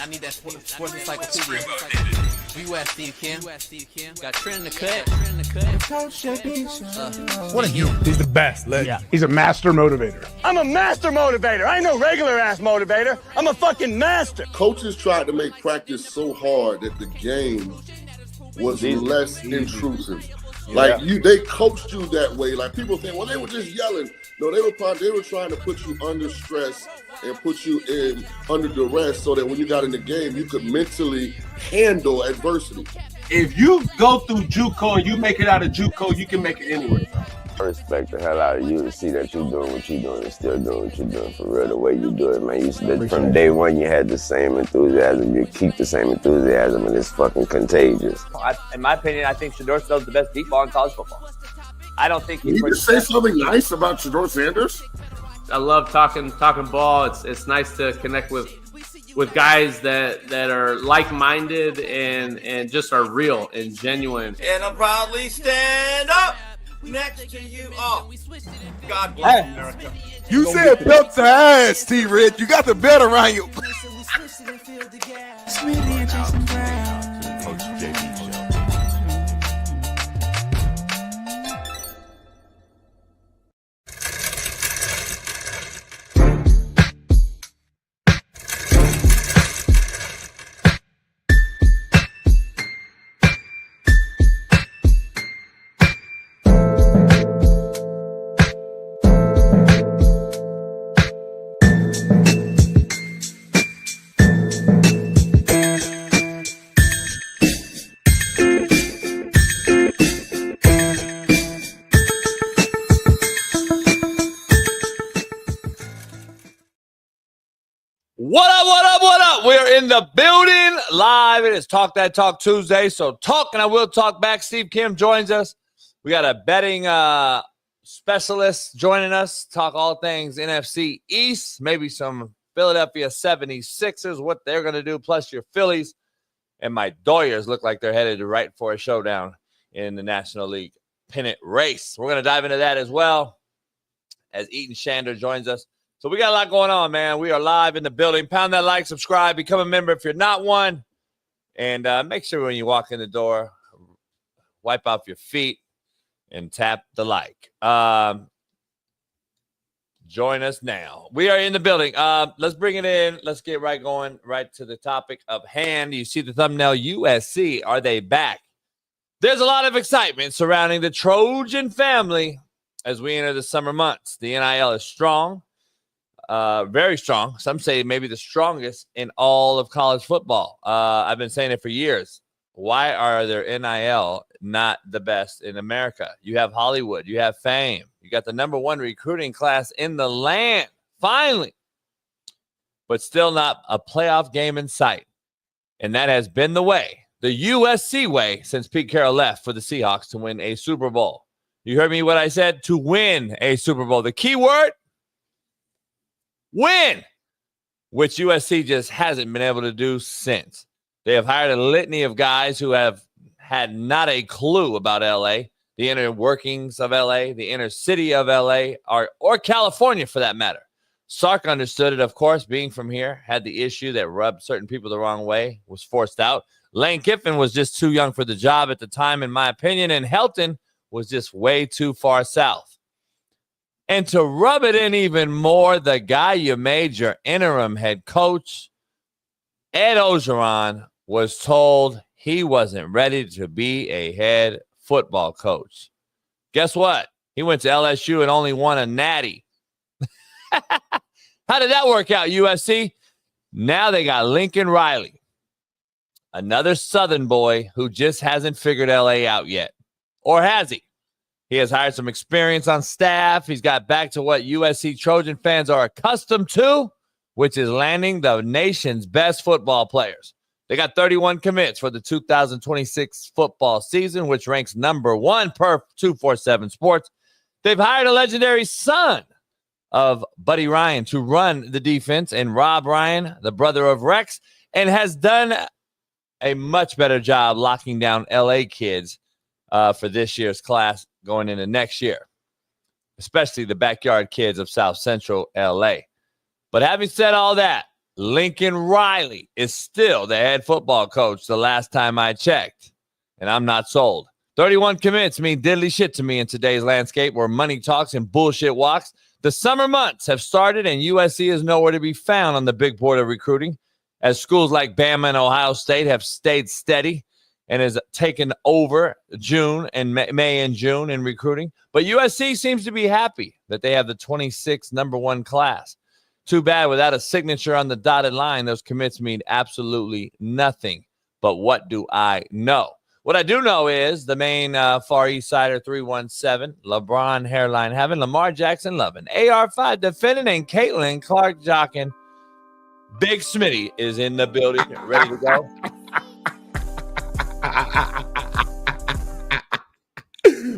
need that sports encyclopedia. U.S. Steve Kim. Got Trent in the cut. What are you? He's the best. Yeah. He's a master motivator. I'm a master motivator. I ain't no regular ass motivator. I'm a fucking master. Coaches tried to make practice so hard that the game was less intrusive. Like they coached you that way. Like people think, well, they were just yelling. No, they were trying to put you under stress and put you in under duress so that when you got in the game, you could mentally handle adversity. If you go through JUCO and you make it out of JUCO, you can make it anywhere. I respect the hell out of you to see that you're doing what you're doing and still doing what you're doing for real, the way you do it, man. From day one, you had the same enthusiasm. You keep the same enthusiasm, and it's fucking contagious. In my opinion, I think Shedeur Sanders is the best deep ball in college football. I don't think Can you just say something nice about Shedeur Sanders? I love talking ball. It's nice to connect with guys that are like-minded and just are real and genuine. And I'll proudly stand up next to you all. God bless America. You said belt to ass, T-Red. You got the belt around you. What up? We're in the building live. It is Talk That Talk Tuesday. So talk and I will talk back. Steve Kim joins us. We got a betting specialist joining us. Talk all things NFC East. Maybe some Philadelphia 76ers, what they're going to do, plus your Phillies. And my Doyers look like they're headed right for a showdown in the National League pennant race. We're going to dive into that as well as Eaton Shander joins us. So we got a lot going on, man. We are live in the building. Pound that like, subscribe, become a member if you're not one. And make sure when you walk in the door, wipe off your feet and tap the like. Join us now. We are in the building. Let's bring it in. Let's get going right to the topic of hand. You see the thumbnail, USC. Are they back? There's a lot of excitement surrounding the Trojan family as we enter the summer months. The NIL is strong. Very strong. Some say maybe the strongest in all of college football. I've been saying it for years. Why are there NIL not the best in America? You have Hollywood. You have fame. You got the #1 recruiting class in the land, finally. But still not a playoff game in sight. And that has been the way, the USC way, since Pete Carroll left for the Seahawks to win a Super Bowl. You heard me what I said? To win a Super Bowl. The key word? Win, which USC just hasn't been able to do since. They have hired a litany of guys who have had not a clue about L.A., the inner workings of L.A., the inner city of L.A., or California for that matter. Sark understood it, of course, being from here, had the issue that rubbed certain people the wrong way, was forced out. Lane Kiffin was just too young for the job at the time, in my opinion, and Helton was just way too far south. And to rub it in even more, the guy you made your interim head coach, Ed Orgeron, was told he wasn't ready to be a head football coach. Guess what? He went to LSU and only won a natty. How did that work out, USC? Now they got Lincoln Riley, another Southern boy who just hasn't figured LA out yet. Or has he? He has hired some experience on staff. He's got back to what USC Trojan fans are accustomed to, which is landing the nation's best football players. They got 31 commits for the 2026 football season, which ranks #1 per 247 Sports. They've hired a legendary son of Buddy Ryan to run the defense, and Rob Ryan, the brother of Rex, and has done a much better job locking down LA kids for this year's class going into next year, especially the backyard kids of South Central LA. But having said all that, Lincoln Riley is still the head football coach the last time I checked, and I'm not sold. 31 commits mean diddly shit to me in today's landscape where money talks and bullshit walks. The summer months have started, and USC is nowhere to be found on the big board of recruiting, as schools like Bama and Ohio State have stayed steady and has taken over June and May and June in recruiting. But USC seems to be happy that they have the 26th number one class. Too bad without a signature on the dotted line, those commits mean absolutely nothing. But what do I know? What I do know is the main Far East Sider 317, LeBron hairline having, Lamar Jackson loving, AR5 defending, and Caitlin Clark jocking. Big Smitty is in the building, ready to go.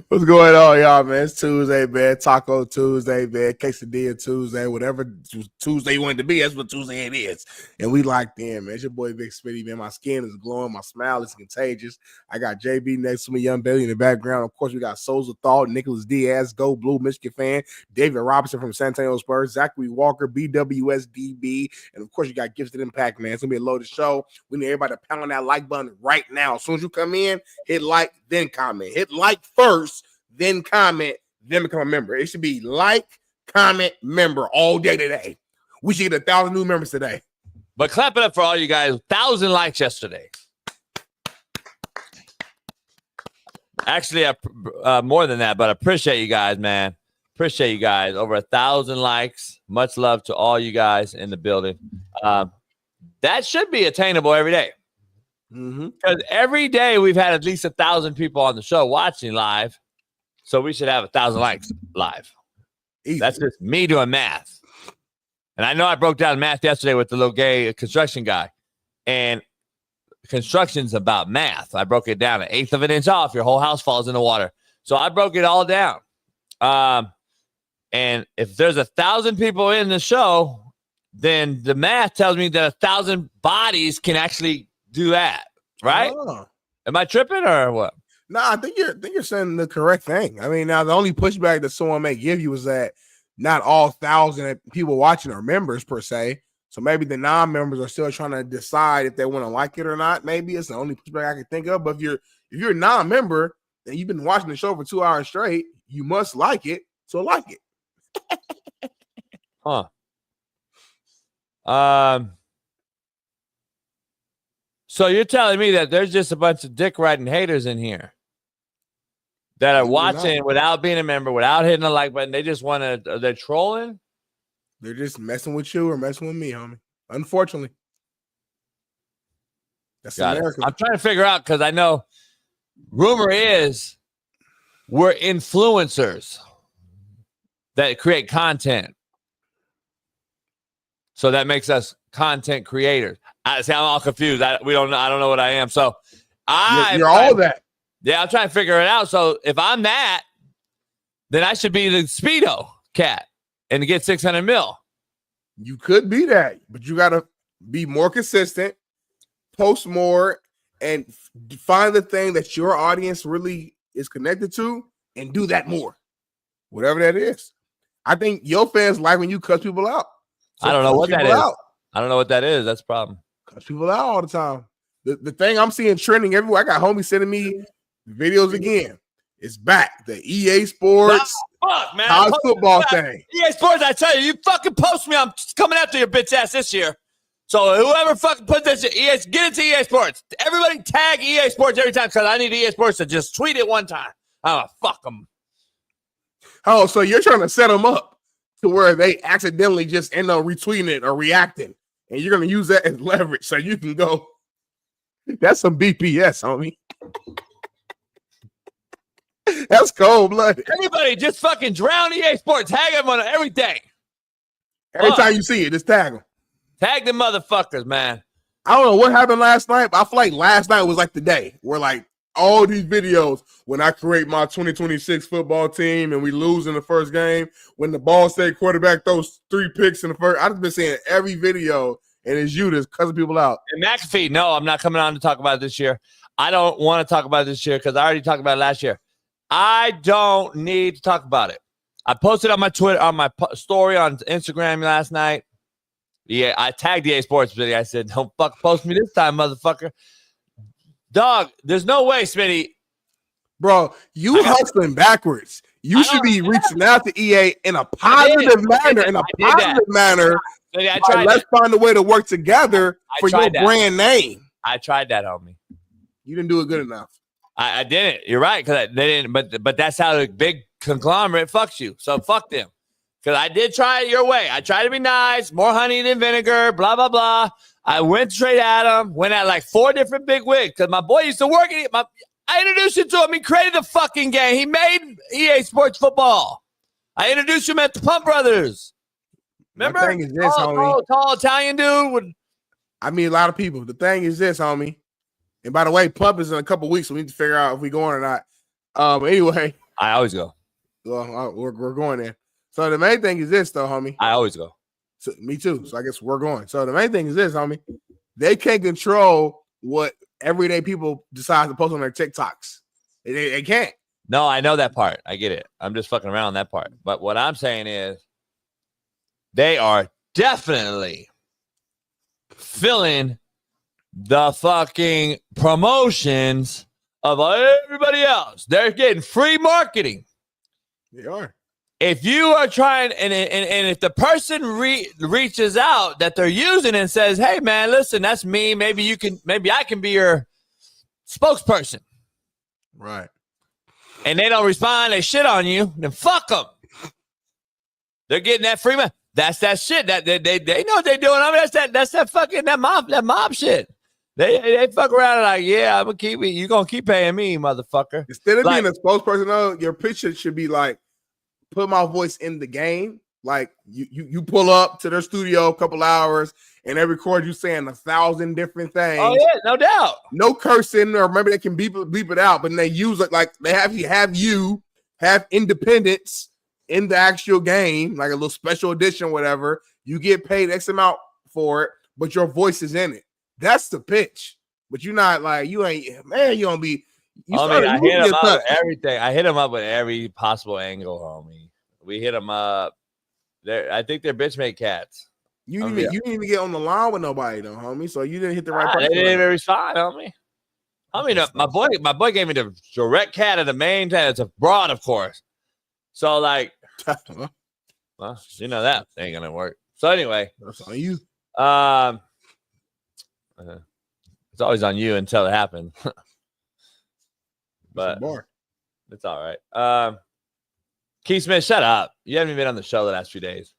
What's going on, y'all, man? It's Tuesday, man. Taco Tuesday, man. Quesadilla Tuesday, whatever Tuesday you want it to be. That's what Tuesday it is. And we locked in, man. It's your boy, Big Smitty, man. My skin is glowing. My smile is contagious. I got JB next to me, Young Bailey in the background. Of course, we got Souls of Thought, Nicholas Diaz, Go Blue, Michigan fan, David Robinson from San Antonio Spurs, Zachary Walker, BWSDB, and of course, you got Gifted Impact, man. It's going to be a loaded show. We need everybody to pound on that like button right now. As soon as you come in, hit like, then comment. Hit like first, then comment, then become a member. It should be like, comment, member all day today. We should get 1,000 new members today. But clap it up for all you guys. 1,000 likes yesterday. Actually, more than that, but I appreciate you guys, man. Appreciate you guys. Over 1,000 likes. Much love to all you guys in the building. That should be attainable every day. Because every day we've had at least 1,000 people on the show watching live. So we should have 1,000 likes live. Easy. That's just me doing math. And I know I broke down math yesterday with the little gay construction guy. And construction's about math. I broke it down 1/8 of an inch off. Your whole house falls in the water. So I broke it all down. And if there's 1,000 people in the show, then the math tells me that 1,000 bodies can actually do that. Right? Oh. Am I tripping or what? No, I think you're saying the correct thing. I mean, now the only pushback that someone may give you is that not all 1,000 people watching are members per se. So maybe the non-members are still trying to decide if they want to like it or not. Maybe it's the only pushback I can think of. But if you're a non-member and you've been watching the show for 2 hours straight, you must like it. So like it. So you're telling me that there's just a bunch of dick riding haters in here that are watching without being a member, without hitting the like button. They just want to, they're trolling. They're just messing with you or messing with me, homie. Unfortunately. That's America. I'm trying to figure out because I know rumor is we're influencers that create content. So that makes us content creators. I'm all confused. I don't know what I am. So you're all that. Yeah, I'm trying to figure it out. So if I'm that, then I should be the Speedo cat and get 600 mil. You could be that, but you got to be more consistent, post more, and find the thing that your audience really is connected to and do that more. Whatever that is. I think your fans like when you cut people out. So I don't know what that is. I don't know what that is. That's the problem. Cut people out all the time. The thing I'm seeing trending everywhere, I got homies sending me videos again. It's back. The EA Sports college football thing. EA Sports, I tell you, you fucking post me. I'm coming after your bitch ass this year. So whoever fucking put this get it to EA Sports. Everybody tag EA Sports every time because I need EA Sports to just tweet it one time. I'm fuck them. Oh, so you're trying to set them up to where they accidentally just end up retweeting it or reacting. And you're going to use that as leverage so you can go. That's some BPS, homie. That's cold-blooded. Everybody just fucking drown EA Sports. Tag them on everything. Every time you see it, just tag them. Tag the motherfuckers, man. I don't know what happened last night, but I feel like last night was like the day where like all these videos when I create my 2026 football team and we lose in the first game, when the Ball State quarterback throws 3 picks in the first. I've been seeing every video, and it's you that's cussing people out. And McAfee, no, I'm not coming on to talk about it this year. I don't want to talk about it this year because I already talked about it last year. I don't need to talk about it. I posted on my Twitter, on my story on Instagram last night. Yeah, I tagged EA Sports, Smitty. I said, don't fuck post me this time, motherfucker. Dog, there's no way, Smitty. Bro, you hustling backwards. You should be reaching out to EA in a positive manner. I tried let's find a way to work together for your brand name. I tried that, homie. You didn't do it good enough. I didn't. You're right, because they didn't. But that's how the big conglomerate fucks you. So fuck them. Because I did try it your way. I tried to be nice, more honey than vinegar, blah blah blah. I went straight at him. Went at like 4 different big wigs because my boy used to work at it. I introduced him to him. He created the fucking game. He made EA Sports Football. I introduced him at the Pump Brothers. Remember? The thing is this, homie. Tall Italian dude. I meet a lot of people. The thing is this, homie. And by the way, Pump is in a couple weeks, so we need to figure out if we're going or not. Anyway. I always go. Well, we're going there. So the main thing is this, though, homie. I always go. So, me too. So I guess we're going. So the main thing is this, homie. They can't control what everyday people decide to post on their TikToks. They can't. No, I know that part. I get it. I'm just fucking around on that part. But what I'm saying is they are definitely filling the fucking promotions of everybody else. They're getting free marketing. They are. If you are trying, and if the person reaches out that they're using and says, "Hey, man, listen, that's me. Maybe I can be your spokesperson." Right. And they don't respond, they shit on you, then fuck them. They're getting that free money. That's that shit. That they know what they're doing. I mean, that's that fucking mob shit. They fuck around and like, yeah, I'm gonna keep it. You gonna keep paying me, motherfucker. Instead of being a spokesperson, though, your picture should be like, put my voice in the game. Like you pull up to their studio a couple hours and they record you saying 1,000 different things. Oh yeah, no doubt. No cursing, or maybe they can beep it out, but they use it like they have independence in the actual game, like a little special edition, whatever. You get paid X amount for it, but your voice is in it. That's the pitch. But you're not like you don't be. I hit him up with everything. I hit him up with every possible angle, homie. We hit him up. I think they're bitch made cats. You didn't even get on the line with nobody, though, homie. So you didn't hit the right person. They didn't even respond, homie. I mean, my boy gave me the direct cat of the main cat. It's a broad, of course. So like, well, you know that ain't gonna work. So anyway, that's on you. It's always on you until it happens. But it's all right. Keith Smith, shut up. You haven't even been on the show the last few days.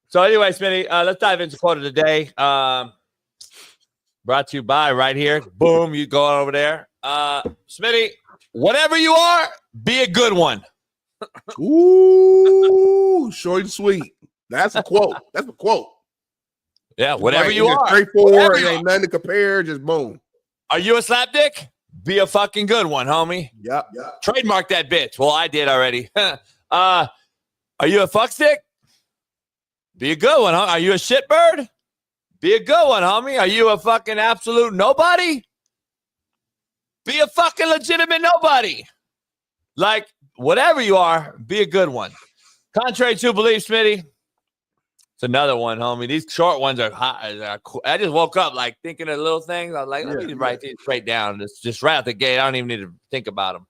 So anyway, Smitty, let's dive into quote of the day. Brought to you by right here. Boom, you go over there. Smitty, whatever you are, be a good one. Ooh, short and sweet. That's a quote. That's a quote. Yeah, whatever you are. Straightforward. It ain't nothing to compare. Just boom. Are you a slapdick? Be a fucking good one, homie. Yep. Trademark that bitch. Well, I did already. Are you a fuckstick? Be a good one, huh? Are you a shitbird? Be a good one, homie. Are you a fucking absolute nobody? Be a fucking legitimate nobody. Like, whatever you are, be a good one. Contrary to belief, Smitty, it's another one, homie. These short ones are hot. I just woke up like thinking of little things. I was like, let me write these straight down. Just right out the gate. I don't even need to think about them.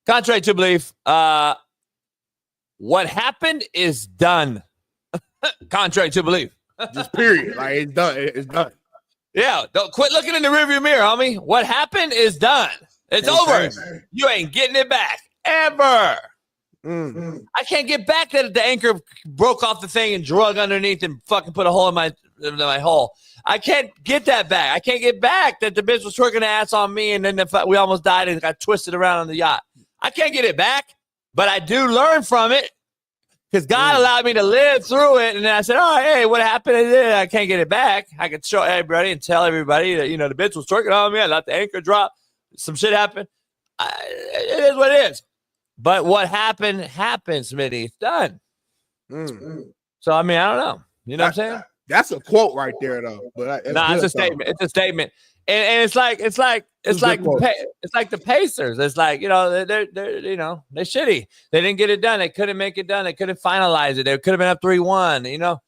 Contrary to belief, what happened is done. Contrary to belief. Just period. Like, it's done. It's done. Yeah. Don't quit looking in the rearview mirror, homie. What happened is done. It's over. You ain't getting it back ever. I can't get back that the anchor broke off the thing and drug underneath and fucking put a hole in my hole. I can't get that back. I can't get back that the bitch was twerking the ass on me and then we almost died and got twisted around on the yacht. I can't get it back, but I do learn from it because God allowed me to live through it. And then I said, oh, hey, what happened? I can't get it back. I could show everybody and tell everybody that, the bitch was twerking on me. I let the anchor drop. Some shit happened. It is what it is. But what happened, Smitty. It's done. So, I mean, I don't know. You know what I'm saying? That's a quote right there, though. But it's a statement. It's a statement. And it's like the Pacers. It's like, they're shitty. They didn't get it done. They couldn't make it done. They couldn't finalize it. They could have been up 3-1,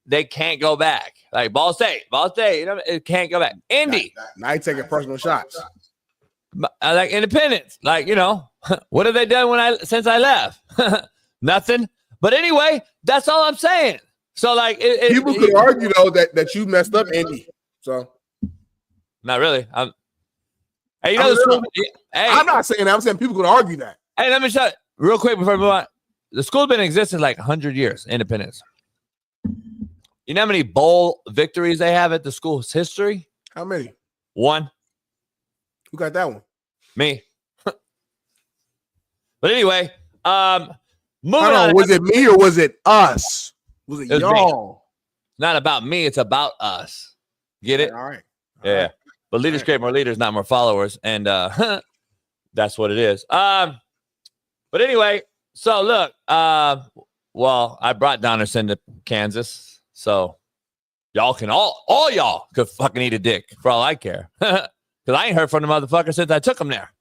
they can't go back. Like Ball State, you know, it can't go back. Indy, now you taking personal shots. Like Independence, like, you know, what have they done since I left? Nothing. But anyway, that's all I'm saying. So like, people could argue though that you messed up Indy. So not really. Hey, you know, I'm not saying that. I'm saying people could argue that. Hey, let me show you real quick before we move on. The school's been in existence like 100 years, Independence. You know how many bowl victories they have at the school's history? How many? 1. Who got that one? Me. But anyway, moving on. Was it me or was it us? Was it y'all? It's not about me. It's about us. Get it? All right. Yeah. But leaders create more leaders, not more followers. And that's what it is. But anyway, so look, well, I brought Donnerson to Kansas. So y'all can all y'all could fucking eat a dick for all I care. Because I ain't heard from the motherfucker since I took him there.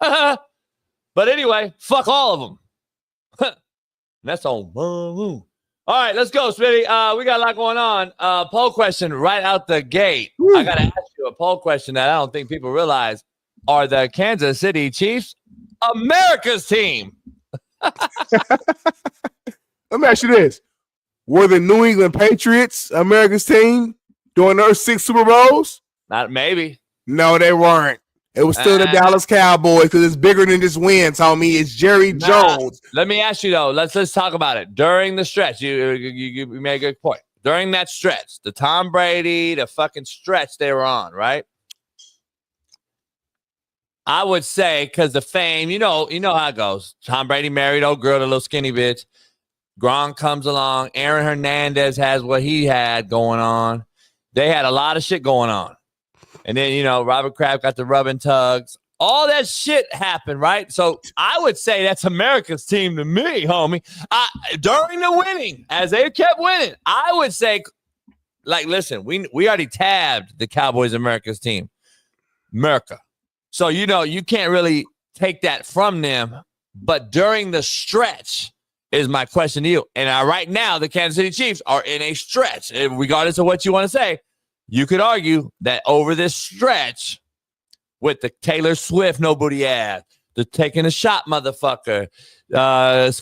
But anyway, fuck all of them. That's on. All right, let's go, Smitty. We got a lot going on. Poll question right out the gate. Woo. I got to ask you a poll question that I don't think people realize. Are the Kansas City Chiefs America's team? Let me ask you this. Were the New England Patriots America's team during their 6 Super Bowls? Not maybe. No, they weren't. It was still the Dallas Cowboys because it's bigger than just wins, homie. It's Jerry Jones. Let me ask you, though. Let's talk about it. During the stretch, you made a good point. During that stretch, the Tom Brady, the fucking stretch they were on, right? I would say, because the fame, you know how it goes. Tom Brady married old girl, the little skinny bitch. Gronk comes along. Aaron Hernandez has what he had going on. They had a lot of shit going on. And then, you know, Robert Kraft got the rubbing tugs. All that shit happened, right? So I would say that's America's team to me, homie. During the winning, as they kept winning, I would say, like, listen, we already tabbed the Cowboys America's team. America. So, you know, you can't really take that from them. But during the stretch is my question to you. And right now, the Kansas City Chiefs are in a stretch. Regardless of what you want to say, you could argue that over this stretch with the Taylor Swift nobody ass, the taking a shot motherfucker,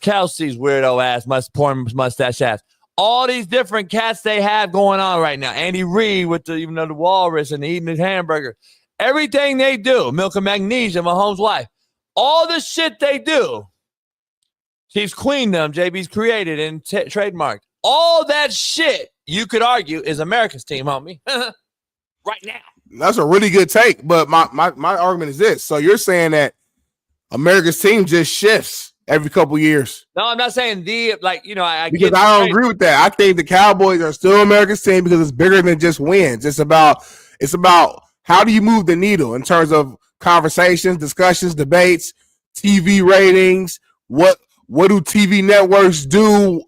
Kelsey's weirdo ass, porn mustache ass, all these different cats they have going on right now. Andy Reid with the walrus and eating his hamburger. Everything they do, milk and magnesia, Mahomes' wife, all the shit they do, Chiefs queen them, JB's created and trademarked. All that shit, you could argue, is America's team, homie. Right now. That's a really good take, but my argument is this. So you're saying that America's team just shifts every couple years? No, I'm not saying because I don't agree with that. I think the Cowboys are still America's team because it's bigger than just wins. It's about how do you move the needle in terms of conversations, discussions, debates, TV ratings. What do TV networks do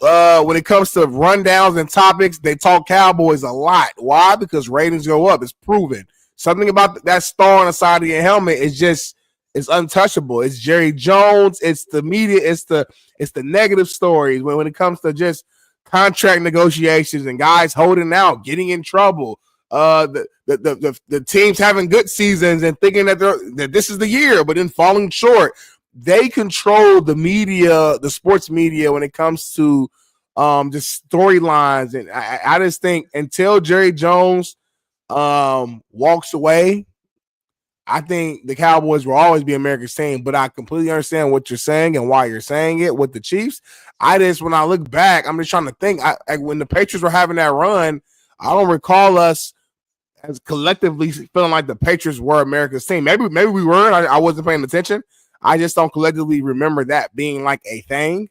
when it comes to rundowns and topics? They talk Cowboys a lot. Why? Because ratings go up. It's proven. Something about that star on the side of your helmet is untouchable. It's Jerry Jones. It's the media. It's the negative stories when it comes to just contract negotiations and guys holding out, getting in trouble. The teams having good seasons and thinking that this is the year, but then falling short. They control the media, the sports media, when it comes to just storylines. And I just think until Jerry Jones walks away, I think the Cowboys will always be America's team. But I completely understand what you're saying and why you're saying it with the Chiefs. When I look back, I'm just trying to think. When the Patriots were having that run, I don't recall us as collectively feeling like the Patriots were America's team. Maybe we weren't. I wasn't paying attention. I just don't collectively remember that being like a thing.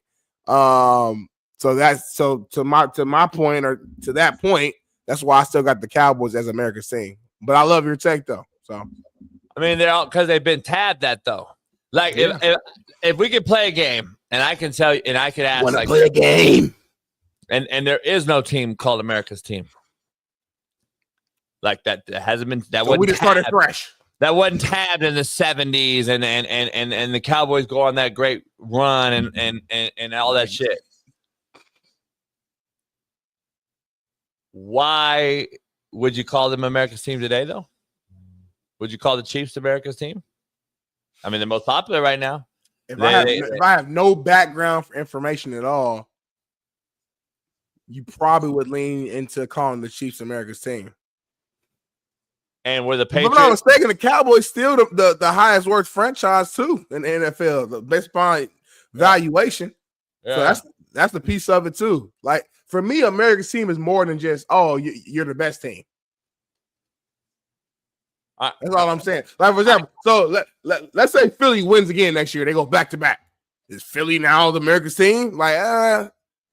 So to my point, or to that point, that's why I still got the Cowboys as America's team. But I love your take though. So I mean, they're all because they've been tabbed that though. Like if we could play a game and I can tell you and I could ask, want to play a game, and there is no team called America's team like that. That hasn't been that. So we just started fresh. That wasn't tabbed in the 70s and the Cowboys go on that great run and all that shit. Why would you call them America's team today, though? Would you call the Chiefs America's team? I mean, they're most popular right now. If I have no background for information at all, you probably would lean into calling the Chiefs America's team. And were the If I'm Patriots? not mistaken, the Cowboys still the highest worth franchise too in the NFL, based upon valuation. Yeah. So that's the piece of it too. Like for me, America's team is more than just you're the best team. That's all I'm saying. Like for example, so let's say Philly wins again next year. They go back to back. Is Philly now the America's team? Like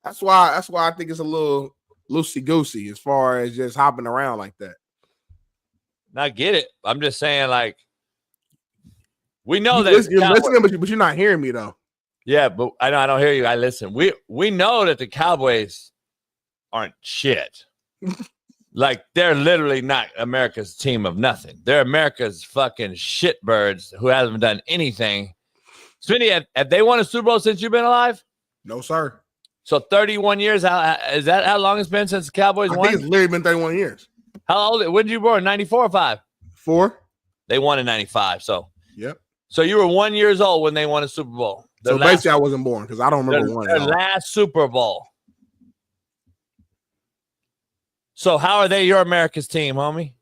that's why I think it's a little loosey goosey as far as just hopping around like that. I get it. I'm just saying, like, we know that you're listening, but you're not hearing me though. Yeah, but I know I don't hear you. I listen. We know that the Cowboys aren't shit. Like, they're literally not America's team of nothing. They're America's fucking shitbirds who haven't done anything. Smitty, have they won a Super Bowl since you've been alive? No, sir. So 31 years. Is that how long it's been since the Cowboys won? I think it's literally been 31 years. How old? When did you born? 94 or 5? 4. They won in 95. So yep. So you were 1 year old when they won a Super Bowl. So basically, I wasn't born because I don't remember winning. Their last Super Bowl. So how are they your America's team, homie?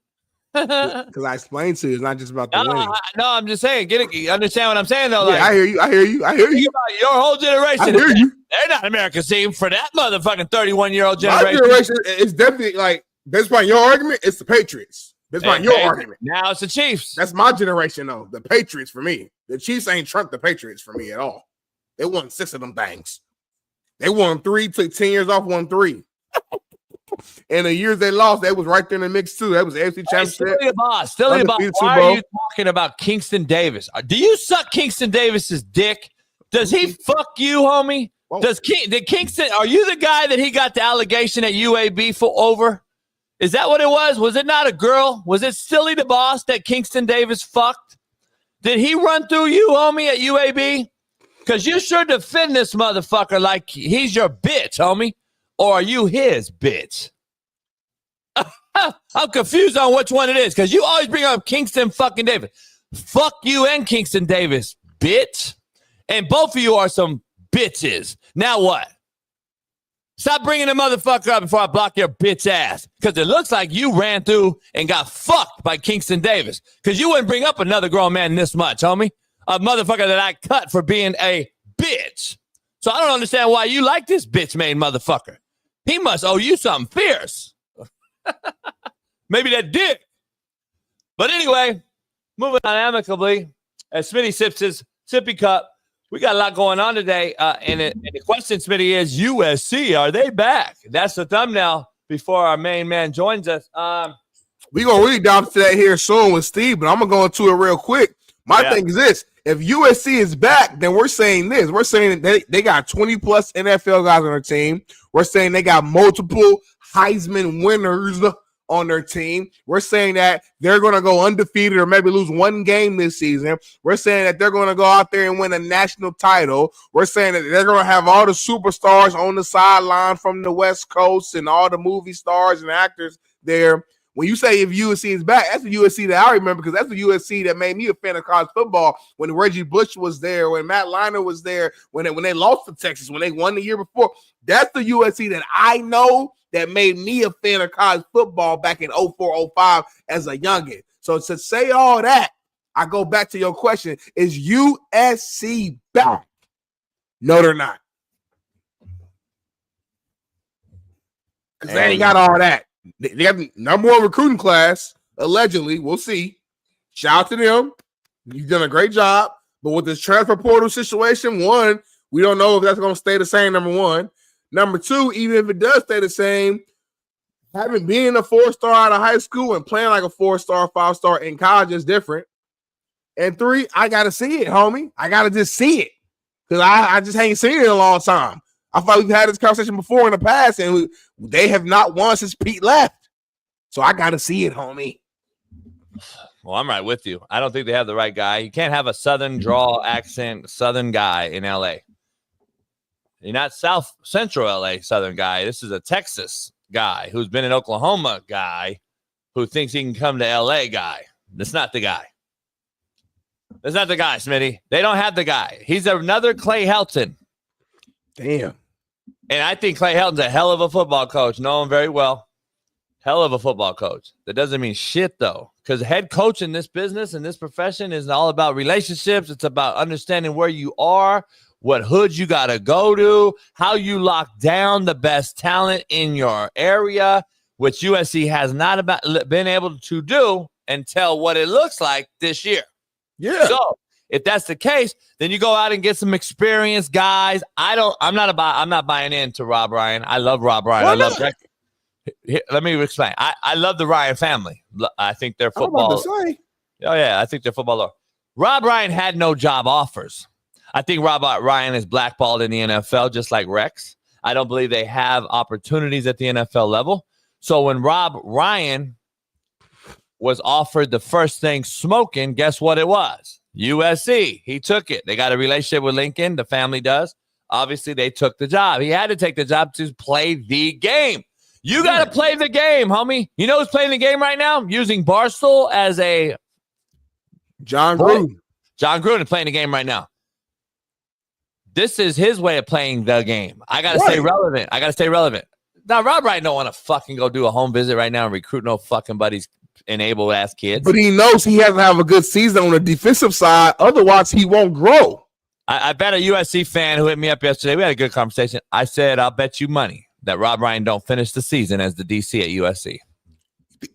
Because I explained to you, it's not just about the winning. No, I'm just saying. Get it? You understand what I'm saying, though? Yeah, like, I hear you. Think about your whole generation. I hear you. They're not America's team for that motherfucking 31-year-old generation. My generation is definitely like, based on your argument, it's the Patriots. Based on your argument. Now it's the Chiefs. That's my generation, though. The Patriots for me. The Chiefs ain't trumped the Patriots for me at all. They won 6 of them things. They won 3, took 10 years off, won 3. And the years they lost, they was right there in the mix too. That was AFC Championship. Still the boss. Why are you talking about Kingston Davis? Do you suck Kingston Davis's dick? Does he fuck you, homie? Whoa. Did Kingston? Are you the guy that he got the allegation at UAB for over? Is that what it was? Was it not a girl? Was it Silly the boss that Kingston Davis fucked? Did he run through you, homie, at UAB? Because you sure defend this motherfucker like he's your bitch, homie. Or are you his bitch? I'm confused on which one it is because you always bring up Kingston fucking Davis. Fuck you and Kingston Davis, bitch. And both of you are some bitches. Now what? Stop bringing the motherfucker up before I block your bitch ass because it looks like you ran through and got fucked by Kingston Davis because you wouldn't bring up another grown man this much, homie. A motherfucker that I cut for being a bitch. So I don't understand why you like this bitch-made motherfucker. He must owe you something fierce. Maybe that dick. But anyway, moving on amicably, as Smitty sips his sippy cup, we got a lot going on today. And the question, Smitty, is USC, are they back? That's the thumbnail before our main man joins us. We're going to really dive into that here soon with Steve, but I'm going to go into it real quick. My thing is this. If USC is back, then we're saying this. We're saying that they got 20-plus NFL guys on their team. We're saying they got multiple Heisman winners on their team. We're saying that they're going to go undefeated or maybe lose one game this season. We're saying that they're going to go out there and win a national title. We're saying that they're going to have all the superstars on the sideline from the West Coast and all the movie stars and actors there. When you say if USC is back, that's the USC that I remember because that's the USC that made me a fan of college football when Reggie Bush was there, when Matt Leinart was there, when they lost to Texas, when they won the year before. That's the USC that I know that made me a fan of college football back in 04, 05 as a youngin. So to say all that, I go back to your question, is USC back? No, they're not. Because they ain't got all that. They have the number 1 recruiting class, allegedly. We'll see. Shout out to them. You've done a great job. But with this transfer portal situation, 1, we don't know if that's going to stay the same, number 1. Number 2, even if it does stay the same, having been a 4-star out of high school and playing like a 4-star, 5-star in college is different. And 3, I got to see it, homie. I got to just see it because I just ain't seen it in a long time. I thought we've had this conversation before in the past, and they have not won since Pete left. So I got to see it, homie. Well, I'm right with you. I don't think they have the right guy. You can't have a Southern drawl accent, Southern guy in L.A. You're not South Central L.A. Southern guy. This is a Texas guy who's been in Oklahoma guy who thinks he can come to LA guy. That's not the guy. That's not the guy, Smitty. They don't have the guy. He's another Clay Helton. Damn. And I think Clay Helton's a hell of a football coach. Know him very well. Hell of a football coach. That doesn't mean shit, though, because head coach in this business and this profession is all about relationships. It's about understanding where you are, what hood you got to go to, how you lock down the best talent in your area, which USC has not been able to do until what it looks like this year. Yeah. So if that's the case, then you go out and get some experienced guys. I'm not buying into Rob Ryan. I love Rob Ryan. Let me explain. I love the Ryan family. I think their football. Oh yeah, I think their football. Rob Ryan had no job offers. I think Rob Ryan is blackballed in the NFL, just like Rex. I don't believe they have opportunities at the NFL level. So when Rob Ryan was offered the first thing smoking, guess what it was? USC. He took it. They got a relationship with Lincoln. The family does. Obviously, they took the job. He had to take the job to play the game. You got to play the game, homie. You know who's playing the game right now? Using Barstool as a John Gruden. John Gruden is playing the game right now. This is his way of playing the game. I got to stay relevant. Now, Rob Wright don't want to fucking go do a home visit right now and recruit no fucking buddies enabled ass kids. But he knows he has to have a good season on the defensive side. Otherwise, he won't grow. I bet a USC fan who hit me up yesterday, we had a good conversation. I said, I'll bet you money that Rob Ryan don't finish the season as the DC at USC.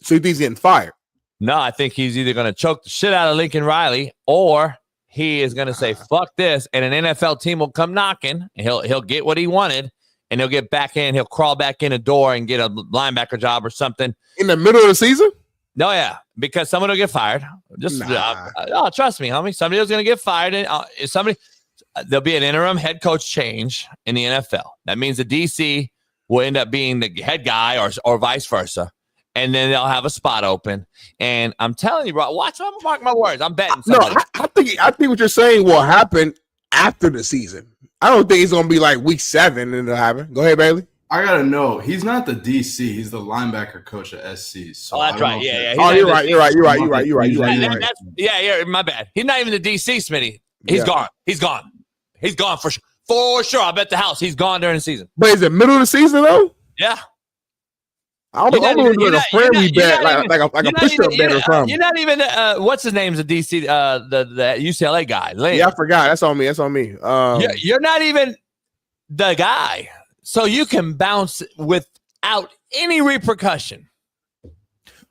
So you think he's getting fired? No, I think he's either going to choke the shit out of Lincoln Riley or he is going to say, fuck this, and an NFL team will come knocking, and he'll get what he wanted, and he'll get back in. He'll crawl back in a door and get a linebacker job or something. In the middle of the season? No, yeah, because someone will get fired. Trust me, homie. Somebody was going to get fired, and there'll be an interim head coach change in the NFL. That means the DC will end up being the head guy or vice versa. And then they'll have a spot open. And I'm telling you, bro, watch. I'm going to mark my words. I'm betting somebody. No, I think what you're saying will happen after the season. I don't think it's going to be like week 7 and it'll happen. Go ahead, Bailey. I got to know. He's not the DC. He's the linebacker coach at SC. So that's right. Yeah. You're right. Yeah, my bad. He's not even the DC, Smitty. He's gone. He's gone for sure. For sure. I bet the house. He's gone during the season. But is it middle of the season, though? Yeah. I don't know like a friendly bet, like a push-up bet or something. You're not even what's his name's the DC, the UCLA guy. Lane. Yeah, I forgot. That's on me. You're not even the guy, so you can bounce without any repercussion.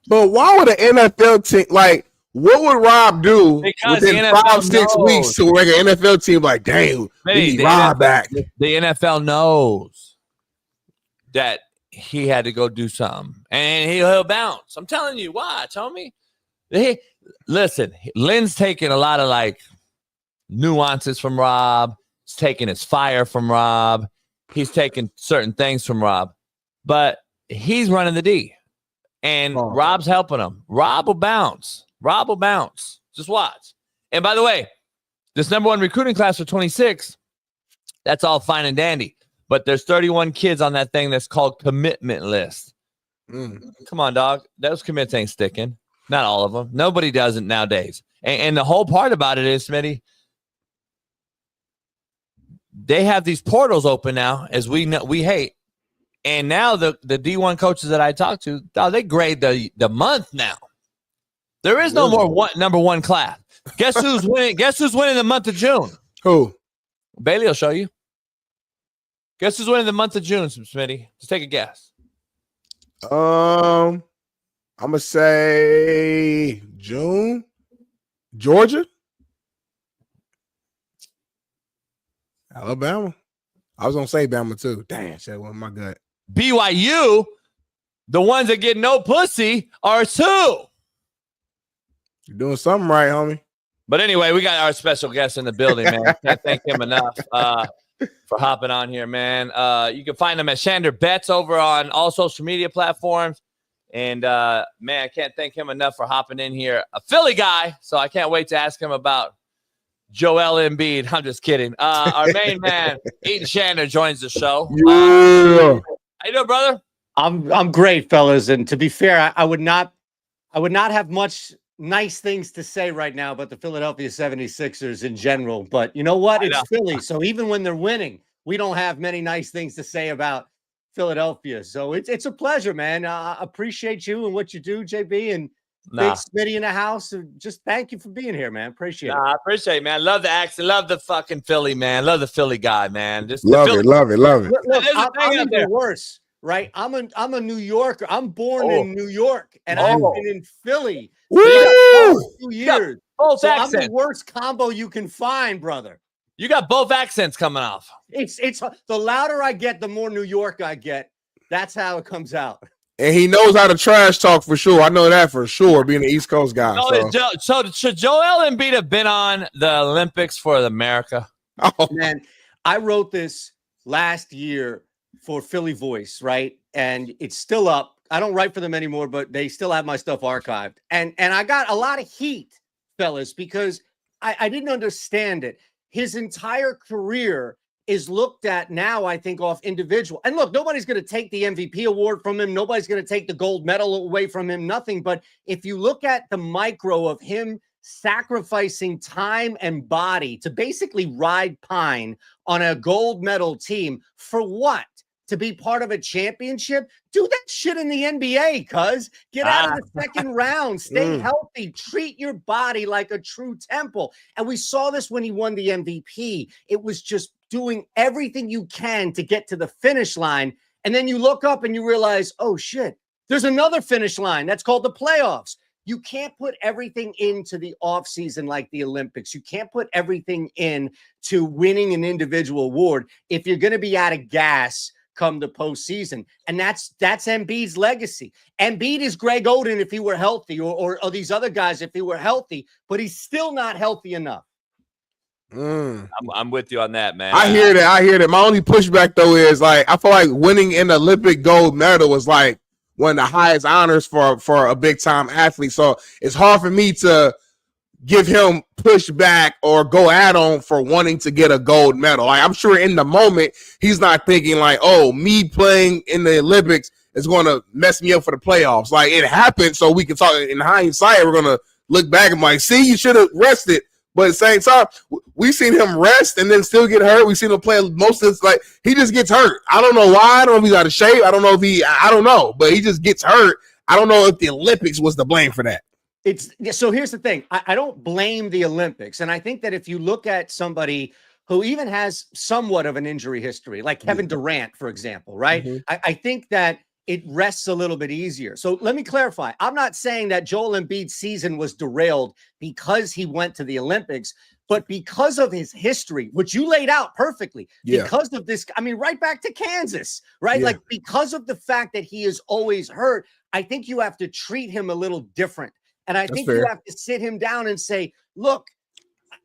But why would an NFL team like? What would Rob do within 5-6 weeks to make an NFL team like, damn, we need Rob back? The NFL knows that he had to go do something, and he'll bounce. I'm telling you, watch, homie. Listen, Lynn's taking a lot of like nuances from Rob. He's taking his fire from Rob. He's taking certain things from Rob, but he's running the D, and Rob's helping him. Rob will bounce. Just watch. And by the way, this number 1 recruiting class for 26, that's all fine and dandy. But there's 31 kids on that thing that's called commitment list. Come on, dog. Those commits ain't sticking. Not all of them. Nobody does it nowadays. And the whole part about it is, Smitty, they have these portals open now, as we hate. And now the D1 coaches that I talk to, they grade the month now. There is no more number 1 class. Guess who's winning? Guess who's winning the month of June? Who? Bailey will show you. Guess who's winning the month of June, Smitty? Just take a guess. I'm gonna say June. Georgia. Alabama. I was gonna say Bama too. Damn, shit went my gut. BYU, the ones that get no pussy, are 2. You're doing something right, homie. But anyway, we got our special guest in the building, man. Can't thank him enough for hopping on here, man. You can find him at Shander Betts over on all social media platforms. And, man, I can't thank him enough for hopping in here. A Philly guy, so I can't wait to ask him about Joel Embiid. I'm just kidding. Our main man, Eaton Shander, joins the show. Yeah. How you doing, brother? I'm great, fellas. And to be fair, I would not have much nice things to say right now about the Philadelphia 76ers in general. But you know what? It's Philly. So even when they're winning, we don't have many nice things to say about Philadelphia. So it's a pleasure, man. I appreciate you and what you do, JB, and Big Smitty in the house. Just thank you for being here, man. Appreciate it. I appreciate it, man. Love the accent. Love the fucking Philly, man. Love the Philly guy, man. Just love Philly. it. Look, I'm even worse, right? I'm a New Yorker. I'm born in New York, and I've been in Philly for 2 years. Both so accents. I'm the worst combo you can find, brother. You got both accents coming off. It's the louder I get, the more New York I get. That's how it comes out. And he knows how to trash talk for sure. I know that for sure, being an East Coast guy. So should Joel Embiid have been on the Olympics for America? Oh man, I wrote this last year for Philly Voice, right? And it's still up. I don't write for them anymore, but they still have my stuff archived. And I got a lot of heat, fellas, because I didn't understand it. His entire career is looked at now, I think, off individual. And look, nobody's going to take the MVP award from him. Nobody's going to take the gold medal away from him. Nothing. But if you look at the micro of him sacrificing time and body to basically ride pine on a gold medal team for what? To be part of a championship? Do that shit in the NBA, cuz. Get out of the second round. Stay healthy. Treat your body like a true temple. And we saw this when he won the MVP. It was just doing everything you can to get to the finish line. And then you look up and you realize, oh shit, there's another finish line. That's called the playoffs. You can't put everything into the offseason like the Olympics. You can't put everything in to winning an individual award if you're going to be out of gas come the postseason. And that's Embiid's legacy. Embiid is Greg Oden if he were healthy, or these other guys if he were healthy, but he's still not healthy enough. I'm with you on that, man. I hear that. My only pushback though is like I feel like winning an Olympic gold medal was like one of the highest honors for a big time athlete. So it's hard for me to give him pushback or go at him for wanting to get a gold medal. Like I'm sure in the moment he's not thinking like, oh, me playing in the Olympics is going to mess me up for the playoffs. Like it happened, so we can talk in hindsight. We're going to look back and like, see, you should have rested. But at the same time, we've seen him rest and then still get hurt. We've seen him play most of this. Like he just gets hurt. I don't know why. I don't know if he's out of shape. I don't know, but he just gets hurt. I don't know if the Olympics was to blame for that. So here's the thing. I don't blame the Olympics. And I think that if you look at somebody who even has somewhat of an injury history, like Kevin Durant, for example, right? I think that it rests a little bit easier. So let me clarify. I'm not saying that Joel Embiid's season was derailed because he went to the Olympics, but because of his history, which you laid out perfectly, because of this, I mean, right back to Kansas, right? Like because of the fact that he is always hurt, I think you have to treat him a little different. And I think you have to sit him down and say, look,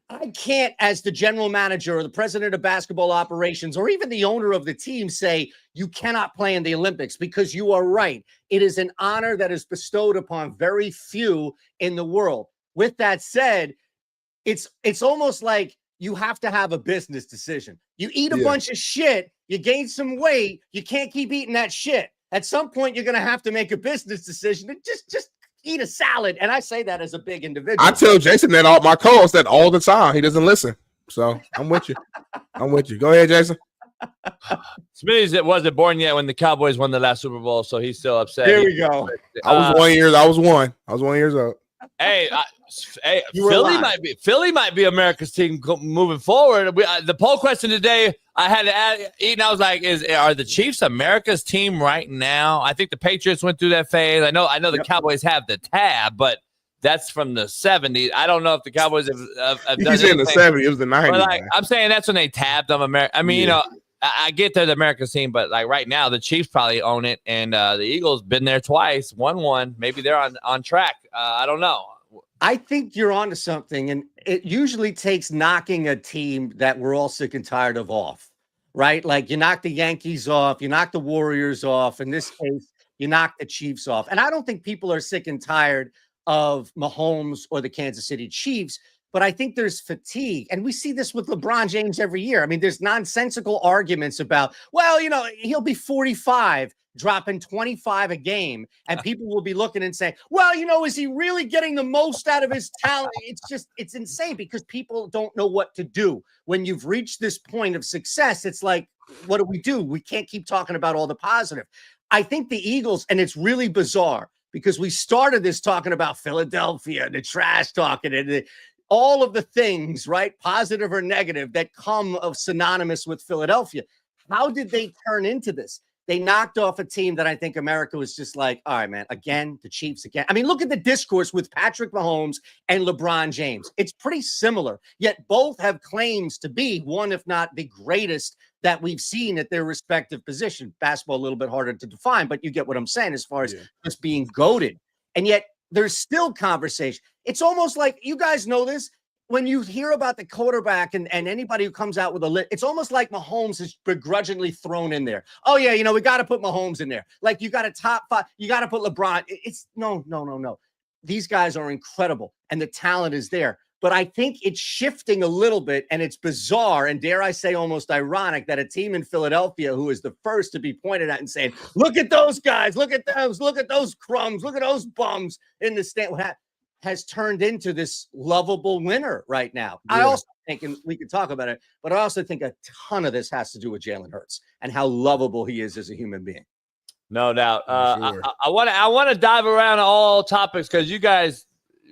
I can't, as the general manager or the president of basketball operations, or even the owner of the team, say you cannot play in the Olympics, because you are right. It is an honor that is bestowed upon very few in the world. With that said, it's almost like you have to have a business decision. You eat a bunch of shit, you gain some weight, you can't keep eating that shit. At some point, you're going to have to make a business decision and just eat a salad. And I say that as a big individual. I tell Jason that my co-host that all the time. He doesn't listen. So I'm with you. Go ahead, Jason. Smitty wasn't born yet when the Cowboys won the last Super Bowl, so he's still upset. There we go. I was 1 year. I was 1 years old. Hey, Philly might be America's team moving forward. The poll question today, I had to eat, and I was like, are the Chiefs America's team right now? I think the Patriots went through that phase. I know the Cowboys have the tab, but that's from the 70s. I don't know if the Cowboys have done He's in the 70s. It was the 90s. But I'm saying that's when they tabbed them America. I mean, I get they're the America's team, but like right now, the Chiefs probably own it, and the Eagles been there twice, 1-1. Maybe they're on track. I don't know. I think you're onto something, and it usually takes knocking a team that we're all sick and tired of off, right? Like you knock the Yankees off, you knock the Warriors off. In this case, you knock the Chiefs off. And I don't think people are sick and tired of Mahomes or the Kansas City Chiefs, but I think there's fatigue. And we see this with LeBron James every year. I mean, there's nonsensical arguments about, well, he'll be 45 dropping 25 a game, and people will be looking and saying, well, is he really getting the most out of his talent? It's insane because people don't know what to do. When you've reached this point of success, it's like, what do? We can't keep talking about all the positive. I think the Eagles, and it's really bizarre because we started this talking about Philadelphia, the trash talking, and all of the things, right, positive or negative, that come of synonymous with Philadelphia. How did they turn into this? They knocked off a team that I think America was just like, all right, man, again, the Chiefs again. I mean, look at the discourse with Patrick Mahomes and LeBron James. It's pretty similar, yet both have claims to be one, if not the greatest that we've seen at their respective position. Basketball, a little bit harder to define, but you get what I'm saying as far as just being goated. And yet there's still conversation. It's almost like, you guys know this, when you hear about the quarterback and anybody who comes out with a list, it's almost like Mahomes is begrudgingly thrown in there. Oh, yeah, we got to put Mahomes in there. Like, you got a top 5, you got to put LeBron. It's no. These guys are incredible, and the talent is there. But I think it's shifting a little bit, and it's bizarre, and dare I say almost ironic, that a team in Philadelphia who is the first to be pointed at and saying, look at those guys, look at those crumbs, look at those bums in the stand, has turned into this lovable winner right now. Yeah. I also think, and we could talk about it, but I also think a ton of this has to do with Jalen Hurts and how lovable he is as a human being. No doubt. Sure. I want to dive around all topics because you guys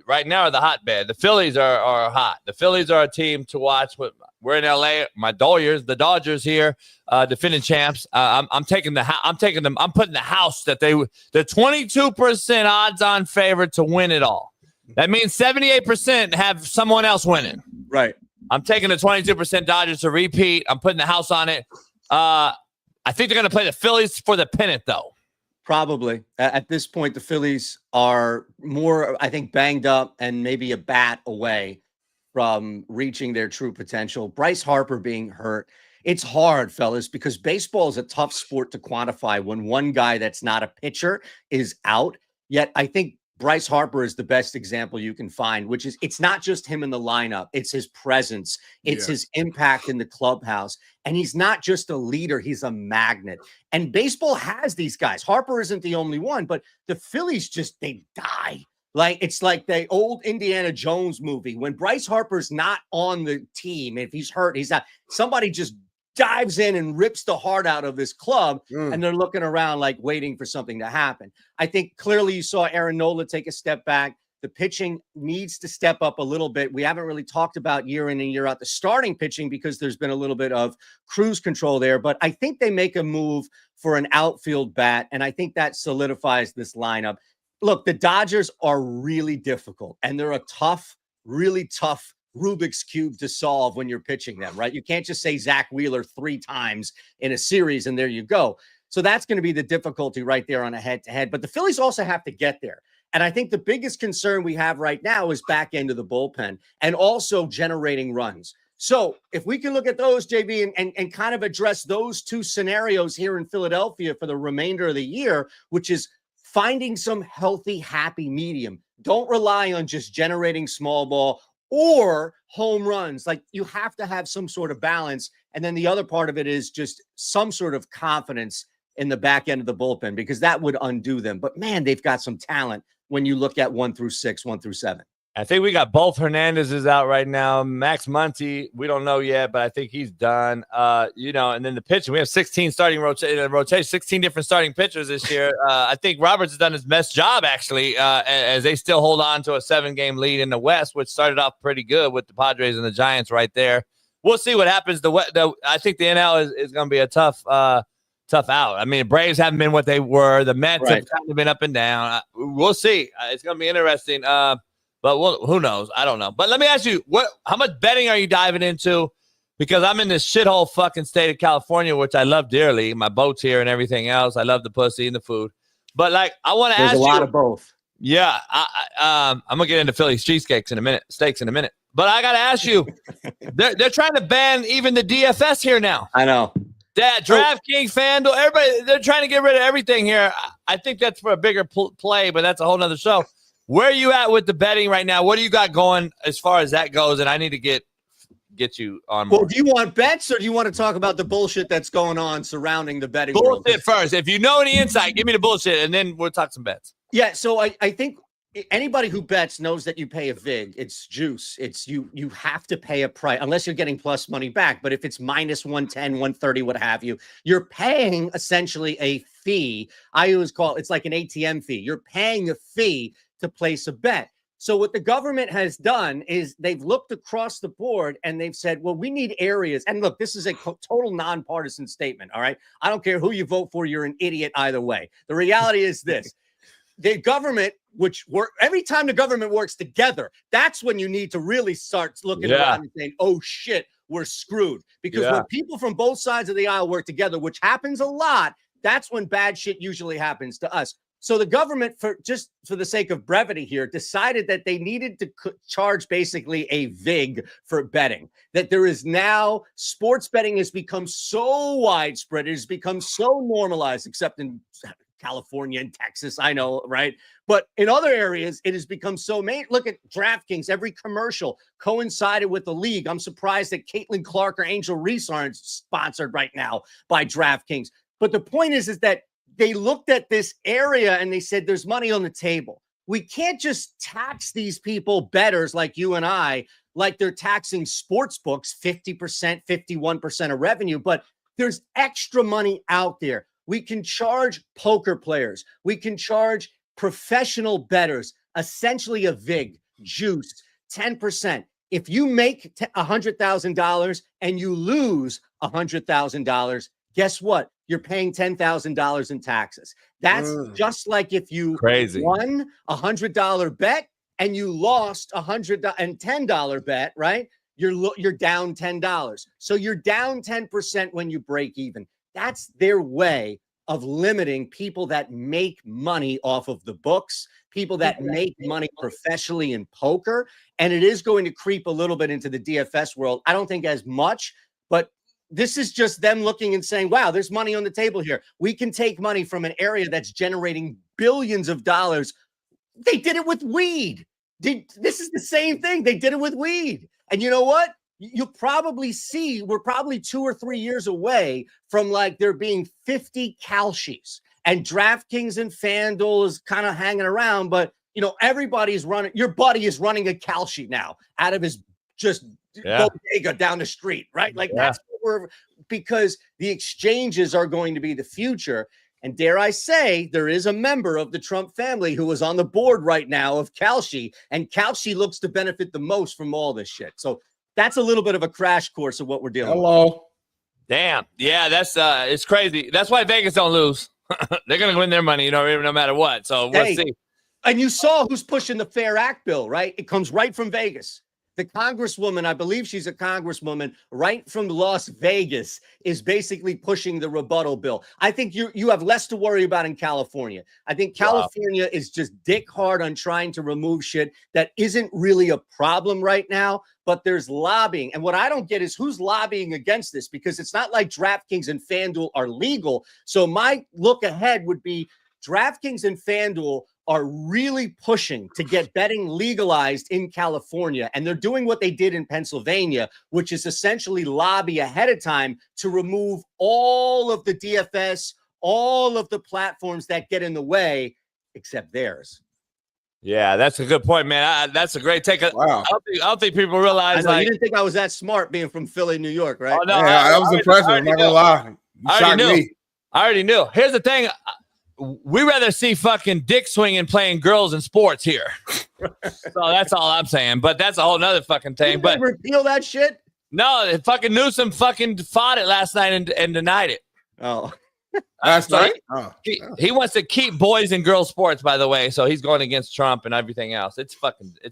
right now are the hotbed. The Phillies are hot. The Phillies are a team to watch. We're in LA. My the Dodgers here, defending champs. I'm putting the house that they're 22% odds-on favorite to win it all. That means 78% have someone else winning. Right. I'm taking the 22% Dodgers to repeat. I'm putting the house on it. I think they're going to play the Phillies for the pennant, though. Probably. At this point, the Phillies are more, I think, banged up and maybe a bat away from reaching their true potential. Bryce Harper being hurt. It's hard, fellas, because baseball is a tough sport to quantify when one guy that's not a pitcher is out. Yet I think Bryce Harper is the best example you can find, which is it's not just him in the lineup. It's his presence. It's his impact in the clubhouse. And he's not just a leader. He's a magnet. And baseball has these guys. Harper isn't the only one, but the Phillies they die. Like, it's like the old Indiana Jones movie. When Bryce Harper's not on the team, if he's hurt, he's not, somebody just dives in and rips the heart out of this club, and they're looking around like waiting for something to happen. I think clearly you saw Aaron Nola take a step back. The pitching needs to step up a little bit. We haven't really talked about year in and year out the starting pitching because there's been a little bit of cruise control there, but I think they make a move for an outfield bat, and I think that solidifies this lineup. Look, the Dodgers are really difficult, and they're a tough, really tough Rubik's Cube to solve when you're pitching them, right? You can't just say Zach Wheeler 3 times in a series and there you go. So that's going to be the difficulty right there on a head-to-head. But the Phillies also have to get there. And I think the biggest concern we have right now is back end of the bullpen and also generating runs. So if we can look at those, JB, and kind of address those two scenarios here in Philadelphia for the remainder of the year, which is finding some healthy, happy medium. Don't rely on just generating small ball or home runs. Like, you have to have some sort of balance. And then the other part of it is just some sort of confidence in the back end of the bullpen, because that would undo them. But man, they've got some talent when you look at 1 through 6, 1 through 7. I think we got both Hernandez's out right now. Max Muncy, we don't know yet, but I think he's done. And then the pitching, we have 16 starting rotation, 16 different starting pitchers this year. I think Roberts has done his best job, actually, as they still hold on to a 7-game lead in the West, which started off pretty good with the Padres and the Giants right there. We'll see what happens. I think the NL is going to be a tough out. I mean, the Braves haven't been what they were. The Mets have kind of been up and down. We'll see. It's going to be interesting. But who knows? I don't know. But let me ask you, how much betting are you diving into? Because I'm in this shithole fucking state of California, which I love dearly. My boat's here and everything else. I love the pussy and the food. But, like, I want to ask you. There's a lot of both. Yeah. I'm going to get into Philly steaks in a minute. But I got to ask you, they're trying to ban even the DFS here now. I know. That DraftKings, FanDuel, everybody, they're trying to get rid of everything here. I think that's for a bigger play, but that's a whole nother show. Where are you at with the betting right now? What do you got going as far as that goes? And I need to get get you on Well, more. do you want bets or do you want to talk about the bullshit that's going on surrounding the betting world? Bullshit first. If you know any insight, give me the bullshit, and then we'll talk some bets. Yeah, so I think anybody who bets knows that you pay a vig. It's juice. It's you have to pay a price unless you're getting plus money back. But if it's minus 110, 130, what have you, you're paying essentially a fee. I always call it's like an ATM fee. You're paying a fee to place a bet. So what the government has done is they've looked across the board and they've said, well, we need areas. And look, this is a total nonpartisan statement. All right. I don't care who you vote for. You're an idiot either way. The reality is this. The government, every time the government works together, that's when you need to really start looking around and saying, oh, shit, we're screwed. Because when people from both sides of the aisle work together, which happens a lot, that's when bad shit usually happens to us. So the government, for the sake of brevity here, decided that they needed to charge basically a vig for betting. That there is now sports betting has become so widespread, it has become so normalized, except in California and Texas, I know, right? But in other areas, it has become so main. Look at DraftKings. Every commercial coincided with the league. I'm surprised that Caitlin Clark or Angel Reese aren't sponsored right now by DraftKings. But the point is that they looked at this area and they said, there's money on the table. We can't just tax these people, bettors like you and I, like they're taxing sports books 50%, 51% of revenue, but there's extra money out there. We can charge poker players. We can charge professional bettors, essentially a vig, juice, 10%. If you make $100,000 and you lose $100,000, guess what? You're paying $10,000 in taxes. That's just like if you won $100 bet and you lost $110 bet, right? You're down $10. So you're down 10% when you break even. That's their way of limiting people that make money off of the books, people that make money professionally in poker. And it is going to creep a little bit into the DFS world. I don't think as much, but this is just them looking and saying, wow, there's money on the table here. We can take money from an area that's generating billions of dollars. They did it with weed. This is the same thing. They did it with weed. And you know what? You'll probably see we're probably 2 or 3 years away from like there being 50 Kalshis, and DraftKings and FanDuel is kind of hanging around, but you know, everybody's running. Your buddy is running a Kalshi now out of his bodega down the street, right? Like that's what we're, because the exchanges are going to be the future. And dare I say, there is a member of the Trump family who is on the board right now of Kalshi, and Kalshi looks to benefit the most from all this shit. So that's a little bit of a crash course of what we're dealing with. Damn. Yeah, that's it's crazy. That's why Vegas don't lose. They're gonna win their money, no matter what. So we'll see. And you saw who's pushing the Fair Act bill, right? It comes right from Vegas. The congresswoman, I believe she's a congresswoman right from Las Vegas, is basically pushing the rebuttal bill. I think you have less to worry about in California. I think California is just dick hard on trying to remove shit that isn't really a problem right now, but there's lobbying. And what I don't get is who's lobbying against this, because it's not like DraftKings and FanDuel are legal. So my look ahead would be DraftKings and FanDuel are really pushing to get betting legalized in California. And they're doing what they did in Pennsylvania, which is essentially lobby ahead of time to remove all of the DFS, all of the platforms that get in the way, except theirs. Yeah, that's a good point, man. That's a great take. Wow. I don't think people realize. You didn't think I was that smart being from Philly, New York, right? Oh, no, I was impressive. I'm not going to lie. I already knew. Here's the thing. We rather see fucking dick swinging playing girls in sports here. So that's all I'm saying. But that's a whole nother fucking thing. But repeal that shit? No, fucking Newsom fucking fought it last night and denied it. Oh. That's right. He wants to keep boys and girls sports, by the way. So he's going against Trump and everything else. It's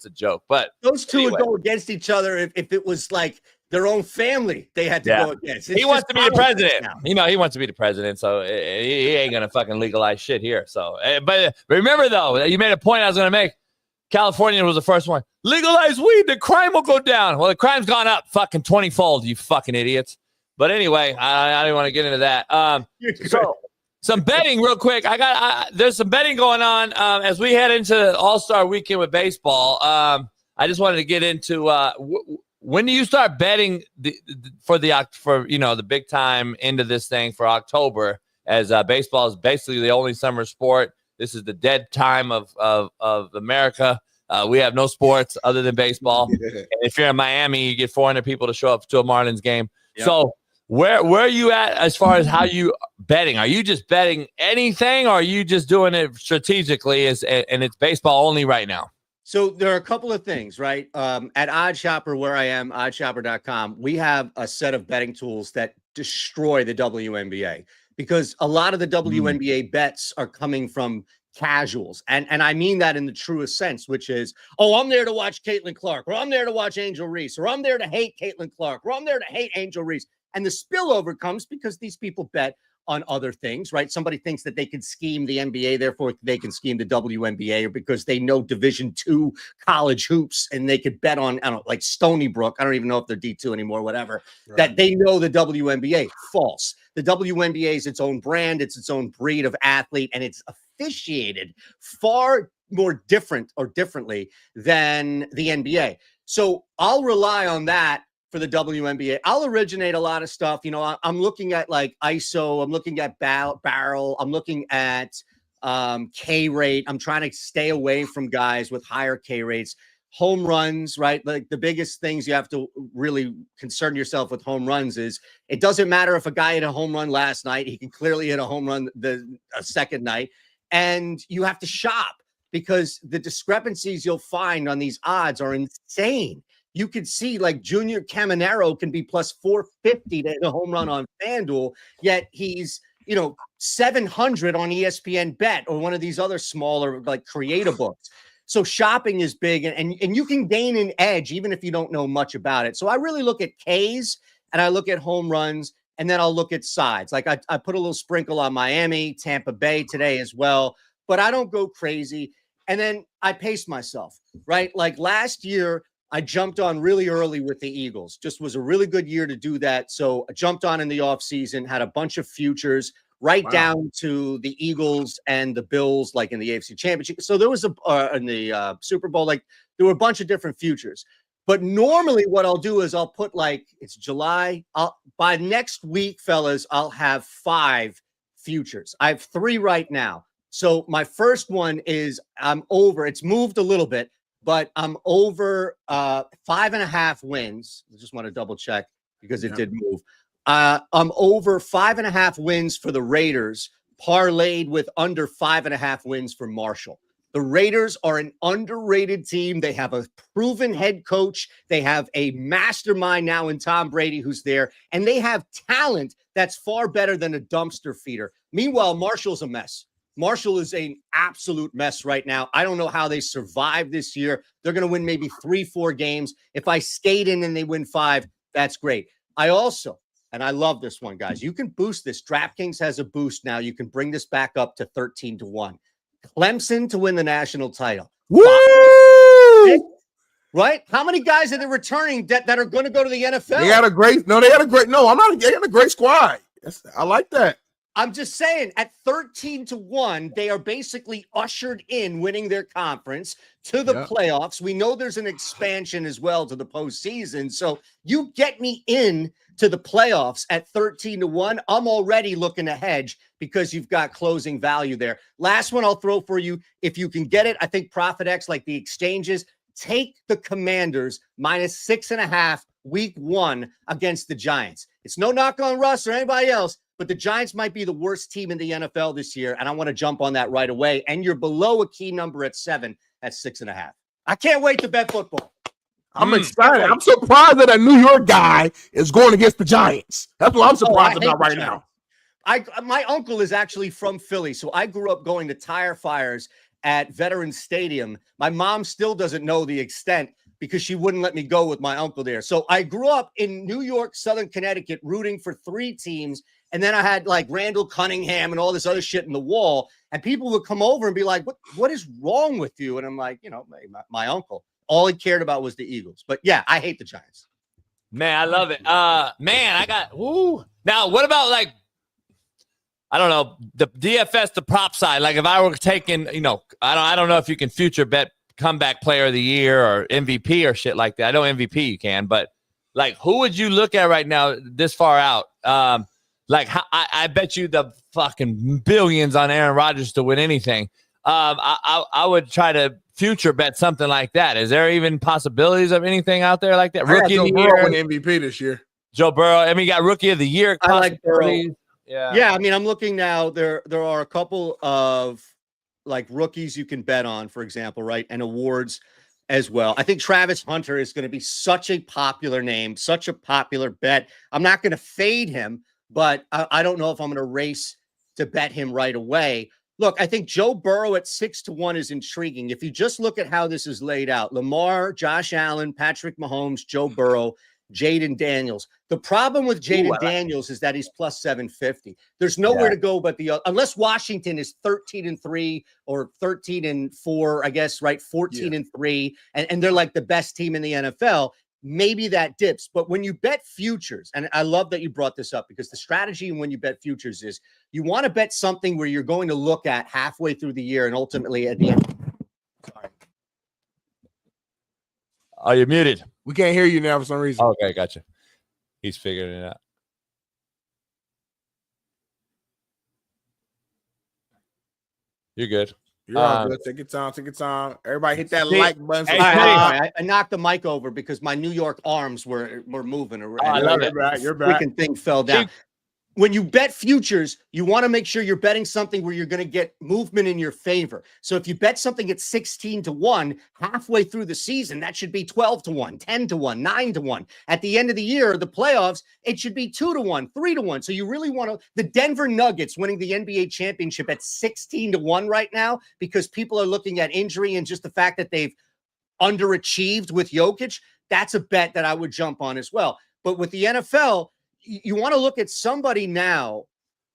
a joke. But those two would go against each other if it was like their own family they had to go against. He wants to be the president. You know, he wants to be the president, so he ain't going to fucking legalize shit here. So, but remember, though, you made a point I was going to make. California was the first one. Legalize weed, the crime will go down. Well, the crime's gone up fucking 20-fold, you fucking idiots. But anyway, I don't want to get into that. So some betting real quick. There's some betting going on as we head into All-Star Weekend with baseball. I just wanted to get into when do you start betting for the big time into this thing for October, as baseball is basically the only summer sport? This is the dead time of America. We have no sports other than baseball. And if you're in Miami, you get 400 people to show up to a Marlins game. Yep. So where are you at as far as how you betting? Are you just betting anything, or are you just doing it strategically and it's baseball only right now? So there are a couple of things, right? At OddsShopper, where I am, oddshopper.com, we have a set of betting tools that destroy the WNBA, because a lot of the WNBA bets are coming from casuals. And I mean that in the truest sense, which is, oh, I'm there to watch Caitlin Clark, or I'm there to watch Angel Reese, or I'm there to hate Caitlin Clark, or I'm there to hate Angel Reese. And the spillover comes because these people bet on other things, right? Somebody thinks that they can scheme the NBA, therefore they can scheme the WNBA, or because they know Division II college hoops and they could bet on, I don't know, like Stony Brook. I don't even know if they're D2 anymore, whatever, right, that they know the WNBA. False. The WNBA is its own brand. It's its own breed of athlete, and it's officiated far more differently than the NBA. So I'll rely on that for the WNBA. I'll originate a lot of stuff. You know, I'm looking at like ISO. I'm looking at barrel. I'm looking at K rate. I'm trying to stay away from guys with higher K rates. Home runs, right? Like the biggest things you have to really concern yourself with home runs is it doesn't matter if a guy hit a home run last night. He can clearly hit a home run a second night. And you have to shop, because the discrepancies you'll find on these odds are insane. You could see like Junior Caminero can be plus 450 to hit a home run on FanDuel, yet he's, 700 on ESPN Bet or one of these other smaller like creator books. So shopping is big, and you can gain an edge even if you don't know much about it. So I really look at Ks and I look at home runs, and then I'll look at sides. Like I put a little sprinkle on Miami, Tampa Bay today as well, but I don't go crazy. And then I pace myself, right? Like last year, I jumped on really early with the Eagles. Just was a really good year to do that. So I jumped on in the offseason, had a bunch of futures right down to the Eagles and the Bills, like in the AFC Championship. So there was in the Super Bowl, like there were a bunch of different futures. But normally what I'll do is I'll put like, it's July. By next week, fellas, I'll have 5 futures. I have 3 right now. So my first one is I'm over. It's moved a little bit, but I'm over 5.5 wins. I just want to double check because it did move. I'm over 5.5 wins for the Raiders, parlayed with under 5.5 wins for Marshall. The Raiders are an underrated team. They have a proven head coach. They have a mastermind now in Tom Brady who's there, and they have talent that's far better than a dumpster feeder. Meanwhile, Marshall's a mess. Marshall is an absolute mess right now. I don't know how they survive this year. They're going to win maybe 3-4 games. If I skate in and they win 5, that's great. I also, and I love this one, guys, you can boost this. DraftKings has a boost now. You can bring this back up to 13-1. Clemson to win the national title. Woo! Right? How many guys are they returning that are going to go to the NFL? They had a great squad. I like that. I'm just saying, at 13-1, they are basically ushered in winning their conference to the playoffs. We know there's an expansion as well to the postseason. So you get me in to the playoffs at 13-1. I'm already looking to hedge because you've got closing value there. Last one I'll throw for you. If you can get it, I think ProfitX, like the exchanges, take the Commanders minus 6.5 week 1 against the Giants. It's no knock on Russ or anybody else, but the Giants might be the worst team in the NFL this year, and I want to jump on that right away. And you're below a key number at 7 at 6.5. I can't wait to bet football. I'm excited. I'm surprised that a New York guy is going against the Giants. That's what I'm surprised about right now. My uncle is actually from Philly, so I grew up going to tire fires at Veterans Stadium. My mom still doesn't know the extent because she wouldn't let me go with my uncle there. So I grew up in New York, Southern Connecticut, rooting for 3 teams. And then I had like Randall Cunningham and all this other shit in the wall. And people would come over and be like, what is wrong with you? And I'm like, my uncle, all he cared about was the Eagles. But yeah, I hate the Giants. Man, I love it. Now, what about like, I don't know, the DFS, the prop side? Like if I were taking, I don't know if you can future bet comeback player of the year or MVP or shit like that. I know MVP you can, but like, who would you look at right now this far out? I bet you the fucking billions on Aaron Rodgers to win anything. I would try to future bet something like that. Is there even possibilities of anything out there like that? Rookie of the year, win MVP this year. Joe Burrow. I mean, you got rookie of the year. I like Burrow. Yeah. I mean, I'm looking now. There are a couple of like rookies you can bet on, for example, right, and awards as well. I think Travis Hunter is going to be such a popular name, such a popular bet. I'm not going to fade him, but I don't know if I'm going to race to bet him right away. Look, I think Joe Burrow at 6-1 is intriguing. If you just look at how this is laid out, Lamar, Josh Allen, Patrick Mahomes, Joe Burrow, Jaden Daniels. The problem with Jaden Daniels is that he's plus 750. There's nowhere to go but unless Washington is 13-3 or 13-4, I guess, right? 14-3, and they're like the best team in the NFL. Maybe that dips. But when you bet futures, and I love that you brought this up, because the strategy when you bet futures is you want to bet something where you're going to look at halfway through the year and ultimately at the end. Sorry. Oh, you're muted. We can't hear you now for some reason. Okay, gotcha. He's figuring it out. You're good. You're all good. Take your time. Take your time. Everybody hit that like button. Hey, I knocked the mic over because my New York arms were moving around. I love it. You're back. Freaking thing fell down. When you bet futures, you want to make sure you're betting something where you're going to get movement in your favor. So if you bet something at 16-1 halfway through the season, that should be 12-1, 10-1, 9-1. At the end of the year, the playoffs, it should be 2-1, 3-1. So you really want to, the Denver Nuggets winning the NBA championship at 16-1 right now, because people are looking at injury and just the fact that they've underachieved with Jokic. That's a bet that I would jump on as well. But with the NFL, you want to look at somebody now.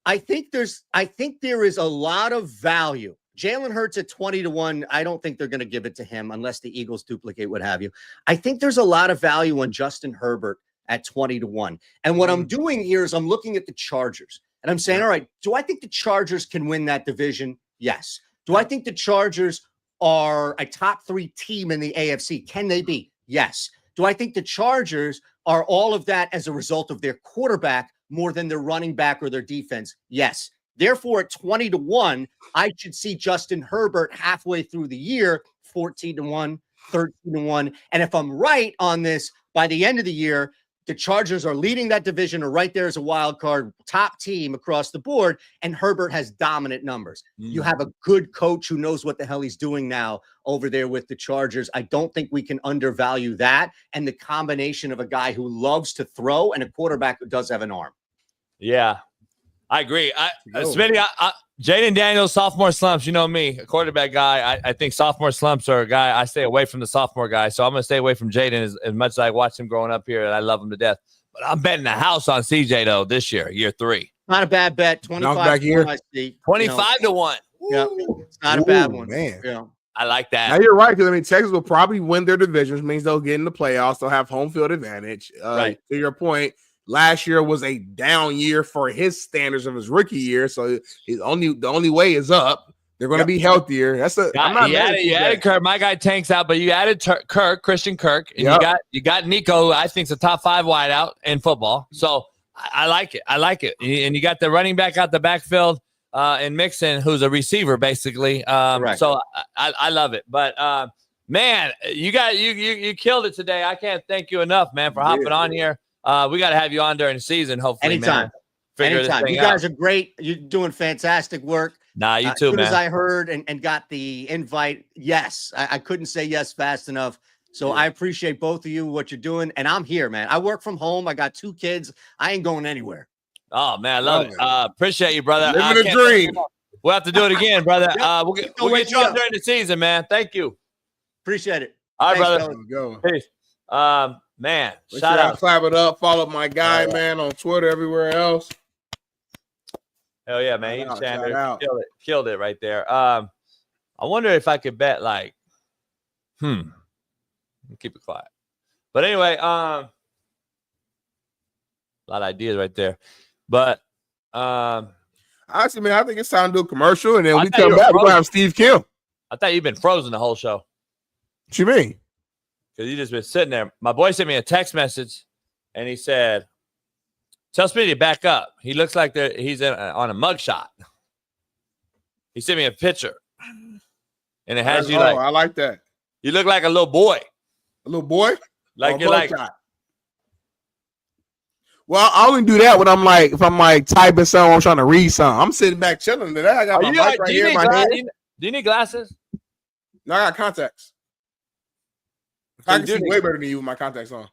I think there is a lot of value. Jalen Hurts at 20-1. I don't think they're going to give it to him unless the Eagles duplicate what have you. I think there's a lot of value on Justin Herbert at 20-1. And what I'm doing here is I'm looking at the Chargers and I'm saying, all right, do I think the Chargers can win that division? Yes. Do I think the Chargers are a top 3 team in the AFC? Can they be? Yes. Do I think the Chargers are all of that as a result of their quarterback more than their running back or their defense? Yes. Therefore, at 20-1, I should see Justin Herbert halfway through the year, 14-1, 13-1. And if I'm right on this, by the end of the year, the Chargers are leading that division or right there as a wild card top team across the board, and Herbert has dominant numbers. You have a good coach who knows what the hell he's doing now over there with the Chargers. I don't think we can undervalue that, and the combination of a guy who loves to throw and a quarterback who does have an arm. Yeah, I agree. Smitty, Jaden Daniels, sophomore slumps. You know me, a quarterback guy. I think sophomore slumps are a guy. I stay away from the sophomore guy. So I'm going to stay away from Jaden as much as I watched him growing up here, and I love him to death. But I'm betting the house on CJ, though, this year, year 3. Not a bad bet. 25-1, I see. 25-1. Yeah, it's not a bad one. Man. Yeah. I like that. Now, you're right, because, I mean, Texas will probably win their divisions, means they'll get in the playoffs. They'll have home field advantage. Right. To your point, last year was a down year for his standards of his rookie year, so the only way is up. They're going to be healthier. That's you added Kirk. My guy tanks out, but you added Christian Kirk, and you got Nico, who I think's a top 5 wideout in football. So I like it. I like it. And you got the running back out the backfield and Mixon, who's a receiver basically. So I love it. But man, you killed it today. I can't thank you enough, man, for hopping on here. We got to have you on during the season, hopefully. Anytime. Anytime. You guys are great. You're doing fantastic work. Nah, you too, man. As soon as I heard and got the invite, yes, I couldn't say yes fast enough. So I appreciate both of you, what you're doing. And I'm here, man. I work from home. I got 2 kids. I ain't going anywhere. Oh, man, I love it. Appreciate you, brother. Living a dream. We'll have to do it again, brother. We'll get you on during the season, man. Thank you. Appreciate it. All right, Thanks, brother. Go. Peace. Man, shout out. Clap it up. Follow my guy, man, on Twitter, everywhere else. Hell yeah, man. Killed it right there. I wonder if I could bet keep it quiet. But anyway, a lot of ideas right there. But honestly, man, I think it's time to do a commercial, and then we come back. We're gonna have Steve Kim. I thought you've been frozen the whole show. What you mean? Because you just been sitting there. My boy sent me a text message, and he said, "Tell Smitty to back up. He looks like he's on a mugshot." He sent me a picture, and it has you like. I like that. You look like a little boy. A little boy? Like you're like. Well, I only do that when I'm like, if I'm like typing something, I'm trying to read something. I'm sitting back chilling today. I got my mic right here in my hand. Do you need glasses? No, I got contacts. I can see way better than you with my contacts on.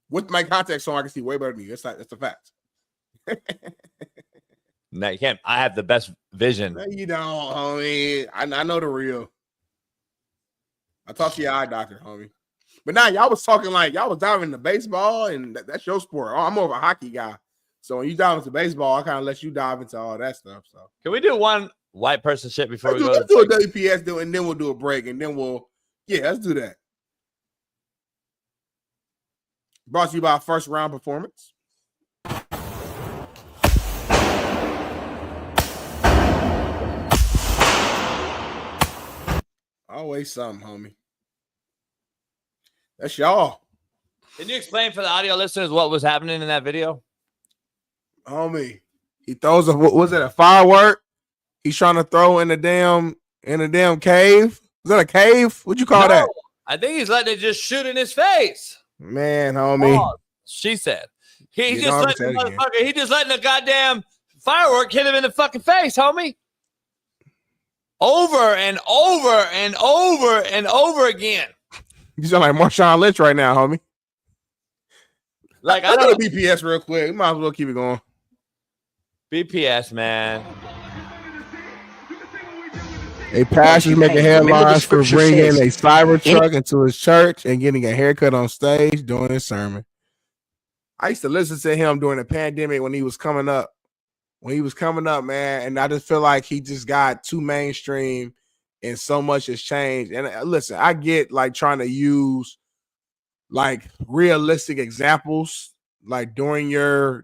With my contacts on, I can see way better than you. That's a fact. No, you can't. I have the best vision. No, you don't, homie. I know the real. I talked to your eye doctor, homie. But now y'all was talking like y'all was diving into baseball, and that's your sport. I'm more of a hockey guy. So when you dive into baseball, I kind of let you dive into all that stuff. So can we do one white person shit before we go? Let's do a WPS, and then we'll do a break, and then let's do that. Brought to you by First Round Performance. Always something, homie. That's y'all. Can you explain for the audio listeners what was happening in that video? Homie, he throws a firework? He's trying to throw in a damn cave. Is that a cave? What'd you call that? I think he's letting it just shoot in his face. Man, homie. Oh, she said. He just letting the goddamn firework hit him in the fucking face, homie. Over and over and over and over again. You sound like Marshawn Lynch right now, homie. Like I got a BPS real quick. We might as well keep it going. BPS, man. A pastor making headlines for bringing a cyber truck into his church and getting a haircut on stage during his sermon. I used to listen to him during the pandemic when he was coming up. Man, and I just feel like he just got too mainstream and so much has changed. And listen, I get like trying to use like realistic examples like during your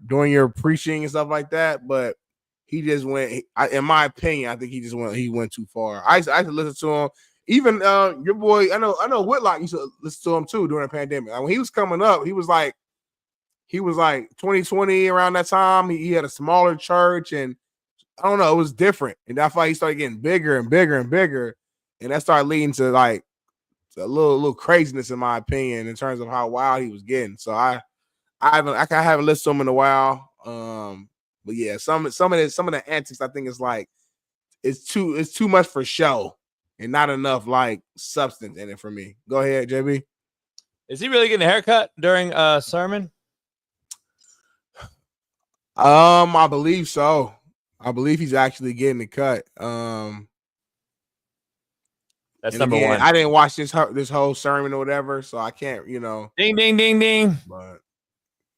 preaching and stuff like that, but he just went, in my opinion, I think he went too far. I used to listen to him. Even your boy, I know Whitlock used to listen to him too during the pandemic. When he was coming up, he was like 2020 around that time. He had a smaller church, and I don't know, it was different. And that's why he started getting bigger and bigger and bigger. And that started leading to like a little craziness, in my opinion, in terms of how wild he was getting. So I haven't listened to him in a while. But yeah, some of the antics, I think it's too much for show and not enough like substance in it for me. Go ahead, JB. Is he really getting a haircut during a sermon? I believe so. I believe he's actually getting the cut. That's number one. I didn't watch this whole sermon or whatever, so I can't, Ding, ding, ding, ding. But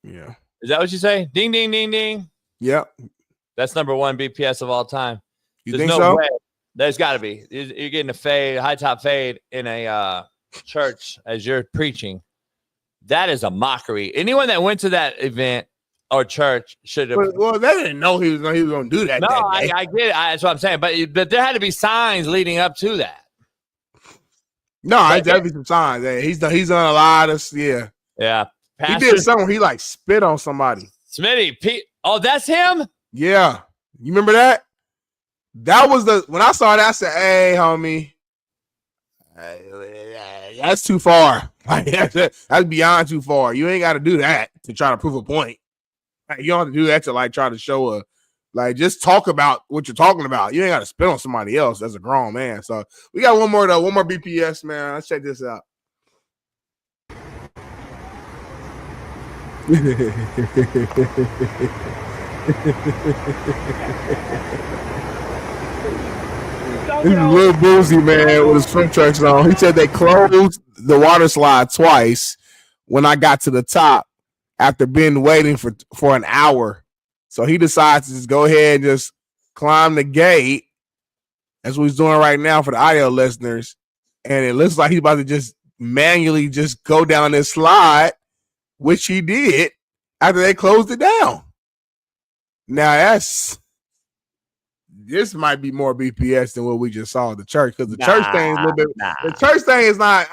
yeah. Is that what you say? Ding, ding, ding, ding. Yep. That's number one BPS of all time. There's think so? Way. There's got to be. You're getting a high top fade in a church as you're preaching. That is a mockery. Anyone that went to that event or church should have. Well, they didn't know he was going to do that. No, I get it. That's what I'm saying. But there had to be signs leading up to that. No, there's definitely some signs. He's done a lot of Yeah. He did something. He like spit on somebody. Smitty, oh, that's him? Yeah. You remember that? That was when I saw that, I said, hey, homie, that's too far. That's beyond too far. You ain't got to do that to try to prove a point. You don't have to do that to like try to show just talk about what you're talking about. You ain't got to spit on somebody else as a grown man. So we got one more BPS, man. Let's check this out. This is Lil Boozy, man, with his swim trunks on. He said they closed the water slide twice when I got to the top after being waiting for an hour. So he decides to just go ahead and just climb the gate. That's what he's doing right now for the audio listeners. And it looks like he's about to just manually just go down this slide, which he did after they closed it down. Now this might be more BPS than what we just saw at the church, because the church thing is a little bit. The church thing is not.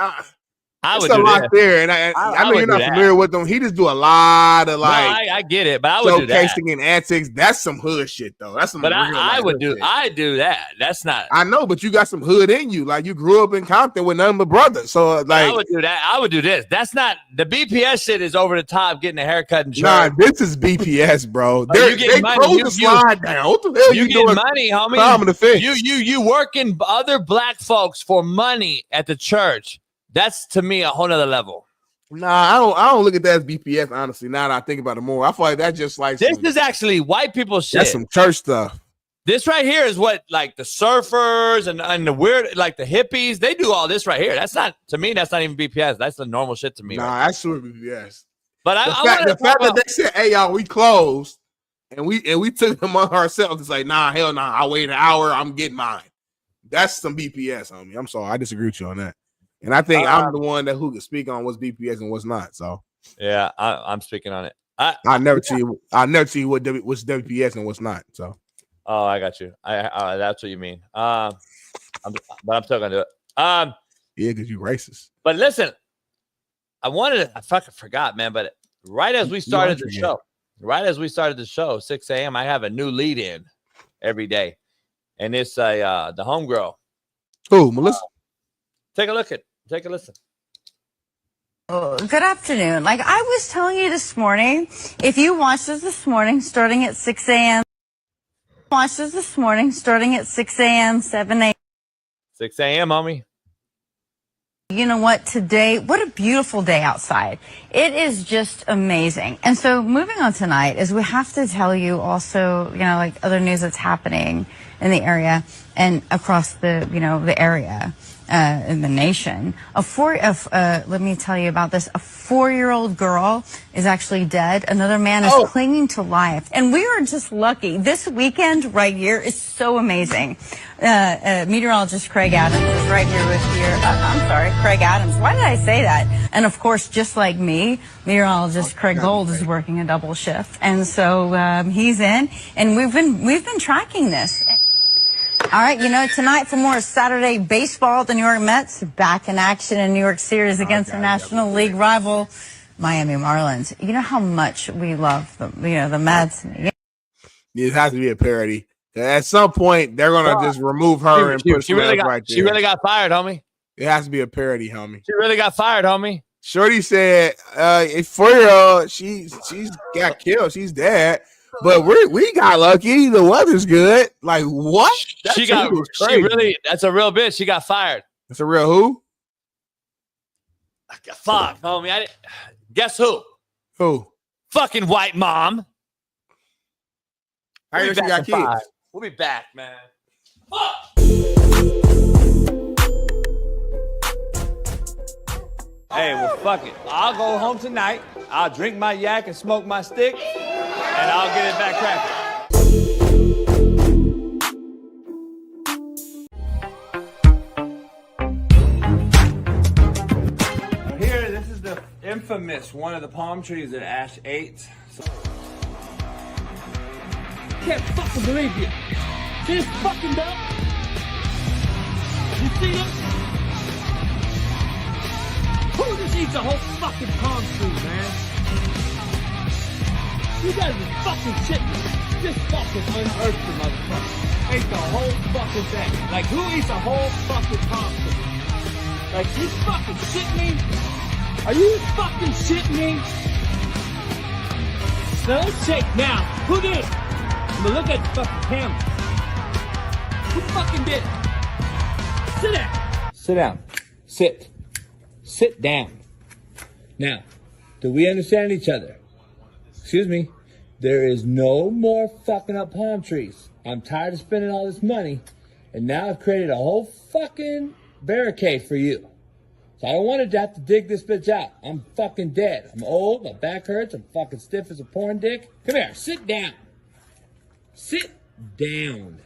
It's a lot there, and I know you're not familiar with them. He just do a lot of like. No, I get it, but I would do that. Showcasing and antics. That's some hood shit, though. That's some. But real, I would do. Shit. I do that. That's not. I know, but you got some hood in you. Like you grew up in Compton with nothing but brothers. So like, I would do that. I would do this. That's not the BPS shit. Is over the top. Getting a haircut and church. Nah, this is BPS, bro. You getting money? The slide down. What the hell you getting doing? money, homie? Climbing the fence. You working other black folks for money at the church. That's to me a whole nother level. Nah, I don't look at that as BPS, honestly. Now that I think about it more, I feel like that's just like this is actually white people shit. That's some church stuff. This right here is what like the surfers and the weird, like the hippies, they do all this right here. That's not, to me, that's not even BPS. That's the normal shit to me. Nah, right? that's super BPS. But the fact that they said, "Hey y'all, we closed," and we took them on ourselves. It's like, nah, hell nah. I wait an hour. I'm getting mine. That's some BPS, homie. I'm sorry, I disagree with you on that. And I think I'm the one who can speak on what's BPS and what's not. So yeah, I'm speaking on it. I never tell you what's WPS and what's not. So I got you. That's what you mean. But I'm still gonna do it. Yeah, because you racist. But listen, I fucking forgot, man. But right as we started the show, 6 a.m., I have a new lead in every day, and it's the homegirl. Who, Melissa? Take a listen. Oh, good afternoon. Like I was telling you this morning, if you watched us this morning, starting at 6 a.m., 7 a.m. 6 a.m., homie. You know what? Today, what a beautiful day outside. It is just amazing. And so moving on tonight is we have to tell you also, like other news that's happening in the area and across the, the area. In the nation, let me tell you about this. A 4-year-old girl is actually dead. Another man is clinging to life. And we are just lucky. This weekend right here is so amazing. Meteorologist Craig Adams is right here with Craig Adams. Why did I say that? And of course, just like me, meteorologist Craig Gold is working a double shift. And so, he's in, and we've been tracking this. All right, tonight for more Saturday baseball, the New York Mets back in action in New York Series against their National League rival, Miami Marlins. You know how much we love the Mets. It has to be a parody. At some point, they're gonna just remove her and put she right there. She really got fired, homie. It has to be a parody, homie. She really got fired, homie. Shorty said, a 4-year-old, she's got killed. She's dead. But we got lucky. The weather's good. Like what? That's a real bitch. She got fired. That's a real who? Fuck, homie. Guess who? Who? Fucking white mom. I hear she got kids. We'll be back, man. Fuck. Hey, well, fuck it. I'll go home tonight. I'll drink my yak and smoke my stick, and I'll get it back cracking. Here, this is the infamous one of the palm trees at Ash 8. Can't fucking believe you. See this fucking belt? You see it? Who just eats a whole fucking palm tree, man? You guys are fucking shitting me. Just fucking unearthed the motherfucker. Ate the whole fucking thing. Like, who eats a whole fucking palm tree? Like, you fucking shitting me? Are you fucking shitting me? Now, let's check now. Who did it? I'm gonna look at the fucking camera. Who fucking did it? Sit down. Sit down. Sit. Sit down. Now, do we understand each other? Excuse me. There is no more fucking up palm trees. I'm tired of spending all this money, and now I've created a whole fucking barricade for you. So I don't want to have to dig this bitch out. I'm fucking dead. I'm old. My back hurts. I'm fucking stiff as a porn dick. Come here. Sit down. Sit down.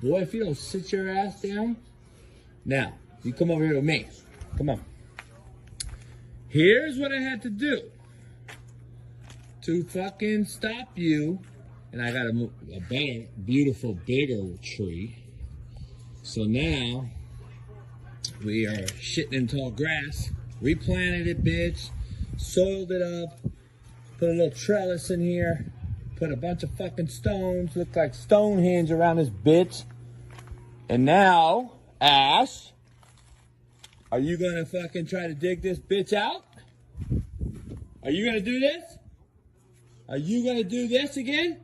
Boy, if you don't sit your ass down. Now, you come over here with me. Come on. Here's what I had to do to fucking stop you and I got a better, beautiful, bigger tree. So now we are shitting in tall grass, replanted it, bitch, soiled it up, put a little trellis in here, put a bunch of fucking stones, look like Stonehenge around this bitch. And now, Ash, are you gonna fucking try to dig this bitch out? Are you gonna do this? Are you gonna do this again?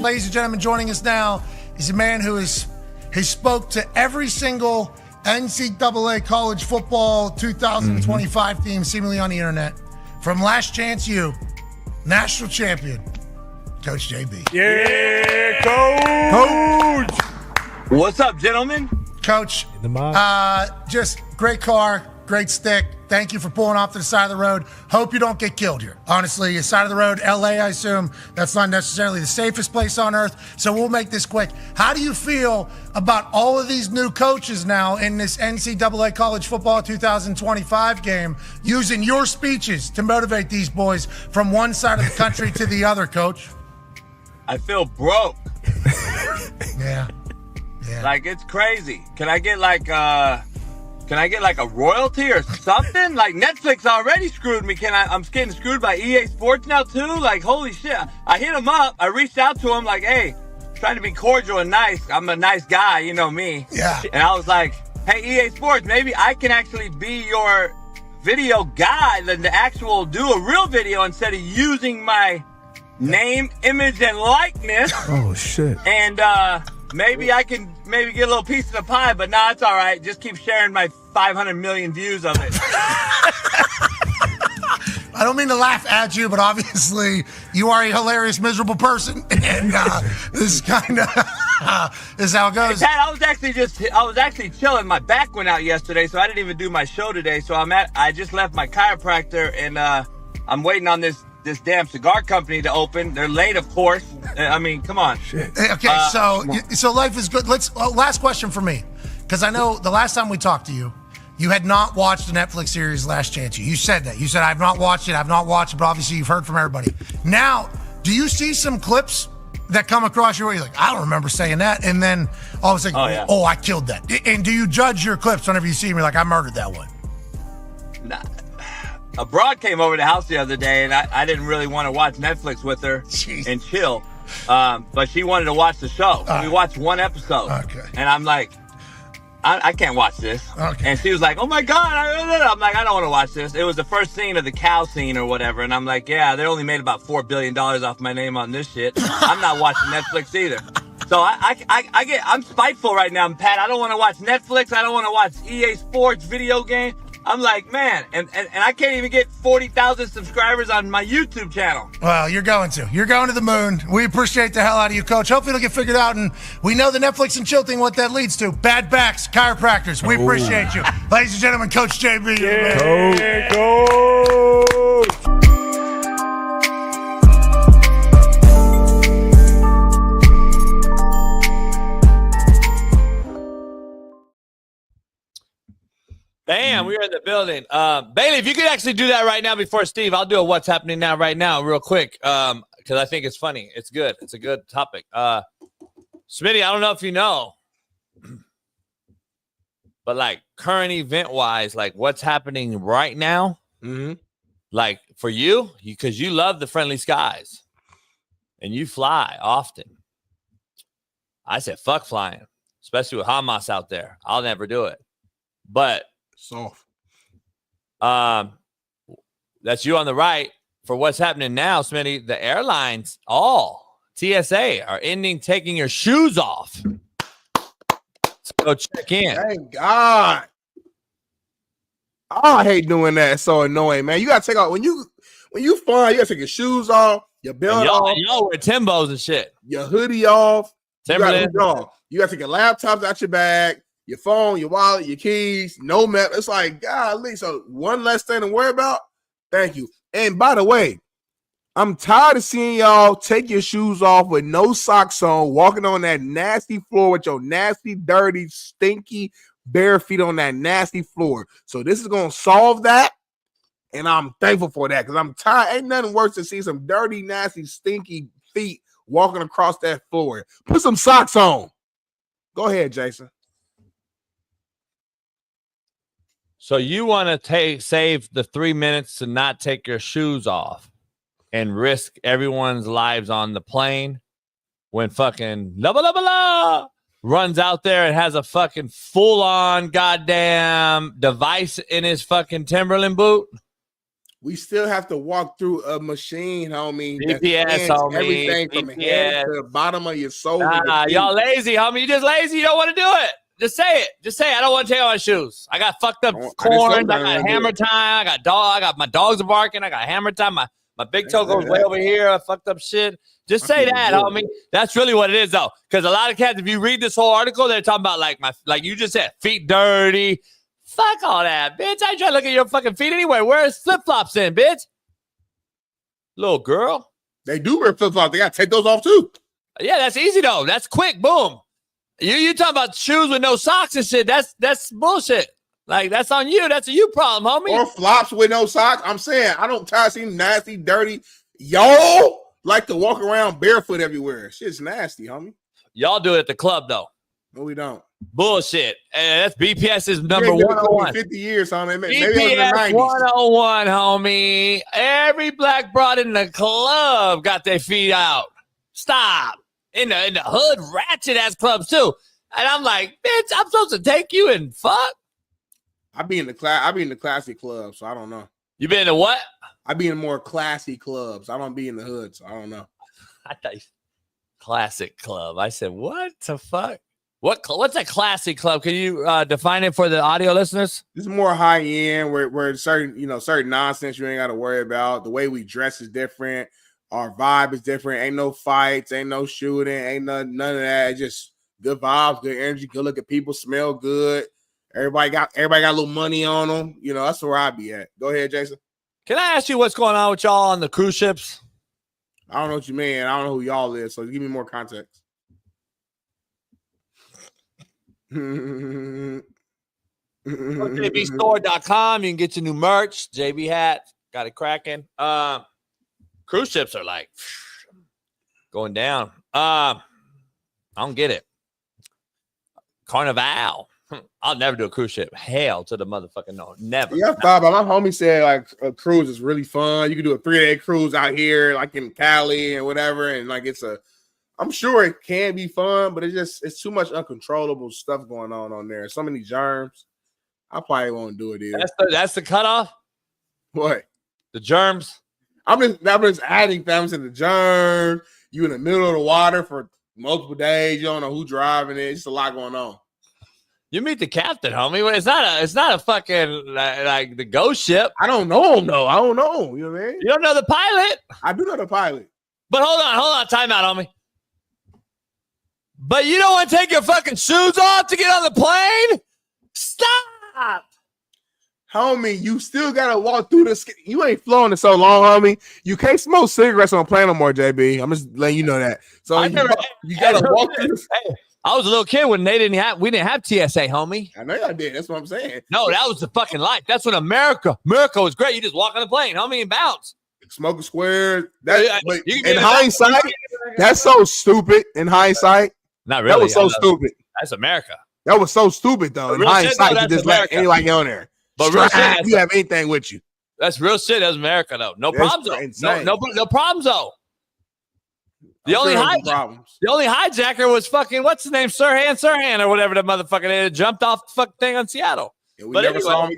Ladies and gentlemen, joining us now is a man who has spoke to every single NCAA college football 2025 team seemingly on the internet. From Last Chance U, national champion, Coach JB. Yeah, Coach! What's up, gentlemen? Coach, just great car, great stick. Thank you for pulling off to the side of the road. Hope you don't get killed here. Honestly, the side of the road, LA, I assume, that's not necessarily the safest place on earth. So we'll make this quick. How do you feel about all of these new coaches now in this NCAA college football 2025 game using your speeches to motivate these boys from one side of the country to the other, Coach? I feel broke. Yeah. Like, it's crazy. Can I get like a royalty or something? Like, Netflix already screwed me. I'm getting screwed by EA Sports now too? Like, holy shit. I hit him up. I reached out to him like, hey, trying to be cordial and nice. I'm a nice guy, you know me. Yeah. And I was like, hey, EA Sports, maybe I can actually be your video guy, the actual do a real video instead of using my name, image, and likeness. Oh, shit. And maybe I can get a little piece of the pie, but nah, it's all right. Just keep sharing my 500 million views of it. I don't mean to laugh at you, but obviously you are a hilarious, miserable person, and this is kind of this is how it goes. Hey, Pat, I was actually chilling. My back went out yesterday, so I didn't even do my show today. So I just left my chiropractor, and I'm waiting on this damn cigar company to open. They're late, of course. I mean, come on. Shit. Okay, so life is good. Last question for me, because I know the last time we talked to you, you had not watched the Netflix series Last Chance U. You said that. You said, I've not watched it, but obviously you've heard from everybody. Now, do you see some clips that come across your way? You're like, I don't remember saying that. And then all of a sudden, oh, I killed that. And do you judge your clips whenever you see them? You're like, I murdered that one. Nah. A broad came over to the house the other day, and I didn't really want to watch Netflix with her and chill. But she wanted to watch the show. We watched one episode. Okay. And I'm like, I can't watch this. Okay. And she was like, oh my God. I'm like, I don't want to watch this. It was the first scene of the cow scene or whatever. And I'm like, yeah, they only made about $4 billion off my name on this shit. I'm not watching Netflix either. So I'm spiteful right now, Pat. I don't want to watch Netflix. I don't want to watch EA Sports video game. I'm like, man, and I can't even get 40,000 subscribers on my YouTube channel. Well, you're going to the moon. We appreciate the hell out of you, Coach. Hopefully it'll get figured out, and we know the Netflix and chill thing, what that leads to. Bad backs, chiropractors. We appreciate you. Ladies and gentlemen, Coach JB. Yeah, Coach. Bam, we are in the building. Bailey, if you could actually do that right now before Steve, I'll do a what's happening now right now real quick because I think it's funny. It's good. It's a good topic. Smitty, I don't know if you know, but like current event-wise, like what's happening right now, like for you, because you love the friendly skies and you fly often. I said, fuck flying, especially with Hamas out there. I'll never do it. But soft. That's you on the right. For what's happening now, Smitty, the airlines, all TSA are ending taking your shoes off. Let's go check in. Thank God. Oh, I hate doing that. It's so annoying, man. You gotta take off when you fly. You gotta take your shoes off, your belt off. Y'all wear Timbos and shit. Your hoodie off. Timberland. You gotta take your laptops out your bag. Your phone, your wallet, your keys, no map. It's like, golly. So one less thing to worry about. Thank you. And by the way, I'm tired of seeing y'all take your shoes off with no socks on, walking on that nasty floor with your nasty, dirty, stinky, bare feet on that nasty floor. So this is going to solve that. And I'm thankful for that because I'm tired. Ain't nothing worse than see some dirty, nasty, stinky feet walking across that floor. Put some socks on. Go ahead, Jason. So you want to save the 3 minutes to not take your shoes off and risk everyone's lives on the plane when fucking runs out there and has a fucking full-on goddamn device in his fucking Timberland boot? We still have to walk through a machine, homie. BPS, homie. Everything from head to the bottom of your soul. Y'all lazy, homie. You just lazy. You don't want to do it. Just say it. Just say it. I don't want to take off my shoes. I got fucked up corns. I got hammer time. I got my dogs are barking. I got hammer time. My big toe goes way over here. I fucked up shit. Just say that, homie. That's really what it is, though. Because a lot of cats, if you read this whole article, they're talking about like you just said, feet dirty. Fuck all that, bitch. I ain't trying to look at your fucking feet anyway. Where's flip-flops in, bitch? Little girl. They do wear flip-flops. They got to take those off, too. Yeah, that's easy, though. That's quick. Boom. You talking about shoes with no socks and shit. That's bullshit. Like, that's on you. That's a you problem, homie. Or flops with no socks. I'm saying, I don't try to see nasty, dirty. Y'all like to walk around barefoot everywhere. Shit's nasty, homie. Y'all do it at the club, though. No, we don't. Bullshit. That's BPS's number 101. 50 years, homie. Maybe BPS 101, homie. Every black broad in the club got their feet out. Stop. In the hood, ratchet ass clubs too. And I'm like, bitch, I'm supposed to take you and fuck. I be in the classy clubs, so I don't know. You been in what? I be in more classy clubs. I don't be in the hood, so I don't know. I thought classic club. I said, what the fuck? What's a classic club? Can you define it for the audio listeners? It's more high end, where certain nonsense you ain't got to worry about. The way we dress is different. Our vibe is different. Ain't no fights, ain't no shooting, ain't none of that. It's just good vibes, good energy, good looking people, smell good. Everybody got a little money on them. You know, that's where I be at. Go ahead, Jason. Can I ask you what's going on with y'all on the cruise ships? I don't know what you mean. I don't know who y'all is, so give me more context. JBstore.com. You can get your new merch. JB hat. Got it cracking. Cruise ships are like going down. I don't get it. Carnival. I'll never do a cruise ship. Hell to the motherfucking no. Never. Yeah, I thought about my homie said like a cruise is really fun. You can do a 3-day cruise out here, like in Cali and whatever. And like I'm sure it can be fun, but it's too much uncontrollable stuff going on there. So many germs. I probably won't do it either. That's the cutoff? What? The germs? I'm just adding things to the germs. You in the middle of the water for multiple days. You don't know who's driving it. It's just a lot going on. You meet the captain, homie. It's not a fucking like the ghost ship. I don't know him though. I don't know. You know what I mean? You don't know the pilot? I do know the pilot. But hold on. Time out, homie. But you don't want to take your fucking shoes off to get on the plane? Stop. Homie, you still gotta walk through the. You ain't flown in so long, homie. You can't smoke cigarettes on a plane no more, JB. I'm just letting you know that. So you gotta walk through. I was a little kid when we didn't have TSA, homie. I know y'all did. That's what I'm saying. No, that was the fucking life. That's when America was great. You just walk on the plane, homie, and bounce. Smoking squares. But in hindsight, that's so stupid. In hindsight, not really. That was so stupid. That's America. That was so stupid though. In hindsight, to just let anybody get on there. But real shit, you have anything with you. That's real shit. That's America, though. No problems, though. No problems, though. The only hijacker was fucking, what's his name? Sirhan, or whatever the motherfucker did. Jumped off the fucking thing on Seattle. And we never saw him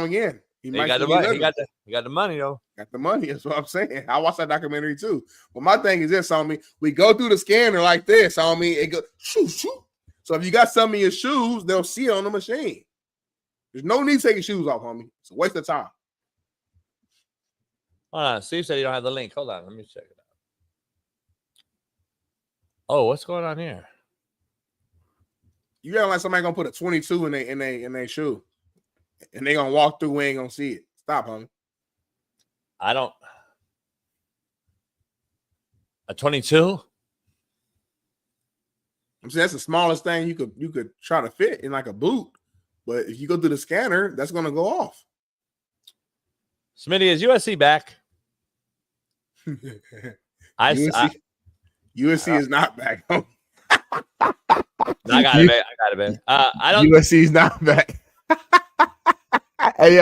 again. He got the money. He got the money, though. Got the money. That's what I'm saying. I watched that documentary, too. But my thing is this, homie. We go through the scanner like this, homie. It goes, shoo, shoo. So if you got some of your shoes, they'll see it on the machine. There's no need to take your shoes off, homie. It's a waste of time. Hold on. Steve said you don't have the link. Hold on. Let me check it out. Oh, what's going on here? You act like somebody gonna put a 22 in their shoe, and they gonna walk through. We ain't gonna see it. Stop, homie. I don't. A 22? I'm saying that's the smallest thing you could try to fit in like a boot. But if you go through the scanner, that's going to go off. Smitty, is USC back? USC is not back. I got it, man. I don't. USC is not back. Hey,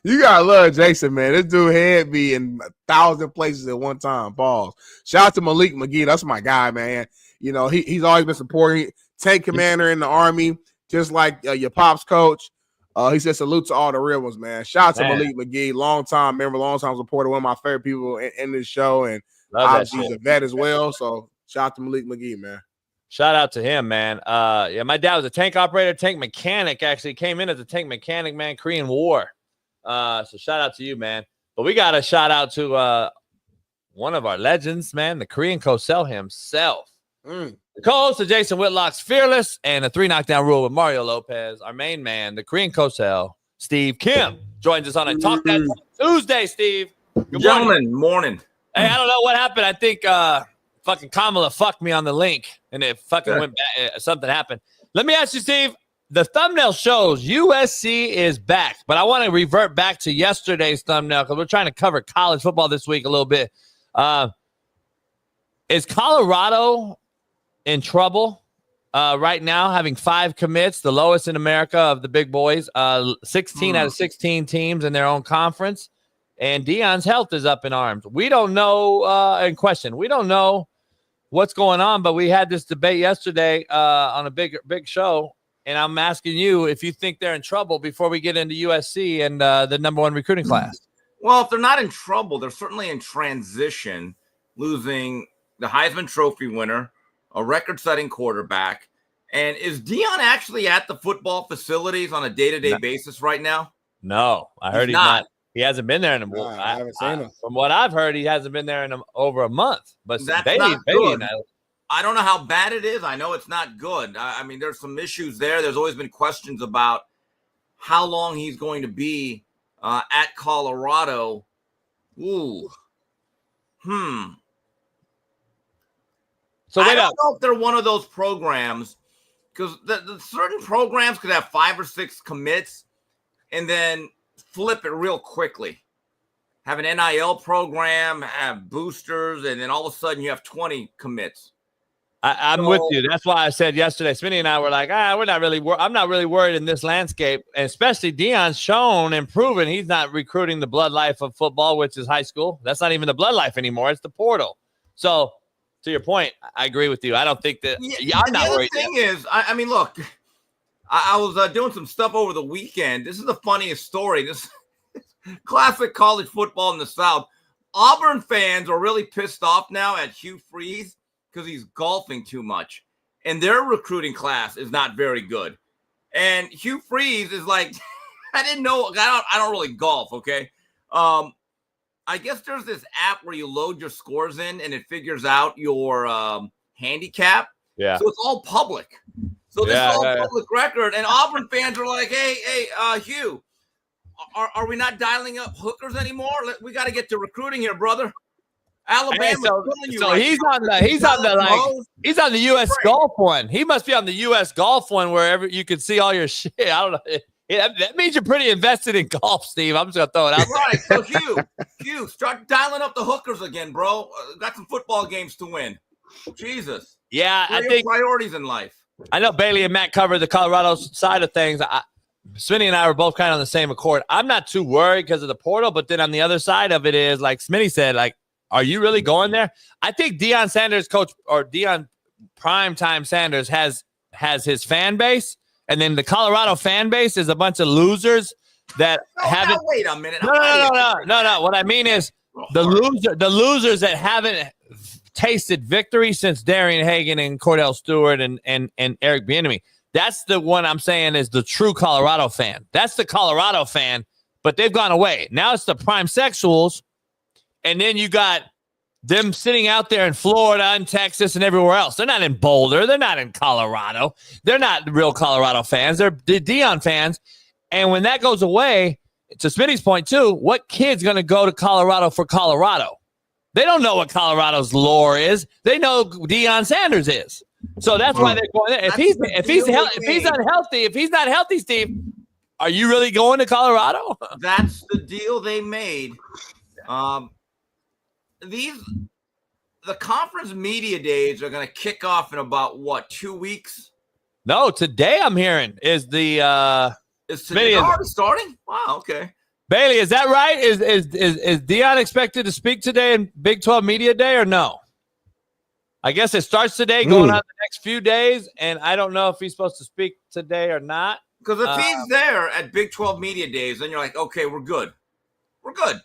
you gotta love Jason, man. This dude had me in 1,000 places at one time. Pause. Shout out to Malik McGee. That's my guy, man. You know, he's always been supporting. Tank commander in the Army, just like your pops coach. He said salute to all the real ones, man. Shout out to Malik McGee, long time member, long time supporter, one of my favorite people in this show, and obviously he's a vet as well. So shout out to Malik McGee, man. Shout out to him, man. Yeah, my dad was a tank operator, tank mechanic. Actually, came in as a tank mechanic, man. Korean War. So shout out to you, man. But we got a shout out to one of our legends, man, the Korean Cosell himself. The co-host of Jason Whitlock's Fearless and the 3 Knockdown Rule with Mario Lopez. Our main man, the Korean Cosell, Steve Kim, joins us on a Talk That Tuesday. Steve, good morning. Hey, I don't know what happened. I think fucking Kamala fucked me on the link, and it fucking went back. Something happened. Let me ask you, Steve. The thumbnail shows USC is back, but I want to revert back to yesterday's thumbnail because we're trying to cover college football this week a little bit. Is Colorado in trouble right now, having 5 commits, the lowest in America of the big boys, 16 out of 16 teams in their own conference, and Deion's health is up in arms. We don't know in question. We don't know what's going on, but we had this debate yesterday on a big show, and I'm asking you if you think they're in trouble before we get into USC and the #1 recruiting class. Well, if they're not in trouble, they're certainly in transition, losing the Heisman Trophy winner, a record-setting quarterback. And is Deion actually at the football facilities on a day-to-day basis right now? No, I heard he's not. He hasn't been there in a month. I haven't seen him. From what I've heard, he hasn't been there in over a month. But That's baby, not good. knows. I don't know how bad it is. I know it's not good. I mean, there's some issues there. There's always been questions about how long he's going to be at Colorado. Ooh. So I don't know if they're one of those programs, because the certain programs could have 5 or 6 commits and then flip it real quickly. Have an NIL program, have boosters, and then all of a sudden you have 20 commits. I'm with you. That's why I said yesterday, Smitty and I were like, we're not really. I'm not really worried in this landscape, and especially Deion's shown and proven he's not recruiting the blood life of football, which is high school. That's not even the blood life anymore. It's the portal. So, to your point, I agree with you. I don't think that. I'm not worried. The thing is, I mean, look, I was doing some stuff over the weekend. This is the funniest story. This classic college football in the South. Auburn fans are really pissed off now at Hugh Freeze because he's golfing too much, and their recruiting class is not very good. And Hugh Freeze is like, I didn't know. I don't really golf. Okay. I guess there's this app where you load your scores in and it figures out your handicap. Yeah. So it's all public. So this is all public record. And Auburn fans are like, hey, Hugh, are we not dialing up hookers anymore? We got to get to recruiting here, brother. Alabama. So he's on the U.S. golf one. He must be on the U.S. golf one wherever you can see all your shit. I don't know. That means you're pretty invested in golf, Steve. I'm just going to throw it out there. Right. So, Hugh, start dialing up the hookers again, bro. Got some football games to win. Jesus. Yeah, I think priorities in life. I know Bailey and Matt covered the Colorado side of things. Smitty and I were both kind of on the same accord. I'm not too worried because of the portal, but then on the other side of it is, like Smitty said, like, are you really going there? I think Deion Sanders, Deion Primetime Sanders has his fan base. And then the Colorado fan base is a bunch of losers that haven't. Wait a minute. No. What I mean is the losers that haven't tasted victory since Darian Hagan and Cordell Stewart and Eric Bieniemy. That's the one I'm saying is the true Colorado fan. That's the Colorado fan, but they've gone away. Now it's the prime sexuals, and then you got them sitting out there in Florida and Texas and everywhere else. They're not in Boulder. They're not in Colorado. They're not real Colorado fans. They're Deion fans. And when that goes away, to Smitty's point too, what kid's going to go to Colorado for Colorado? They don't know what Colorado's lore is. They know Deion Sanders is. So that's why they're going there. If he's not healthy, Steve, Are you really going to Colorado? That's the deal they made. The conference media days are going to kick off in about, 2 weeks? No, today I'm hearing is the Is today already starting? Wow, okay. Bailey, is that right? Is Dion expected to speak today in Big 12 Media Day or no? I guess it starts today, going on the next few days, and I don't know if he's supposed to speak today or not. Because if he's there at Big 12 Media Days, then you're like, okay, we're good. We're good.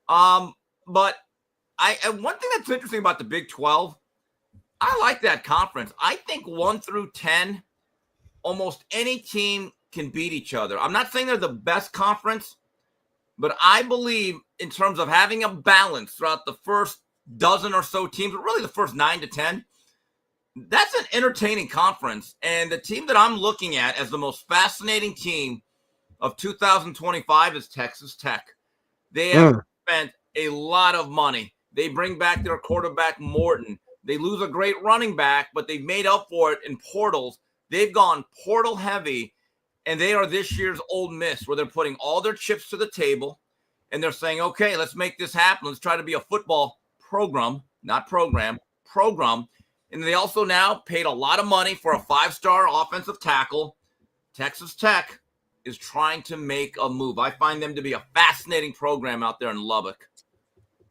But one thing that's interesting about the Big 12, I like that conference. I think 1 through 10, almost any team can beat each other. I'm not saying they're the best conference, but I believe in terms of having a balance throughout the first dozen or so teams, but really the first 9 to 10, that's an entertaining conference. And the team that I'm looking at as the most fascinating team of 2025 is Texas Tech. They have spent a lot of money. They bring back their quarterback, Morton. They lose a great running back, but they've made up for it in portals. They've gone portal heavy, and they are this year's Ole Miss, where they're putting all their chips to the table, and they're saying, okay, let's make this happen. Let's try to be a football program. And they also now paid a lot of money for a 5-star offensive tackle. Texas Tech is trying to make a move. I find them to be a fascinating program out there in Lubbock.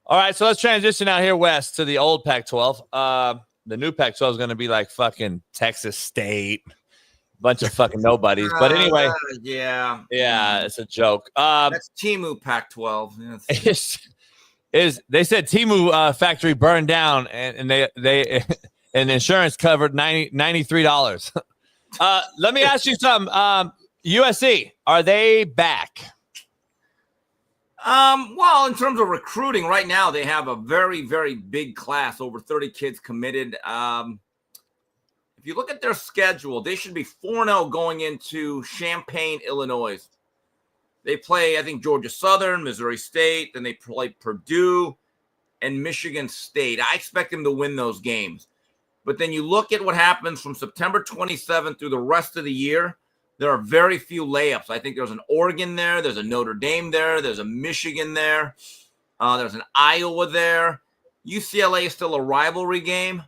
All right, so let's transition out here west to the old Pac-12. The new Pac-12 is going to be like fucking Texas State, bunch of fucking nobodies. But anyway, yeah, it's a joke. That's Timu Pac-12. They said Timu factory burned down, and they and insurance covered $93. Let me ask you something. USC, are they back? Well, in terms of recruiting, right now they have a very, very big class, over 30 kids committed. If you look at their schedule, they should be 4-0 going into Champaign, Illinois. They play, I think, Georgia Southern, Missouri State, then they play Purdue and Michigan State. I expect them to win those games. But then you look at what happens from September 27th through the rest of the year, there are very few layups. I think there's an Oregon there, there's a Notre Dame there, there's a Michigan there, there's an Iowa there. UCLA is still a rivalry game.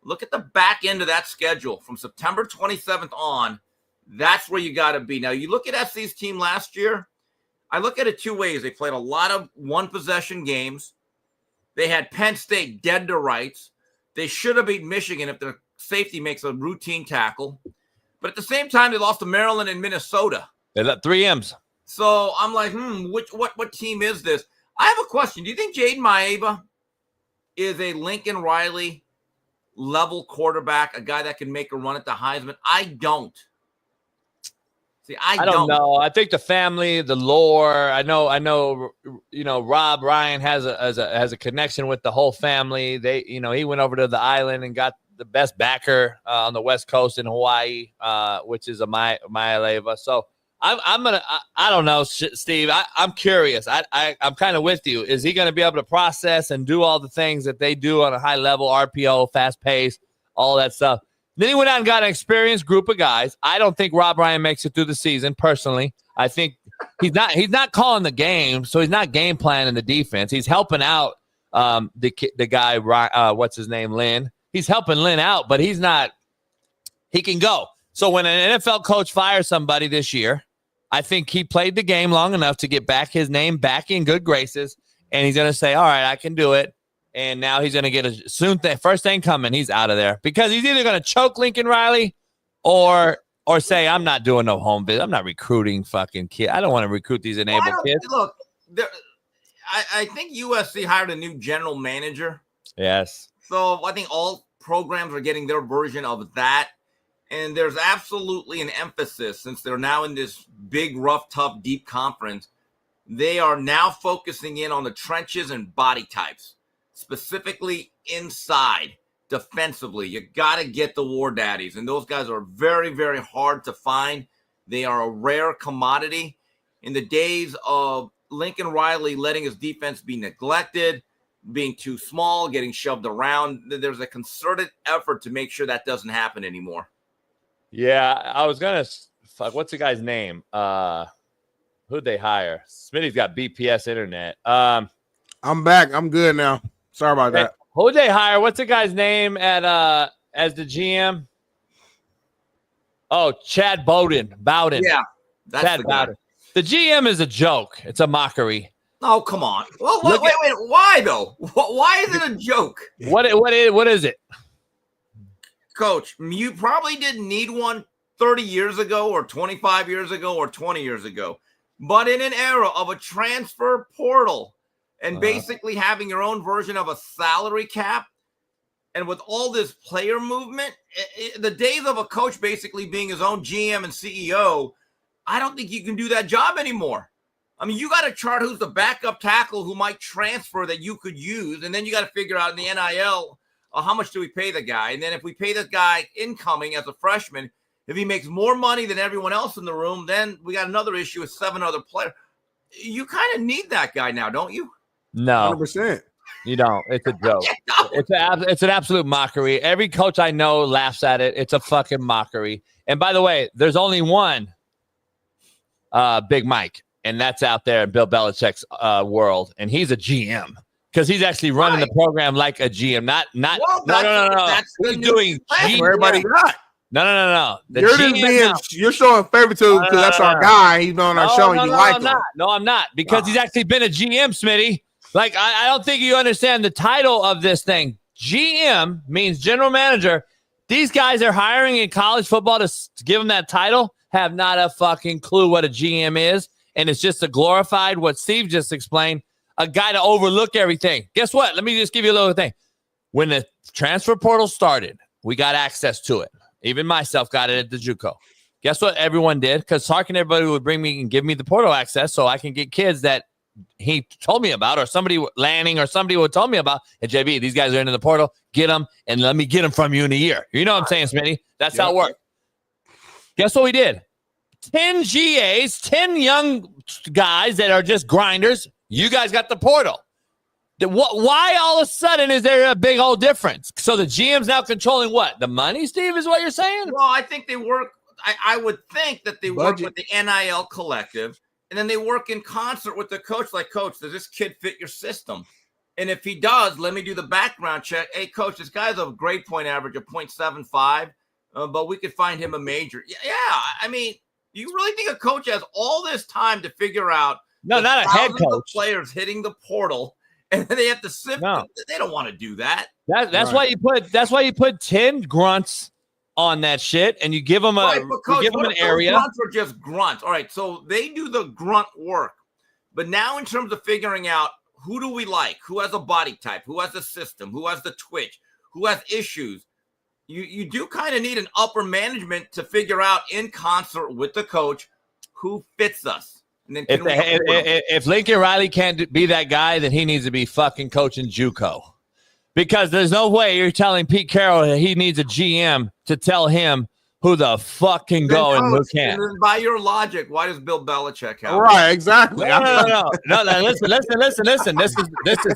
Look at the back end of that schedule from September 27th on. That's where you got to be. Now, you look at SC's team last year, I look at it two ways. They played a lot of one-possession games. They had Penn State dead to rights. They should have beat Michigan if their safety makes a routine tackle. But at the same time, they lost to Maryland and Minnesota. They got 3 M's. So I'm like, what team is this? I have a question. Do you think Jaden Maeva is a Lincoln Riley level quarterback, a guy that can make a run at the Heisman? I don't. See, I don't know. I think the family, the lore. I know. You know, Rob Ryan has a connection with the whole family. He went over to the island and got the best backer on the West Coast in Hawaii, which is a Maya Leva. So I don't know, Steve. I'm curious. I'm kind of with you. Is he going to be able to process and do all the things that they do on a high level, RPO, fast pace, all that stuff? Then he went out and got an experienced group of guys. I don't think Rob Ryan makes it through the season, personally. I think he's not calling the game, so he's not game planning the defense. He's helping out the guy, what's his name, Lynn. He's helping Lynn out, but he's not – he can go. So when an NFL coach fires somebody this year, I think he played the game long enough to get back his name back in good graces, and he's going to say, all right, I can do it. And now he's going to get a first thing coming. He's out of there because he's either going to choke Lincoln Riley or say, I'm not doing no home visit. I'm not recruiting fucking kids. I don't want to recruit these enabled kids. Look, I think USC hired a new general manager. Yes. So I think all programs are getting their version of that. And there's absolutely an emphasis, since they're now in this big, rough, tough, deep conference, they are now focusing in on the trenches and body types. Specifically inside, defensively. You got to get the war daddies, and those guys are very, very hard to find. They are a rare commodity. In the days of Lincoln Riley letting his defense be neglected, being too small, getting shoved around, there's a concerted effort to make sure that doesn't happen anymore. Yeah, I was going to fuck, what's the guy's name? Who'd they hire? Smitty's got BPS internet. I'm back. I'm good now. Sorry about that. Who'd they hire? What's the guy's name at as the GM? Oh, Chad Bowden. Yeah, that's Chad the guy. Bowden. The GM is a joke. It's a mockery. Oh, come on. Well, wait. Why though? Why is it a joke? What is it? Coach, you probably didn't need one 30 years ago or 25 years ago or 20 years ago. But in an era of a transfer portal and basically having your own version of a salary cap, and with all this player movement, the days of a coach basically being his own GM and CEO, I don't think you can do that job anymore. I mean, you got to chart who's the backup tackle who might transfer that you could use, and then you got to figure out in the NIL, how much do we pay the guy? And then if we pay this guy incoming as a freshman, if he makes more money than everyone else in the room, then we got another issue with 7 other players. You kind of need that guy now, don't you? No. 100%. You don't. It's a joke. It's an absolute mockery. Every coach I know laughs at it. It's a fucking mockery. And by the way, there's only one Big Mike, and that's out there in Bill Belichick's world, and he's a GM because he's actually running the program like a GM. No. That's he's doing GM. Everybody got. No. You're showing favoritism because that's our guy. He's on our show, and you like him. No, I'm not because he's actually been a GM, Smitty. Like I don't think you understand the title of this thing. GM means general manager. These guys are hiring in college football to give them that title have not a fucking clue what a GM is, and it's just a glorified what Steve just explained. A guy to overlook everything. Guess what? Let me just give you a little thing. When the transfer portal started, we got access to it. Even myself got it at the JUCO. Guess what everyone did? Because Sark and everybody would bring me and give me the portal access so I can get kids that he told me about, or somebody Lanning or somebody would tell me about. And JB, these guys are into the portal. Get them, and let me get them from you in a year. You know what I'm saying, Smitty? That's how it worked. Guess what we did? 10 GAs, 10 young guys that are just grinders. You guys got the portal. Why all of a sudden is there a big old difference? So the GM's now controlling what? The money, Steve, is what you're saying? Well, I think they work. I would think that they work with the NIL collective, and then they work in concert with the coach. Like, coach, does this kid fit your system? And if he does, let me do the background check. Hey, coach, this guy's a grade point average of 0.75, but we could find him a major. Yeah, I mean, do you really think a coach has all this time to figure out? No, not a head coach. Players hitting the portal, and then they have to sift. No. They don't want to do that. That's why you put. That's why you put 10 grunts on that shit, and you give them an area. Grunts are just grunts. All right, so they do the grunt work, but now in terms of figuring out who do we like, who has a body type, who has a system, who has the twitch, who has issues, you do kind of need an upper management to figure out in concert with the coach who fits us. And then if Lincoln Riley can't be that guy, then he needs to be fucking coaching JUCO. Because there's no way you're telling Pete Carroll that he needs a GM to tell him who the fuck can go and who can't. And by your logic, why does Bill Belichick have? Right, exactly. No. Listen. This is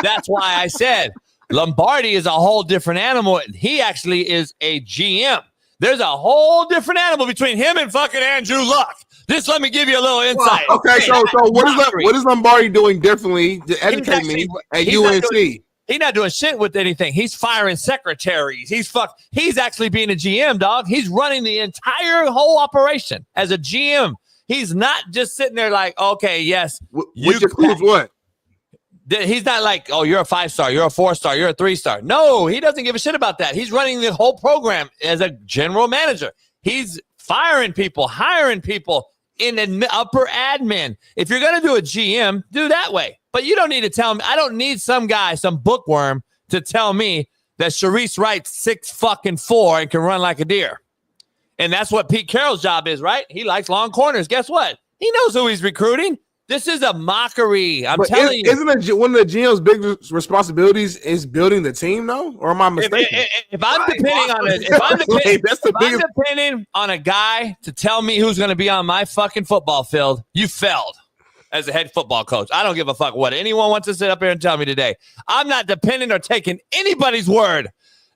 that's why I said Lombardi is a whole different animal. He actually is a GM. There's a whole different animal between him and fucking Andrew Luck. Just let me give you a little insight. Well, okay, so what is Lombardi doing differently to educate me at UNC? He's not doing shit with anything. He's firing secretaries. He's actually being a GM, dog. He's running the entire whole operation as a GM. He's not just sitting there like, okay, yes. Which includes what? He's not like, oh, you're a 5-star, you're a 4-star, you're a 3-star. No, he doesn't give a shit about that. He's running the whole program as a general manager. He's firing people, hiring people in the upper admin. If you're going to do a GM, do that way. But you don't need to tell me. I don't need some guy, some bookworm, to tell me that Sharice Wright's 6'4" and can run like a deer. And that's what Pete Carroll's job is, right? He likes long corners. Guess what? He knows who he's recruiting. This is a mockery. I'm telling you. Isn't one of the GM's big responsibilities is building the team, though? Or am I mistaken? If I'm depending on a guy to tell me who's going to be on my fucking football field, you failed as a head football coach. I don't give a fuck what anyone wants to sit up here and tell me today. I'm not depending or taking anybody's word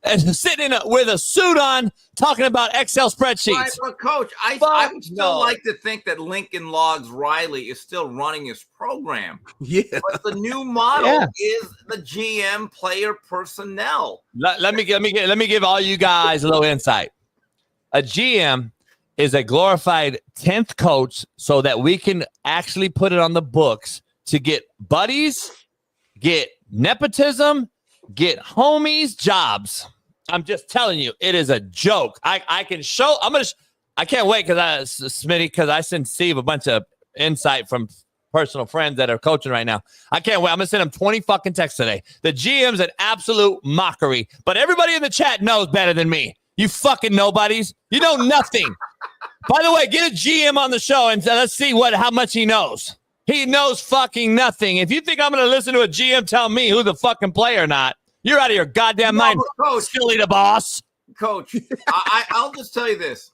sitting with a suit on talking about Excel spreadsheets. Right, but Coach, I would still like to think that Lincoln Logs Riley is still running his program. Yeah. But the new model is the GM player personnel. Let me give all you guys a little insight. A GM is a glorified 10th coach so that we can actually put it on the books to get buddies, get nepotism, get homies jobs. I'm just telling you, it is a joke. I can show. I can't wait because I sent Steve a bunch of insight from personal friends that are coaching right now. I can't wait. I'm gonna send him 20 fucking texts today. The GM's an absolute mockery, but everybody in the chat knows better than me. You fucking nobodies. You know nothing. By the way, get a GM on the show and let's see how much he knows. He knows fucking nothing. If you think I'm going to listen to a GM tell me who the fucking player or not, you're out of your goddamn mind. Coach, Silly the boss. Coach, I'll just tell you this.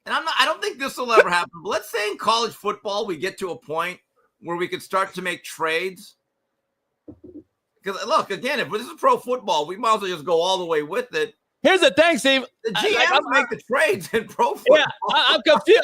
And I don't think this will ever happen. But let's say in college football, we get to a point where we could start to make trades. Because look, again, if this is pro football, we might as well just go all the way with it. Here's the thing, Steve. The GMs make the trades in pro football. Yeah,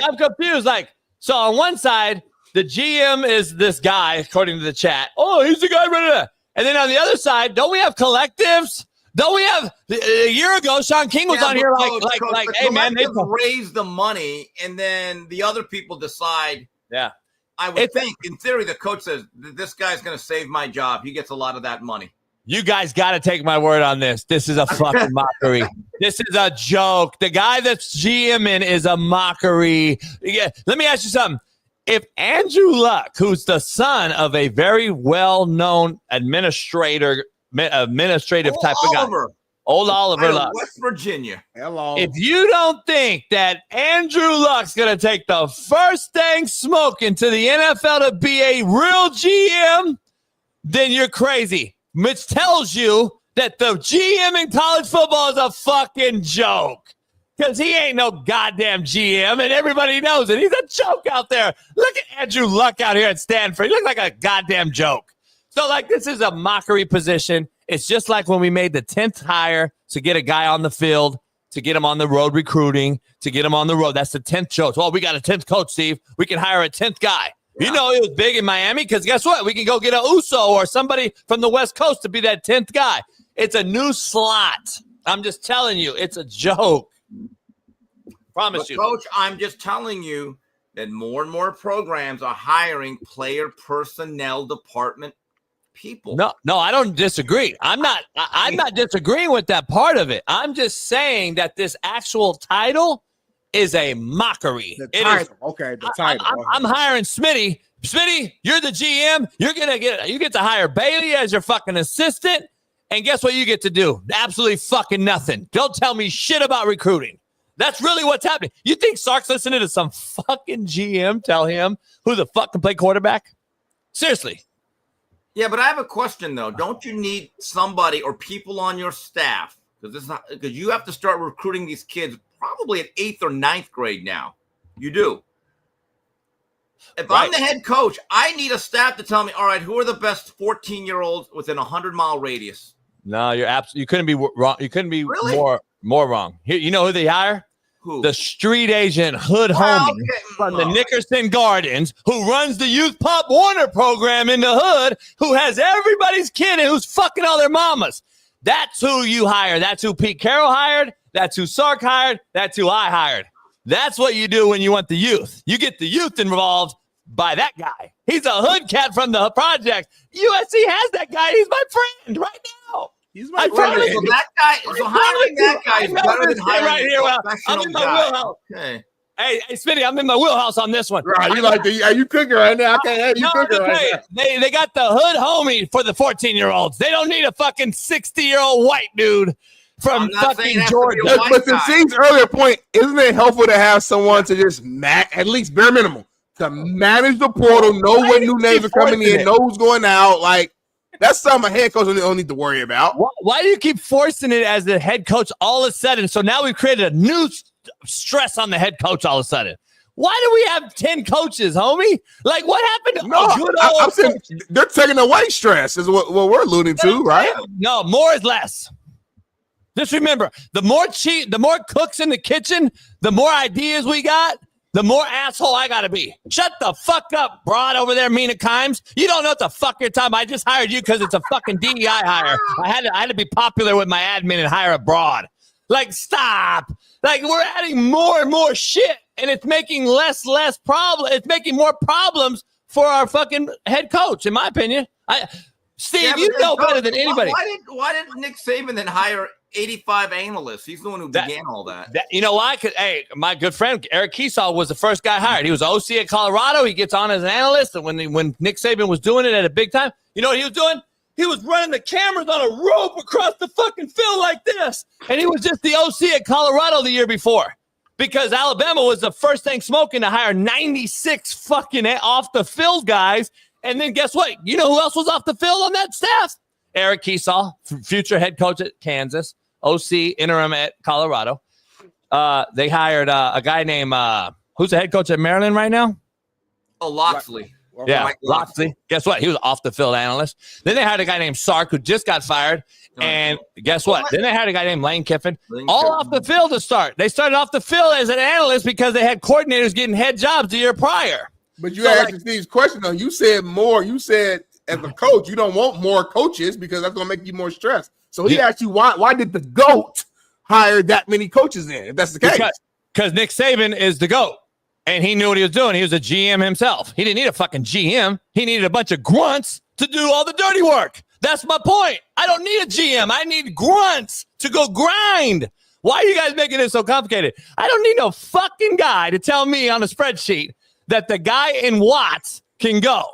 I'm confused. Like, so on one side, the GM is this guy, according to the chat. Oh, he's the guy running it. And then on the other side, don't we have collectives? Don't we have a year ago? Shaun King was on here like, hey man, they raise the money, and then the other people decide. Yeah, I would think, in theory, the coach says this guy's going to save my job. He gets a lot of that money. You guys got to take my word on this. This is a fucking mockery. This is a joke. The guy that's GMing is a mockery. Yeah. Let me ask you something. If Andrew Luck, who's the son of a very well-known administrative type of guy, old Oliver Luck, West Virginia. Hello. If you don't think that Andrew Luck's going to take the first thing smoking to the NFL to be a real GM, then you're crazy. Which tells you that the GM in college football is a fucking joke. Because he ain't no goddamn GM, and everybody knows it. He's a joke out there. Look at Andrew Luck out here at Stanford. He looks like a goddamn joke. So, this is a mockery position. It's just like when we made the 10th hire to get a guy on the field, to get him on the road recruiting, to get him on the road. That's the 10th coach. Well, we got a 10th coach, Steve. We can hire a 10th guy. Yeah. You know, it was big in Miami because guess what? We can go get a Uso or somebody from the West Coast to be that 10th guy. It's a new slot. I'm just telling you, it's a joke. Promise you. Coach, I'm just telling you that more and more programs are hiring player personnel department people. No, I don't disagree. I'm not disagreeing with that part of it. I'm just saying that this actual title is a mockery. The title. I'm hiring Smitty. Smitty, you're the GM. You get to hire Bailey as your fucking assistant. And guess what you get to do? Absolutely fucking nothing. Don't tell me shit about recruiting. That's really what's happening. You think Sark's listening to some fucking GM tell him who the fuck can play quarterback? Seriously. Yeah, but I have a question, though. Don't you need somebody or people on your staff? Because you have to start recruiting these kids probably at 8th or 9th grade now. You do. If I'm the head coach, I need a staff to tell me, all right, who are the best 14-year-olds within a 100-mile radius? No, you couldn't be wrong. You couldn't be more wrong. Here, you know who they hire? Who? The street agent hood homie from the Nickerson Gardens who runs the Youth Pop Warner program in the hood, who has everybody's kid and who's fucking all their mamas. That's who you hire. That's who Pete Carroll hired. That's who Sark hired. That's who I hired. That's what you do when you want the youth. You get the youth involved by that guy. He's a hood cat from the project. USC has that guy. He's my friend right now. He's my friend. So that guy, so hiring that guy is better than hiring right here. Well, I'm in my wheelhouse. Okay. Hey, Smitty, I'm in my wheelhouse on this one. Right, you cooking right now? Okay, you cooking right now. They got the hood homie for the 14-year-olds. They don't need a fucking 60-year-old white dude from fucking Georgia. But to Steve's earlier point, isn't it helpful to have someone to just at least bare minimum to manage the portal, know when new names are coming in, know who's going out? Like, that's something a head coach don't need to worry about. Why do you keep forcing it as the head coach all of a sudden? So now we've created a new stress on the head coach all of a sudden. Why do we have 10 coaches, homie? Like, what happened? I'm saying they're taking away stress is what we're alluding to, right? No, more is less. Just remember, the more cooks in the kitchen, the more ideas we got, the more asshole I got to be. Shut the fuck up, broad over there, Mina Kimes. You don't know what the fuck you're talking about. I just hired you because it's a fucking DEI hire. I had to be popular with my admin and hire a broad. Like, stop. Like, we're adding more and more shit, and it's making less problem. It's making more problems for our fucking head coach, in my opinion. Steve, you know better than anybody. Why didn't Nick Saban then hire 85 analysts? He's the one who began all that. You know why? Hey, my good friend Eric Keesall was the first guy hired. He was OC at Colorado. He gets on as an analyst, and when Nick Saban was doing it at a big time, you know what he was doing? He was running the cameras on a rope across the fucking field like this, and he was just the OC at Colorado the year before because Alabama was the first thing smoking to hire 96 fucking off the field guys. And then guess what? You know who else was off the field on that staff? Eric Keesall, future head coach at Kansas, OC interim at Colorado. They hired a guy named who's the head coach at Maryland right now? Oh, Loxley. Yeah, Loxley. Guess what? He was off the field analyst. Then they hired a guy named Sark who just got fired. And guess what? Then they hired a guy named Lane Kiffin. Off the field to start. They started off the field as an analyst because they had coordinators getting head jobs the year prior. But you asked Steve's question, though. You said more. You said as a coach, you don't want more coaches because that's going to make you more stressed. So he asked you why did the GOAT hire that many coaches in, if that's the case? Because Nick Saban is the GOAT, and he knew what he was doing. He was a GM himself. He didn't need a fucking GM. He needed a bunch of grunts to do all the dirty work. That's my point. I don't need a GM. I need grunts to go grind. Why are you guys making it so complicated? I don't need no fucking guy to tell me on a spreadsheet that the guy in Watts can go.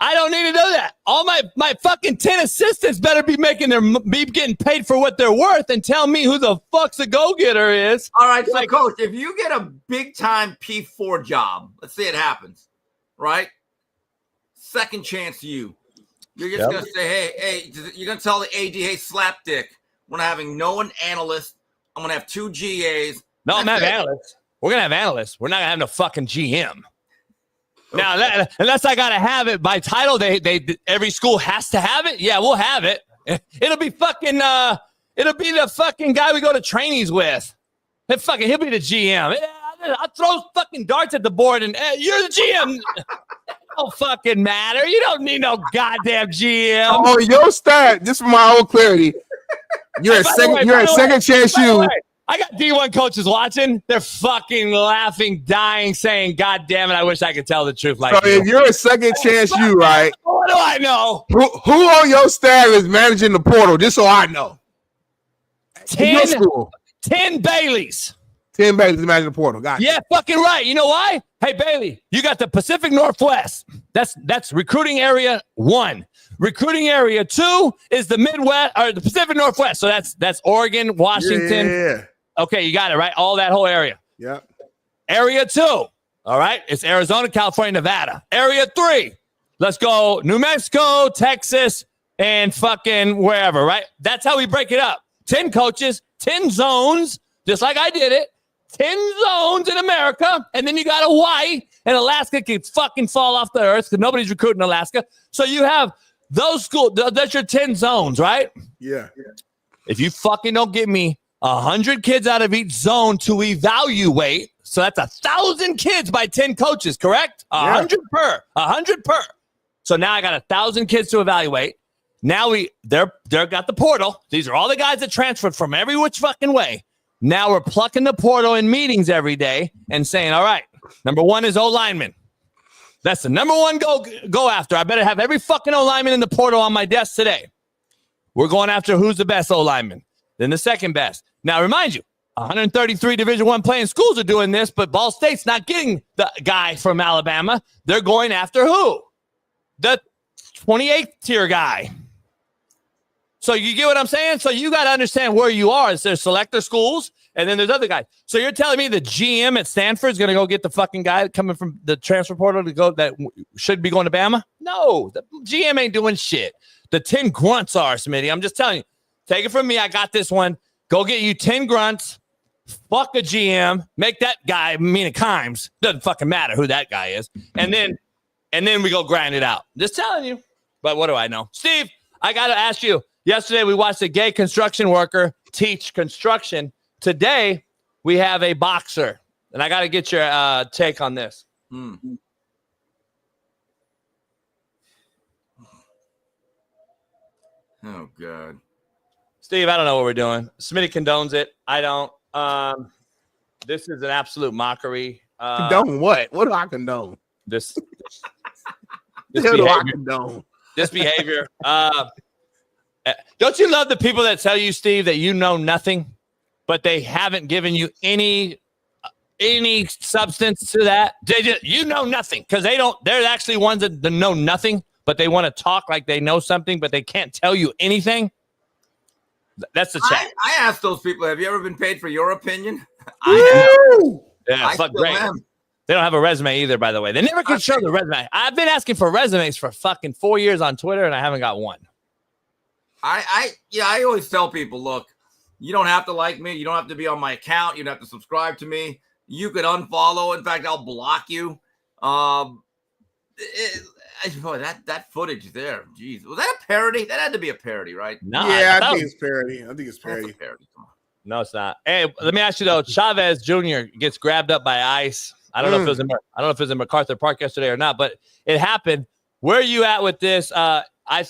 I don't need to know that. All my fucking 10 assistants better be getting paid for what they're worth and tell me who the fuck's the go-getter is. All right, so coach, if you get a big-time P4 job, let's say it happens, right? Second chance you're just going to say, hey, you're going to tell the AD, hey, slapdick, we're not having no one analyst. I'm going to have 2 GAs. No, I'm not analysts. We're going to have analysts. We're not going to have no fucking GM. Now, unless I gotta have it by title, they every school has to have it. Yeah, we'll have it. It'll be fucking. It'll be the fucking guy we go to trainees with. He'll be the GM. I'll throw fucking darts at the board, and you're the GM. It don't fucking matter. You don't need no goddamn GM. Oh, your stat. Just for my own clarity, you're a second chance you. I got D1 coaches watching. They're fucking laughing, dying, saying, God damn it, I wish I could tell the truth like so if you're a second chance you, right? What do I know? Who on your staff is managing the portal, just so I know? 10 Baileys. 10 Baileys managing the portal. Got you. Yeah, fucking right. You know why? Hey, Bailey, you got the Pacific Northwest. That's recruiting area 1. Recruiting area 2 is the Midwest or the Pacific Northwest. So that's Oregon, Washington. Yeah. Okay, you got it, right? All that whole area. Yeah. Area 2. All right. It's Arizona, California, Nevada. Area 3. Let's go New Mexico, Texas, and fucking wherever, right? That's how we break it up. 10 coaches, 10 zones, just like I did it. 10 zones in America, and then you got Hawaii, and Alaska can fucking fall off the earth because nobody's recruiting Alaska. So you have those schools. That's your 10 zones, right? Yeah. If you fucking don't give me 100 kids out of each zone to evaluate, so that's 1,000 kids by 10 coaches, correct? 100 per. So now I got 1,000 kids to evaluate. Now they're got the portal. These are all the guys that transferred from every which fucking way. Now we're plucking the portal in meetings every day and saying, all right, number 1 is O-lineman. That's the number 1 go after. I better have every fucking O-lineman in the portal on my desk today. We're going after who's the best O-lineman. Then the second best. Now, remind you, 133 Division I playing schools are doing this, but Ball State's not getting the guy from Alabama. They're going after who? The 28th tier guy. So you get what I'm saying? So you got to understand where you are. There's selector schools, and then there's other guys. So you're telling me the GM at Stanford is going to go get the fucking guy coming from the transfer portal to go that should be going to Bama? No, the GM ain't doing shit. The 10 grunts are, Smitty. I'm just telling you. Take it from me. I got this one. Go get you 10 grunts. Fuck a GM. Make that guy Mina Kimes. Doesn't fucking matter who that guy is. And then we go grind it out. Just telling you. But what do I know? Steve, I got to ask you. Yesterday, we watched a gay construction worker teach construction. Today, we have a boxer. And I got to get your take on this. Oh, God. Steve, I don't know what we're doing. Smitty condones it. I don't. This is an absolute mockery. Condone what? What do I condone? This do I condone? This behavior. Don't you love the people that tell you, Steve, that you know nothing, but they haven't given you any substance to that? You know nothing because they don't. They're actually ones that know nothing, but they want to talk like they know something, but they can't tell you anything. That's the chat. I asked those people, have you ever been paid for your opinion? Yeah, fuck great. They don't have a resume either, by the way. They never can show the resume. I've been asking for resumes for fucking 4 years on Twitter, and I haven't got one. I always tell people, look, you don't have to like me. You don't have to be on my account. You don't have to subscribe to me. You could unfollow. In fact, I'll block you. That footage there, jeez, was that a parody? That had to be a parody, right? No, yeah, I think it's parody. I think it's parody. Parody. No, it's not. Hey, let me ask you though. Chavez Jr. gets grabbed up by ICE. I don't know if it was in MacArthur Park yesterday or not, but it happened. Where are you at with this? I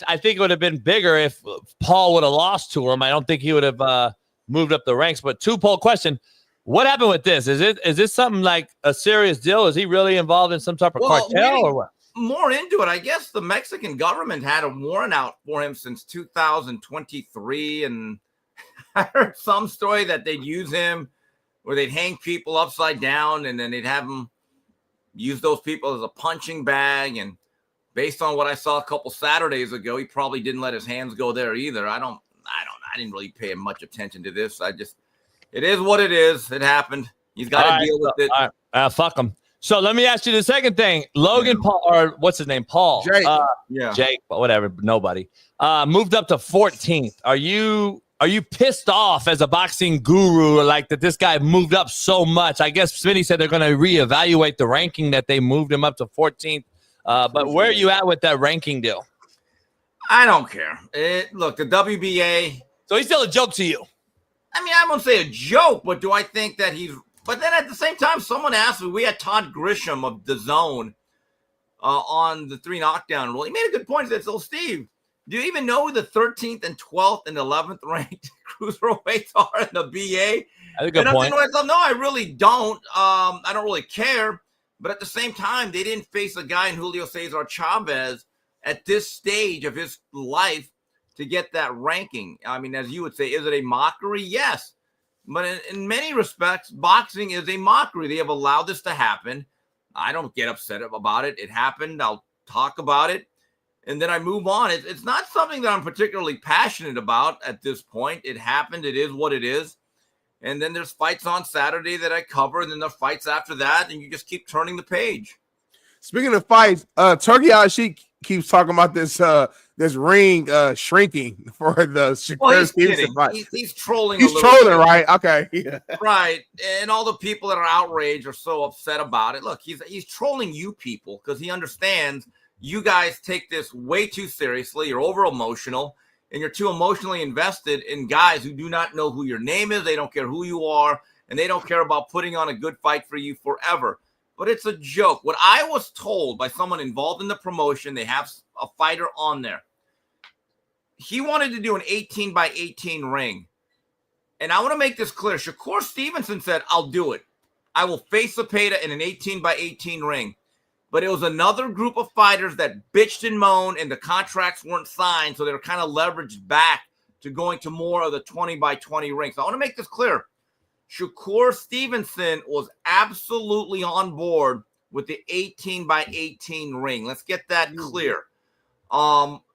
think it would have been bigger if Paul would have lost to him. I don't think he would have moved up the ranks. But two-poll question: what happened with this? Is this something like a serious deal? Is he really involved in some type of cartel or what? More into it, I guess the Mexican government had a warrant out for him since 2023, and I heard some story that they'd use him where they'd hang people upside down and then they'd have him use those people as a punching bag. And based on what I saw a couple Saturdays ago, he probably didn't let his hands go there either. I didn't really pay much attention to this. It is what it is. It happened. He's got to deal with it. All right. Fuck him. So let me ask you the second thing. Logan Paul, or what's his name? Paul. Jake. Jake, whatever. Nobody. Moved up to 14th. Are you pissed off as a boxing guru, like that this guy moved up so much? I guess Smitty said they're going to reevaluate the ranking that they moved him up to 14th. But where are you at with that ranking deal? I don't care. Look, the WBA. So he's still a joke to you. I mean, I won't say a joke, but do I think that he's... But then at the same time, someone asked me, we had Todd Grisham of DAZN on the 3 knockdown rule. He made a good point. He said, so Steve, do you even know who the 13th and 12th and 11th ranked cruiserweights are in the BA? That's a good point. No, I really don't. I don't really care. But at the same time, they didn't face a guy in Julio Cesar Chavez at this stage of his life to get that ranking. I mean, as you would say, is it a mockery? Yes. But in many respects, boxing is a mockery. They have allowed this to happen. I don't get upset about it. It happened. I'll talk about it. And then I move on. It's not something that I'm particularly passionate about at this point. It happened. It is what it is. And then there's fights on Saturday that I cover. And then there's fights after that. And you just keep turning the page. Speaking of fights, Turkey Al-Sheikh keeps talking about this ring shrinking for the Shakur Stevenson fight. He's trolling. He's trolling, right? Okay, yeah. Right. And all the people that are outraged are so upset about it. Look, he's trolling you people because he understands you guys take this way too seriously. You're over emotional, and you're too emotionally invested in guys who do not know who your name is. They don't care who you are, and they don't care about putting on a good fight for you forever. But it's a joke. What I was told by someone involved in the promotion, they have a fighter on there. He wanted to do an 18-by-18 ring. And I want to make this clear. Shakur Stevenson said, I'll do it. I will face Zepeda in an 18-by-18 ring. But it was another group of fighters that bitched and moaned, and the contracts weren't signed, so they were kind of leveraged back to going to more of the 20-by-20 rings. So I want to make this clear. Shakur Stevenson was absolutely on board with the 18-by-18 ring. Let's get that clear.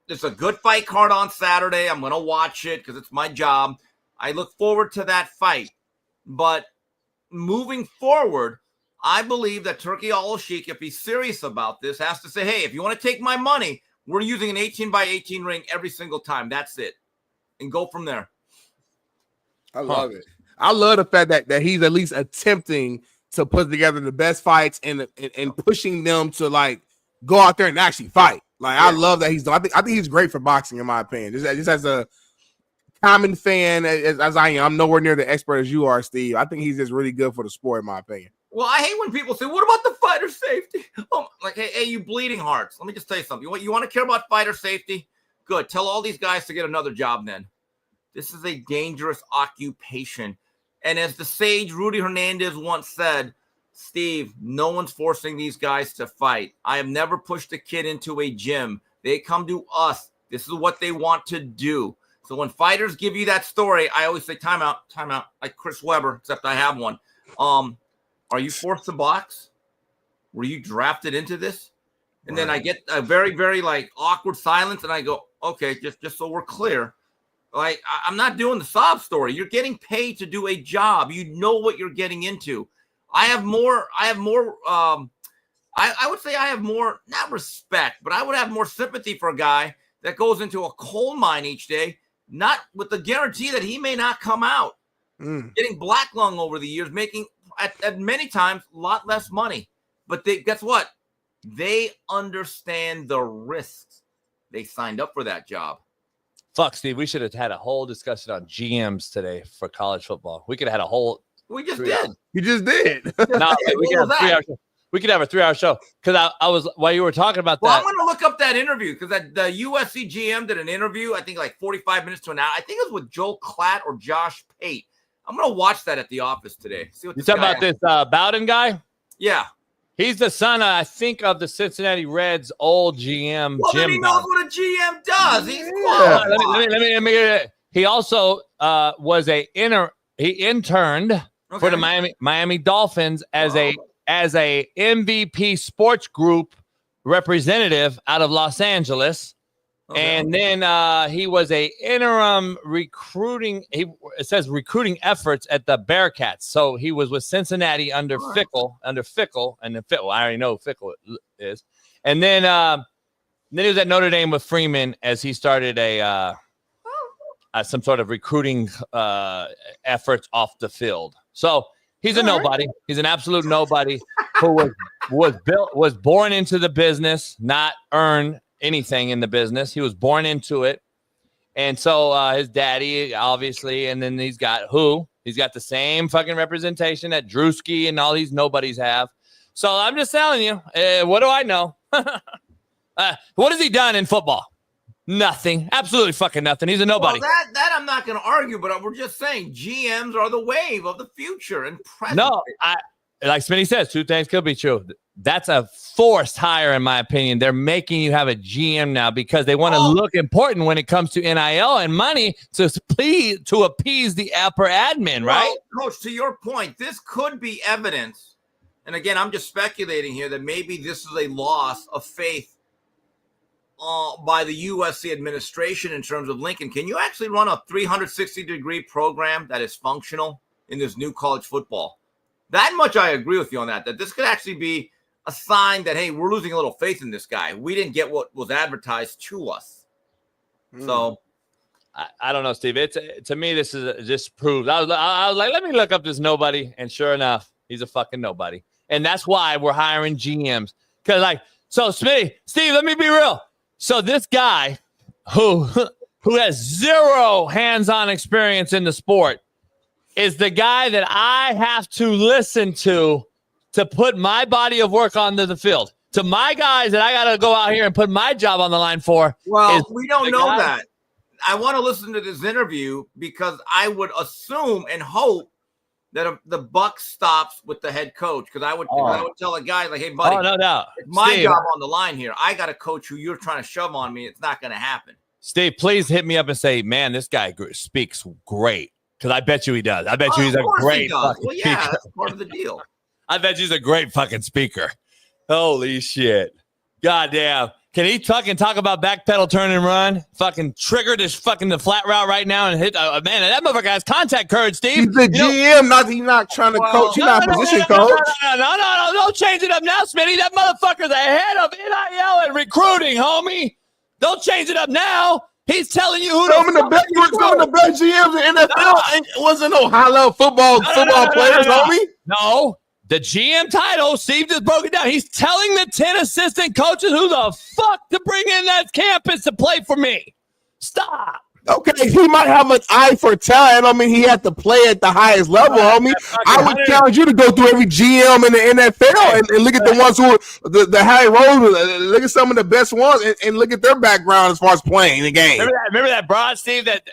It's a good fight card on Saturday. I'm going to watch it because it's my job. I look forward to that fight. But moving forward, I believe that Turkey Al-Sheikh, if he's serious about this, has to say, hey, if you want to take my money, we're using an 18-by-18 ring every single time. That's it. And go from there. I love it. I love the fact that he's at least attempting to put together the best fights and pushing them to like go out there and actually fight. Like I love that he's. I think he's great for boxing in my opinion. Just as a common fan as I am, I'm nowhere near the expert as you are, Steve. I think he's just really good for the sport, in my opinion. Well, I hate when people say, what about the fighter safety? Oh, like, hey, you bleeding hearts. Let me just tell you something. You want to care about fighter safety? Good. Tell all these guys to get another job then. This is a dangerous occupation. And as the sage Rudy Hernandez once said, Steve, no one's forcing these guys to fight. I have never pushed a kid into a gym. They come to us. This is what they want to do. So when fighters give you that story, I always say, time out, like Chris Webber, except I have one. Are you forced to box? Were you drafted into this? And then I get a very, very like awkward silence, and I go, okay, just so we're clear. Like, I'm not doing the sob story. You're getting paid to do a job. You know what you're getting into. I would say I have more, not respect, but I would have more sympathy for a guy that goes into a coal mine each day, not with the guarantee that he may not come out. Getting black lung over the years, making at many times a lot less money. But guess what? They understand the risks. They signed up for that job. Fuck, Steve. We should have had a whole discussion on GMs today for college football. We could have had a whole. We just did. You just did. No, we could have a 3-hour show. Because I was, while you were talking about Well, that. I'm going to look up that interview because the USC GM did an interview, I think like 45 minutes to an hour. I think it was with Joel Klatt or Josh Pate. I'm going to watch that at the office today. See what You talking about this Bowden guy? Yeah. He's the son, I think, of the Cincinnati Reds' old GM. Well, Jim then he knows Bowden. what a GM does. He's Let me get it. He also was he interned for the Miami Dolphins as a MVP sports group representative out of Los Angeles. And then he was a interim recruiting. It says recruiting efforts at the Bearcats. So he was with Cincinnati under Fickle, and then Fickle. I already know who Fickle is. And then he was at Notre Dame with Freeman as he started some sort of recruiting efforts off the field. So he's a nobody. He's an absolute nobody who was born into the business, not earn anything in the business. He was born into it. And so his daddy, obviously, and then he's got the same fucking representation that Drewski and all these nobodies have. So I'm just telling you, what do I know? What has he done in football? Nothing. Absolutely fucking nothing. He's a nobody. Well, that I'm not going to argue, but we're just saying GMs are the wave of the future and present. No, like Smitty says, two things could be true. That's a forced hire, in my opinion. They're making you have a GM now because they want to look important when it comes to NIL and money to appease the upper admin, right? Well, Coach, to your point, this could be evidence. And again, I'm just speculating here that maybe this is a loss of faith by the USC administration in terms of Lincoln. Can you actually run a 360-degree program that is functional in this new college football? That much I agree with you on that this could actually be a sign that, hey, we're losing a little faith in this guy. We didn't get what was advertised to us. So I don't know, Steve. To me, this is just proves. I was like, let me look up this nobody. And sure enough, he's a fucking nobody. And that's why we're hiring GMs. Because Smitty, Steve, let me be real. So this guy who has zero hands-on experience in the sport is the guy that I have to listen to put my body of work onto the field. To my guys that I got to go out here and put my job on the line for. Well, we don't know that. I want to listen to this interview because I would assume and hope that the buck stops with the head coach. Because I would tell a guy like, hey, buddy, no doubt. It's my Steve, job on the line here. I got a coach who you're trying to shove on me. It's not going to happen. Steve, please hit me up and say, man, this guy speaks great. Because I bet you he does. I bet you he's a great fucking speaker. That's part of the deal. I bet he's a great fucking speaker. Holy shit. Goddamn. Can he fucking talk about backpedal, turn and run? Fucking trigger this fucking the flat route right now and hit. Man, that motherfucker has contact courage, Steve. He's the GM, he's not trying to coach. He's not a position coach. No. Don't change it up now, Smitty. That motherfucker's the head of NIL and recruiting, homie. Don't change it up now. He's telling you who some of the best GMs in NFL wasn't no high-level football players, homie. No, the GM title, Steve just broke it down. He's telling the 10 assistant coaches who the fuck to bring in that campus to play for me. Stop. Okay, he might have an eye for talent. I mean, he had to play at the highest level, homie. I would challenge you to go through every GM in the NFL and look at the ones who are the high road. Look at some of the best ones and look at their background as far as playing the game. Remember that broad, Steve, that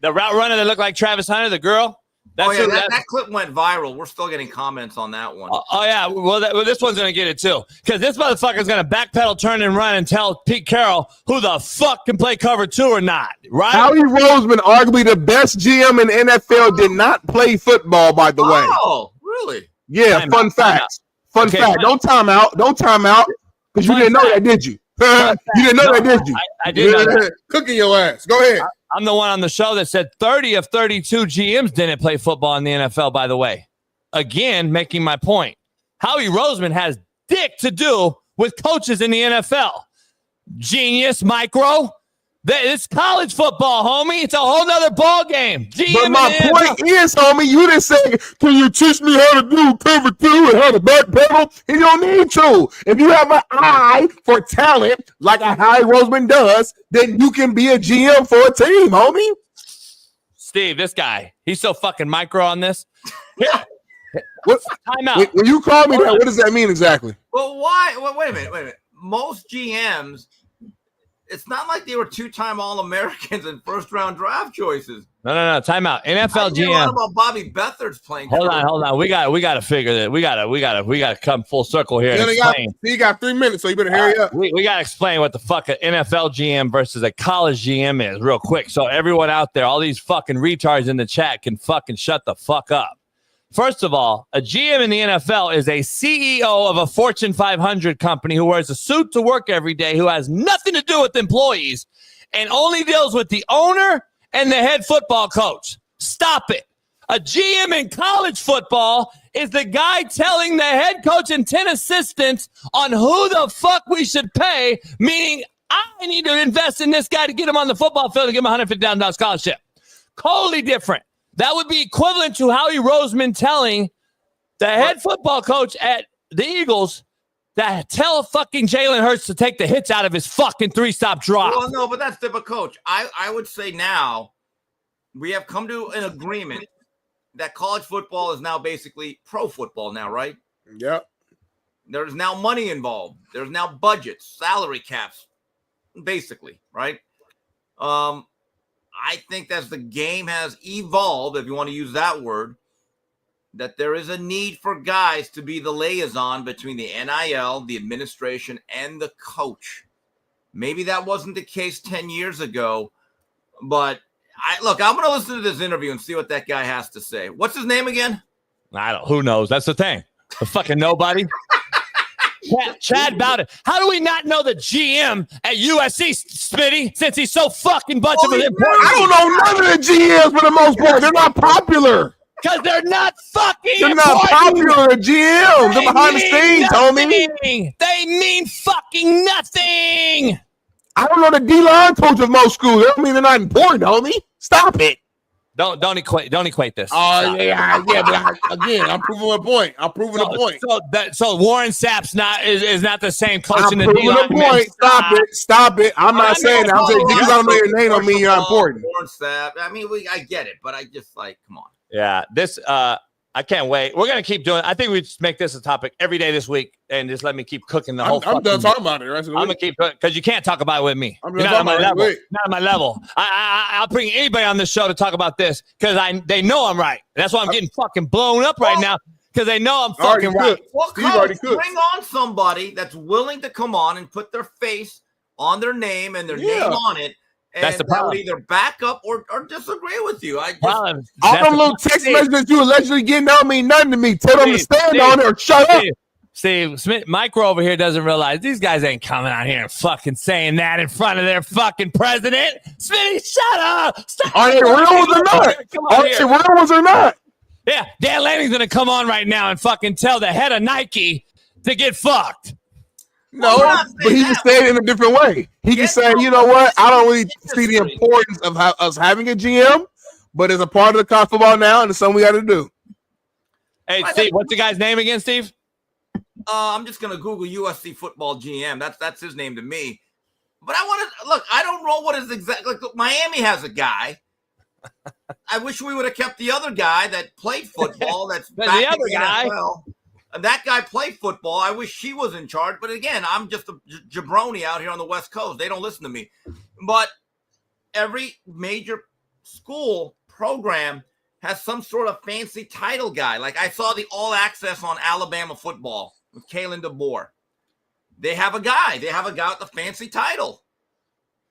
the route runner that looked like Travis Hunter, the girl? That clip went viral. We're still getting comments on that one. Oh yeah. Well, this one's going to get it too. Because this motherfucker's going to backpedal, turn, and run and tell Pete Carroll who the fuck can play cover 2 or not, right? Howie Roseman, arguably the best GM in the NFL, did not play football, by the way. Oh, really? Yeah, fun fact. Fun fact. Don't time out. Because you didn't know that, did you? You didn't know that, did you? I did know that. Cooking your ass. Go ahead. I'm the one on the show that said 30 of 32 GMs didn't play football in the NFL, by the way. Again, making my point. Howie Roseman has dick to do with coaches in the NFL. Genius, micro. It's college football, homie. It's a whole nother ball game. But my point is, homie, you didn't say, can you teach me how to do cover 2 and how to backpedal? You don't need to. If you have an eye for talent, like a Howie Roseman does, then you can be a GM for a team, homie. Steve, this guy, he's so fucking micro on this. Time out. When you call me that, what does that mean exactly? Well, why? Well, wait a minute. Most GMs, it's not like they were 2-time All-Americans and first-round draft choices. No. Time out. NFL GM. What about Bobby Beathard's playing? Hold on. We got to figure that. We got to come full circle here. You got 3 minutes, so you better hurry up. We got to explain what the fuck an NFL GM versus a college GM is real quick. So everyone out there, all these fucking retards in the chat can fucking shut the fuck up. First of all, a GM in the NFL is a CEO of a Fortune 500 company who wears a suit to work every day, who has nothing to do with employees and only deals with the owner and the head football coach. Stop it. A GM in college football is the guy telling the head coach and 10 assistants on who the fuck we should pay, meaning I need to invest in this guy to get him on the football field and give him a $150,000 scholarship. Totally different. That would be equivalent to Howie Roseman telling the head football coach at the Eagles that tell fucking Jalen Hurts to take the hits out of his fucking 3-stop drop. Well, no, but that's different, coach. I would say now we have come to an agreement that college football is now basically pro football now, right? Yep. There's now money involved. There's now budgets, salary caps, basically, right? I think as the game has evolved, if you want to use that word, that there is a need for guys to be the liaison between the NIL, the administration, and the coach. Maybe that wasn't the case 10 years ago, but I'm going to listen to this interview and see what that guy has to say. What's his name again? Who knows? That's the thing. A fucking nobody. Chad Bowden. How do we not know the GM at USC, Smitty, since he's so fucking bunch of important? I don't know none of the GMs for the most part. They're not popular. Because they're not fucking They're not popular GMs. They're behind the scenes, homie. They mean fucking nothing. I don't know the D-line coach of most schools. That don't mean they're not important, homie. Stop it. Don't equate this. Oh yeah, but again, I'm proving a point. So Warren Sapp's is not the same coach I'm in the proving a point. Stop it. I'm not saying that. I'm saying because I don't know your name don't mean you're important. Warren Sapp. I mean, I get it, but I just come on. Yeah, this I can't wait. We're gonna keep doing. I think we just make this a topic every day this week, and just let me keep cooking the whole. I'm done talking about it. Right? I'm gonna keep because you can't talk about it with me. You're not on my level. Not on my level. I'll bring anybody on this show to talk about this because they know I'm right. That's why I'm getting fucking blown up right now because they know I'm fucking right. Well, coach, bring on somebody that's willing to come on and put their face on their name and their name on it. And that's the problem. Would either back up or disagree with you. All them little text messages you allegedly getting don't mean nothing to me. Tell them to stand on it or shut up. Steve Smith, Micro over here doesn't realize these guys ain't coming out here and fucking saying that in front of their fucking president. Smitty, shut up. Stop. Are they real ones or not? Are they real ones or not? Yeah, Dan Lanning's going to come on right now and fucking tell the head of Nike to get fucked. No, but he can say it in a different way. He can say, you know what? I don't really see the importance of us having a GM, but it's a part of the college football now, and it's something we got to do. Hey, Steve, what's the guy's name again, Steve? I'm just gonna Google USC football GM. That's his name to me. But I want to look. I don't know what is exactly. Like, Miami has a guy. I wish we would have kept the other guy that played football. That's the back other in the guy. NFL. And that guy played football. I wish she was in charge. But again, I'm just a jabroni out here on the West Coast. They don't listen to me. But every major school program has some sort of fancy title guy. Like I saw the All Access on Alabama football with Kalen DeBoer. They have a guy. They have a guy with the fancy title.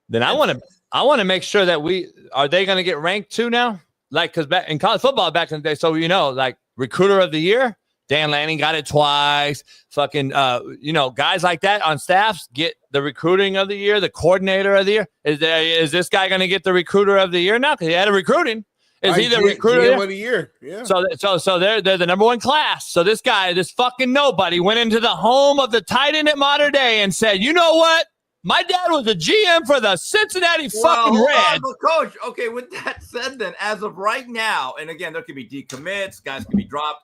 Then I want to make sure that are they going to get ranked too now? Like, because back in college football back in the day, so like recruiter of the year, Dan Lanning got it twice. Fucking, guys like that on staffs get the recruiting of the year, the coordinator of the year. Is this guy going to get the recruiter of the year now? Because he had a recruiting. Is he the recruiter of the year? Yeah. So they're the number one class. So this guy, this fucking nobody, went into the home of the tight end at Modern Day and said, "You know what? My dad was a GM for the Cincinnati fucking Reds." But coach, okay, with that said, then as of right now, and again, there could be decommits, guys could be dropped.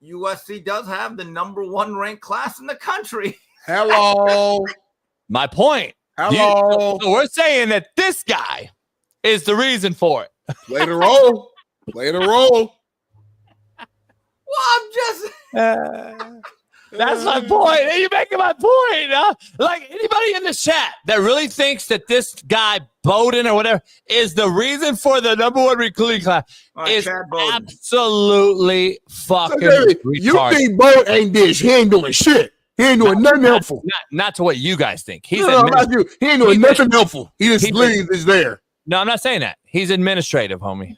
USC does have the number one ranked class in the country. Hello. My point. Hello. So we're saying that this guy is the reason for it. Play the role. Play the role. Well, I'm just. That's my point. You're making my point. Huh? Like anybody in the chat that really thinks that this guy Bowden or whatever is the reason for the number one recruiting class is absolutely fucking retarded. You think Bowden ain't this? He ain't doing shit. He ain't doing nothing helpful. Not to what you guys think. He's not you. He ain't doing nothing helpful. He just is there. No, I'm not saying that. He's administrative, homie.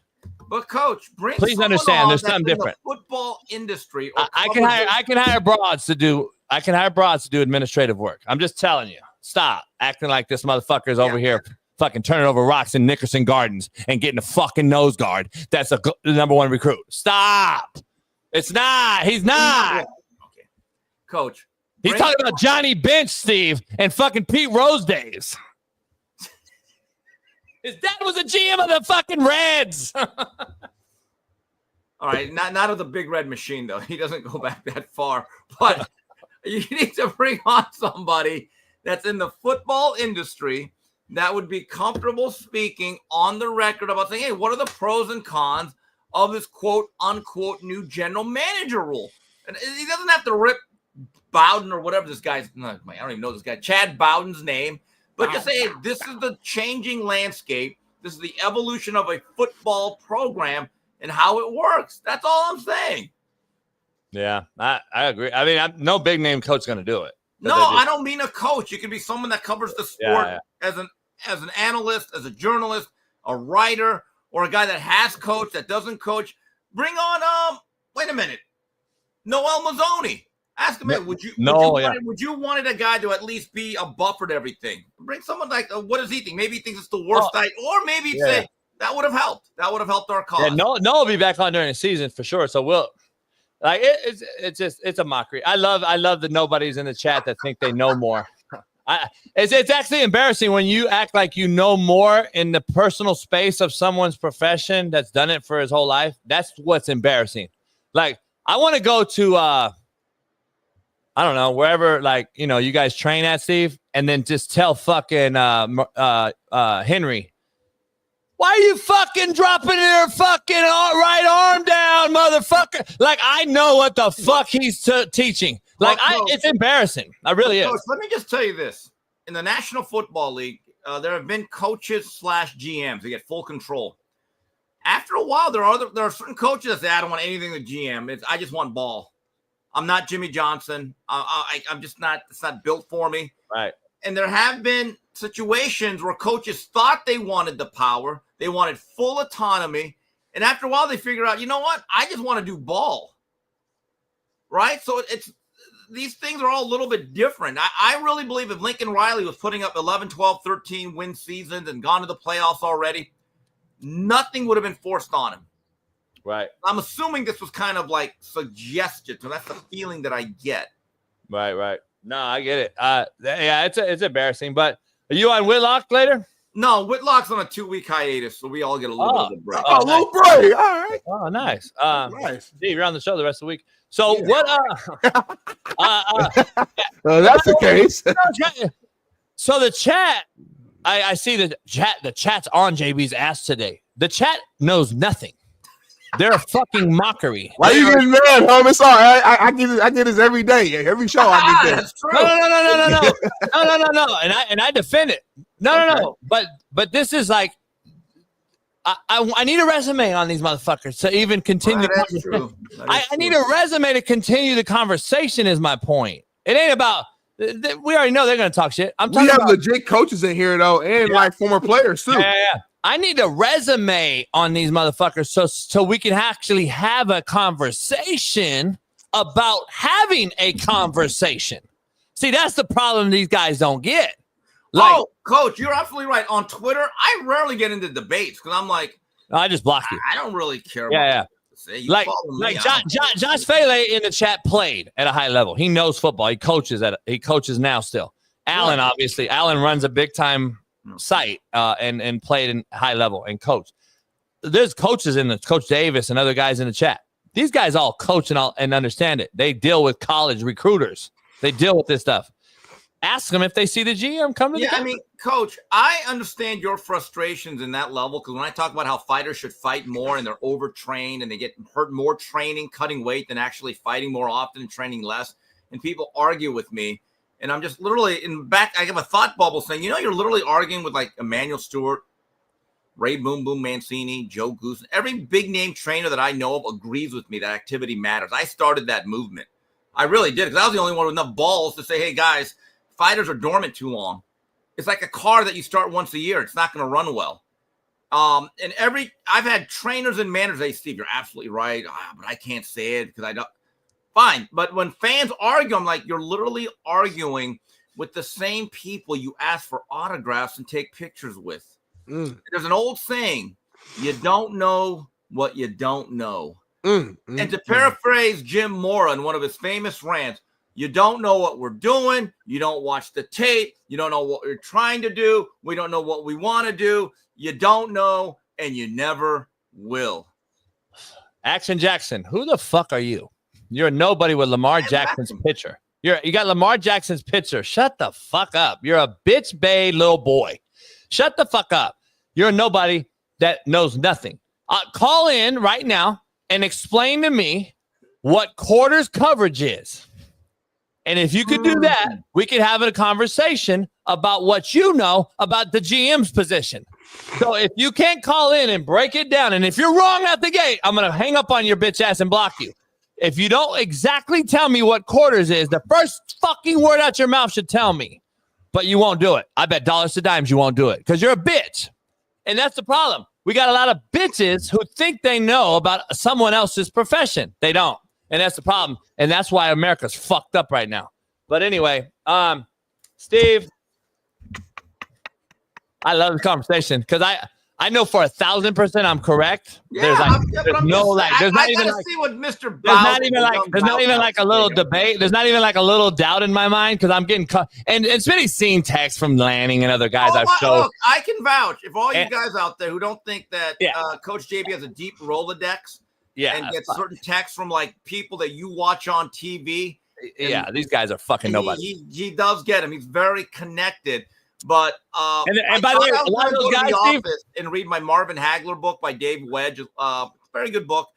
But coach, please understand. There's something different. The football industry. I can hire broads to do administrative work. I'm just telling you. Stop acting like this motherfucker is over here fucking turning over rocks in Nickerson Gardens and getting a fucking nose guard. That's the number one recruit. Stop. It's not. He's not. Okay, coach. He's talking about Johnny Bench, Steve, and fucking Pete Rose days. His dad was a GM of the fucking Reds. All right, not of the Big Red Machine, though. He doesn't go back that far. But you need to bring on somebody that's in the football industry that would be comfortable speaking on the record about saying, hey, what are the pros and cons of this quote-unquote new general manager rule? And he doesn't have to rip Bowden or whatever this guy's – I don't even know this guy. Chad Bowden's name. But just say, hey, this is the changing landscape. This is the evolution of a football program and how it works. That's all I'm saying. Yeah, I agree. I mean, no big name coach is going to do it. No, I don't mean a coach. It could be someone that covers the sport as an analyst, as a journalist, a writer, or a guy that has coached, that doesn't coach. Bring on, wait a minute, Noel Mazzoni. Ask him, would you wanted a guy to at least be a buffer to everything? Bring someone like, what does he think? Maybe he thinks it's the worst night, or maybe say that would have helped. That would have helped our cause. Yeah, Noel will be back on during the season for sure. So we'll like it's a mockery. I love the nobodies in the chat that think they know more. It's actually embarrassing when you act like you know more in the personal space of someone's profession that's done it for his whole life. That's what's embarrassing. Like I want to go to I don't know, wherever, like, you guys train at, Steve, and then just tell fucking Henry, why are you fucking dropping your fucking right arm down, motherfucker? Like, I know what the fuck he's teaching. Like, it's embarrassing. I really is. Coach, let me just tell you this. In the National Football League, there have been coaches / GMs. They get full control. After a while, there are certain coaches that say, I don't want anything to GM. I just want ball. I'm not Jimmy Johnson. I'm just not. It's not built for me. Right. And there have been situations where coaches thought they wanted the power. They wanted full autonomy. And after a while, they figure out, you know what? I just want to do ball. Right. So these things are all a little bit different. I really believe if Lincoln Riley was putting up 11, 12, 13 win seasons and gone to the playoffs already, nothing would have been forced on him. Right. I'm assuming this was kind of like suggested, so that's the feeling that I get. Right. No, I get it. Yeah, it's embarrassing. But are you on Whitlock later? No, Whitlock's on a 2-week hiatus, so we all get a little bit of a break. A little break. All right. Oh, nice. Nice. Steve, you're on the show the rest of the week. So what? That's the case. So the chat, I see the chat's on JB's ass today. The chat knows nothing. They're a fucking mockery. Why you getting mad, homie? Sorry, I get this every day. Every show I get this. No. And I defend it. No. But this is like, I need a resume on these motherfuckers to even continue. That's true. I need a resume to continue the conversation. Is my point. It ain't about. We already know they're gonna talk shit. We have legit coaches in here though, and like former players too. Yeah. I need a resume on these motherfuckers so we can actually have a conversation about having a conversation. See, that's the problem these guys don't get. Like, Coach, you're absolutely right. On Twitter, I rarely get into debates because I'm like, I just block you. I don't really care. Yeah. Say. Like Josh Faley in the chat played at a high level. He knows football. He coaches now still. Allen, obviously. Allen runs a big time site and played in high level and coach. There's coaches in the Coach Davis and other guys in the chat. These guys all coach and understand it. They deal with college recruiters. They deal with this stuff. Ask them if they see the GM come to the game. I mean, Coach, I understand your frustrations in that level because when I talk about how fighters should fight more and they're overtrained and they get hurt more training, cutting weight than actually fighting more often and training less, and people argue with me, and I'm just literally I have a thought bubble saying, you're literally arguing with like Emmanuel Stewart, Ray Boom Boom Mancini, Joe Goose. Every big name trainer that I know of agrees with me that activity matters. I started that movement. I really did because I was the only one with enough balls to say, hey, guys, fighters are dormant too long. It's like a car that you start once a year. It's not going to run well. And I've had trainers and managers say, Steve, you're absolutely right. But I can't say it because I don't. Fine. But when fans argue, I'm like, you're literally arguing with the same people you ask for autographs and take pictures with. There's an old saying, you don't know what you don't know. And to paraphrase Jim Mora in one of his famous rants, you don't know what we're doing. You don't watch the tape. You don't know what we're trying to do. We don't know what we want to do. You don't know, and you never will. Action Jackson, who the fuck are you? You're a nobody with Lamar Jackson's picture. You got Lamar Jackson's picture. Shut the fuck up. You're a bitch bay little boy. Shut the fuck up. You're a nobody that knows nothing. Call in right now and explain to me what quarters coverage is. And if you could do that, we could have a conversation about what you know about the GM's position. So if you can't call in and break it down, and if you're wrong at the gate, I'm going to hang up on your bitch ass and block you. If you don't exactly tell me what quarters is, the first fucking word out your mouth should tell me. But you won't do it. I bet dollars to dimes you won't do it because you're a bitch. And that's the problem. We got a lot of bitches who think they know about someone else's profession. They don't. And that's the problem. And that's why America's fucked up right now. But anyway, Steve, I love the conversation because I know for 1,000% I'm correct. Yeah, there's no I gotta see what Mr. Bowser there's not even like a little debate. There's not even like a little doubt in my mind because I'm getting and Smitty's seen texts from Lanning and other guys I've showed. Look, I can vouch if all you guys out there who don't think that Coach JB has a deep Rolodex and gets certain texts from like people that you watch on TV. Yeah, these guys are fucking nobody. He does get him. He's very connected. But and by the way, a lot of those guys, Steve, and read my Marvin Hagler book by Dave Wedge. Very good book.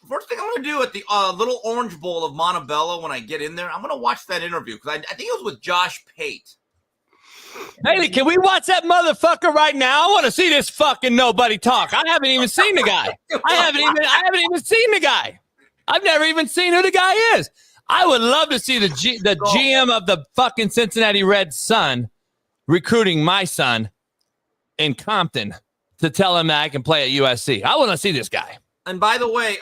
First thing I'm going to do at the Little Orange Bowl of Montebello when I get in there, I'm going to watch that interview because I think it was with Josh Pate. Hey, can we watch that motherfucker right now? I want to see this fucking nobody talk. I haven't even seen the guy. I haven't even seen the guy. I've never even seen who the guy is. I would love to see the GM of the fucking Cincinnati Reds son recruiting my son in Compton to tell him that I can play at USC. I want to see this guy. And by the way,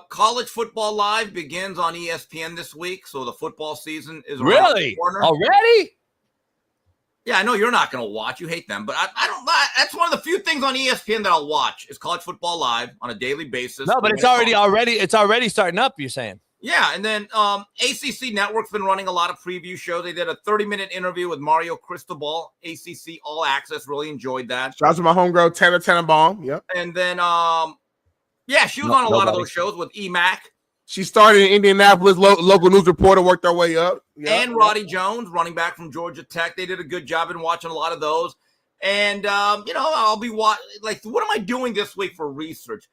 College Football Live begins on ESPN this week, so the football season is around the corner. Already? Yeah, I know you're not going to watch. You hate them, but I don't. That's one of the few things on ESPN that I'll watch is College Football Live on a daily basis. No, but it's already starting up. You're saying? Yeah, and then ACC Network's been running a lot of preview shows. They did a 30-minute interview with Mario Cristobal, ACC All Access. Really enjoyed that. Shout out to my homegirl, Taylor Tenenbaum. Yep. And then, she was on a lot of those shows with EMAC. She started in Indianapolis, local news reporter, worked her way up. And Roddy Jones, running back from Georgia Tech. They did a good job in watching a lot of those. And, I'll be what am I doing this week for research?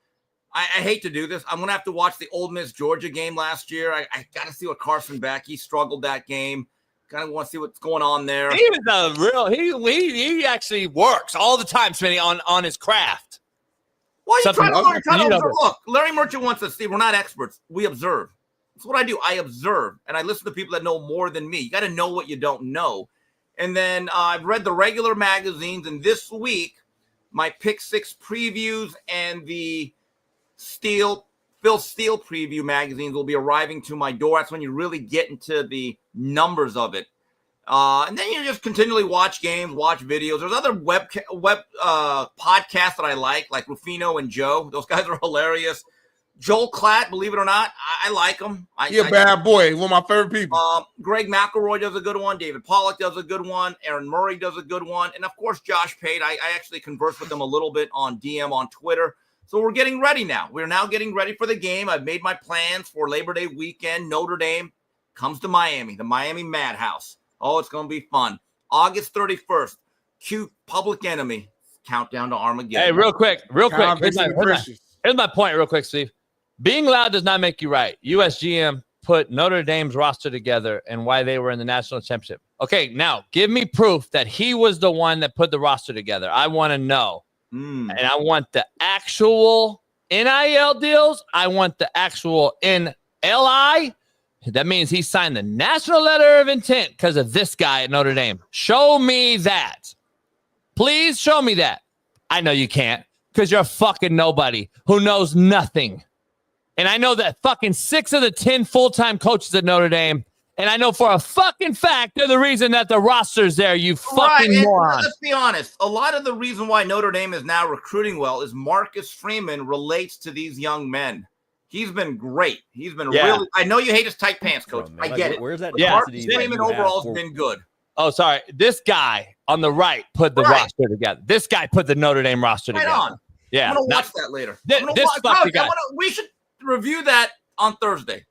I hate to do this. I'm going to have to watch the Ole Miss Georgia game last year. I got to see what Carson Beck, he struggled that game. Kind of want to see what's going on there. He was he actually works all the time, Smitty, on his craft. Why are you trying to learn? Trying to observe? Look, Larry Merchant wants us, Steve. We're not experts. We observe. That's what I do. I observe, and I listen to people that know more than me. You got to know what you don't know. And then I've read the regular magazines, and this week, my Pick Six previews and the Phil Steele preview magazines will be arriving to my door. That's when you really get into the numbers of it. And then you just continually watch games, watch videos. There's other web podcasts that I like Rufino and Joe. Those guys are hilarious. Joel Klatt, believe it or not, I like him. He's a bad boy. One of my favorite people. Greg McElroy does a good one. David Pollack does a good one. Aaron Murray does a good one. And, of course, Josh Pate. I actually converse with him a little bit on DM on Twitter. So we're getting ready now. We're now getting ready for the game. I've made my plans for Labor Day weekend. Notre Dame comes to Miami, the Miami Madhouse. Oh, it's going to be fun. August 31st, cue Public Enemy. Countdown to Armageddon. Hey, real quick. Here's my point real quick, Steve. Being loud does not make you right. USGM put Notre Dame's roster together and why they were in the national championship. Okay, now give me proof that he was the one that put the roster together. I want to know. And I want the actual NIL deals. I want the actual NLI. That means he signed the national letter of intent because of this guy at Notre Dame. Show me that. Please show me that. I know you can't because you're a fucking nobody who knows nothing. And I know that fucking 6 of the 10 full-time coaches at Notre Dame, and I know for a fucking fact they're the reason that the roster's there, you fucking moron. Let's be honest. A lot of the reason why Notre Dame is now recruiting well is Marcus Freeman relates to these young men. He's been great. He's been really – I know you hate his tight pants, Coach. I get it. Where's that? Marcus Freeman overall has been good. Oh, sorry. This guy on the right put the roster together. This guy put the Notre Dame roster together. Right on. Yeah. I'm going to watch that later. We should review that on Thursday.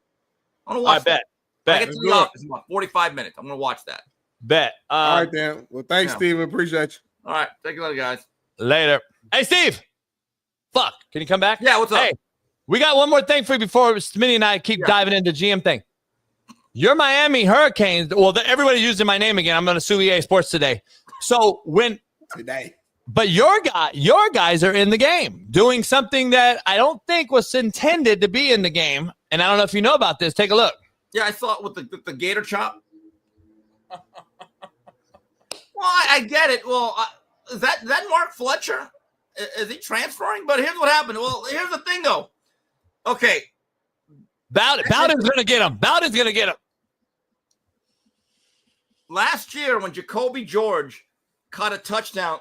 I'm going to watch that. I get to the office in about 45 minutes. I'm going to watch that. Bet. All right, Dan. Well, thanks, Steve. Appreciate you. All right. Take it later, guys. Later. Hey, Steve. Fuck. Can you come back? Yeah, what's up? Hey, we got one more thing for you before Smitty and I keep diving into GM thing. Your Miami Hurricanes, everybody's using my name again. I'm going to sue EA Sports today. So but your guys are in the game doing something that I don't think was intended to be in the game. And I don't know if you know about this. Take a look. Yeah, I saw it with the gator chop. Well, I get it. Well, is that Mark Fletcher? Is he transferring? But here's what happened. Well, here's the thing, though. Okay. Bowden's going to get him. Bowden's going to get him. Last year, when Jacoby George caught a touchdown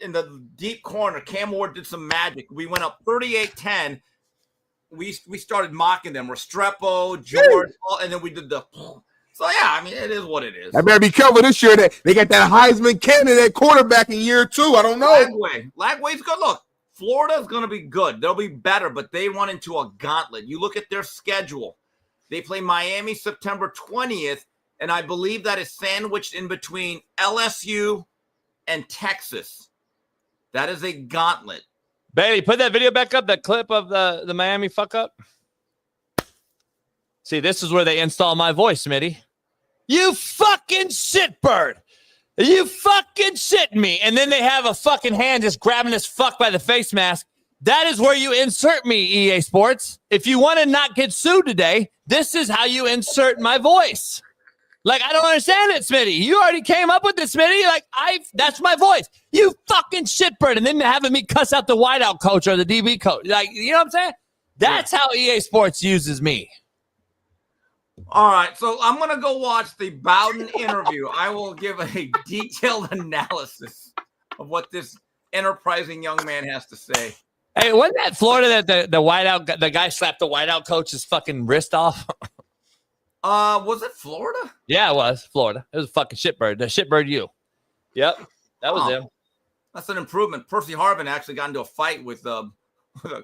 in the deep corner, Cam Ward did some magic. We went up 38-10. We started mocking them. Restrepo, George, and then we did the. So, yeah, I mean, it is what it is. I better be careful this year that they got that Heisman candidate quarterback in year 2. I don't know. Lagway's good. Look, Florida's going to be good. They'll be better, but they run into a gauntlet. You look at their schedule. They play Miami September 20th, and I believe that is sandwiched in between LSU and Texas. That is a gauntlet. Bailey, put that video back up, that clip of the Miami fuck up. See, this is where they install my voice, Smitty. You fucking shitbird. You fucking shitting me. And then they have a fucking hand just grabbing this fuck by the face mask. That is where you insert me, EA Sports. If you want to not get sued today, this is how you insert my voice. Like, I don't understand it, Smitty. You already came up with this, Smitty. Like, that's my voice. You fucking shitbird. And then having me cuss out the wideout coach or the DB coach. Like, you know what I'm saying? That's how EA Sports uses me. All right, so I'm going to go watch the Bowden interview. I will give a detailed analysis of what this enterprising young man has to say. Hey, wasn't that Florida that the guy slapped the wideout coach's fucking wrist off? Was it Florida? Yeah, it was Florida. It was a fucking shitbird. The shitbird you. Yep, that was him. That's an improvement. Percy Harvin actually got into a fight with a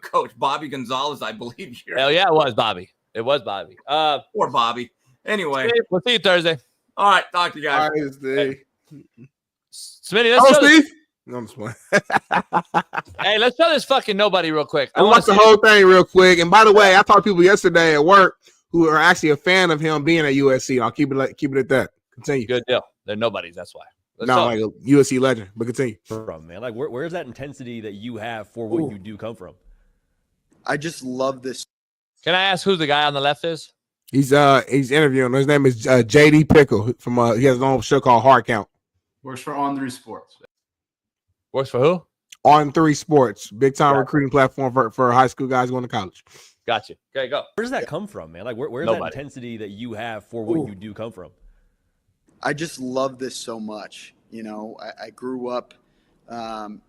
coach, Bobby Gonzalez, I believe. Here. Hell yeah, it was Bobby. It was Bobby. Poor Bobby. Anyway, Steve, we'll see you Thursday. All right, talk to you guys. All right, Steve. Smitty, let's show Steve. No, I'm just playing. Hey, let's show this fucking nobody real quick. I watched the whole thing real quick. And by the way, I talked to people yesterday at work who are actually a fan of him being at USC. I'll keep it at that. Continue. Good deal. They're nobodies. That's why. Like a USC legend, but continue. From man, like where's that intensity that you have for what you do come from? I just love this. Can I ask who the guy on the left is? He's interviewing. His name is JD Pickle from he has his own show called Hard Count. Works for On 3 Sports. Works for who? On 3 Sports, big time recruiting platform for high school guys going to college. Gotcha. Okay, go. Where does that come from, man? Like where's that intensity that you have for what you do come from? I just love this so much. You know, I grew up,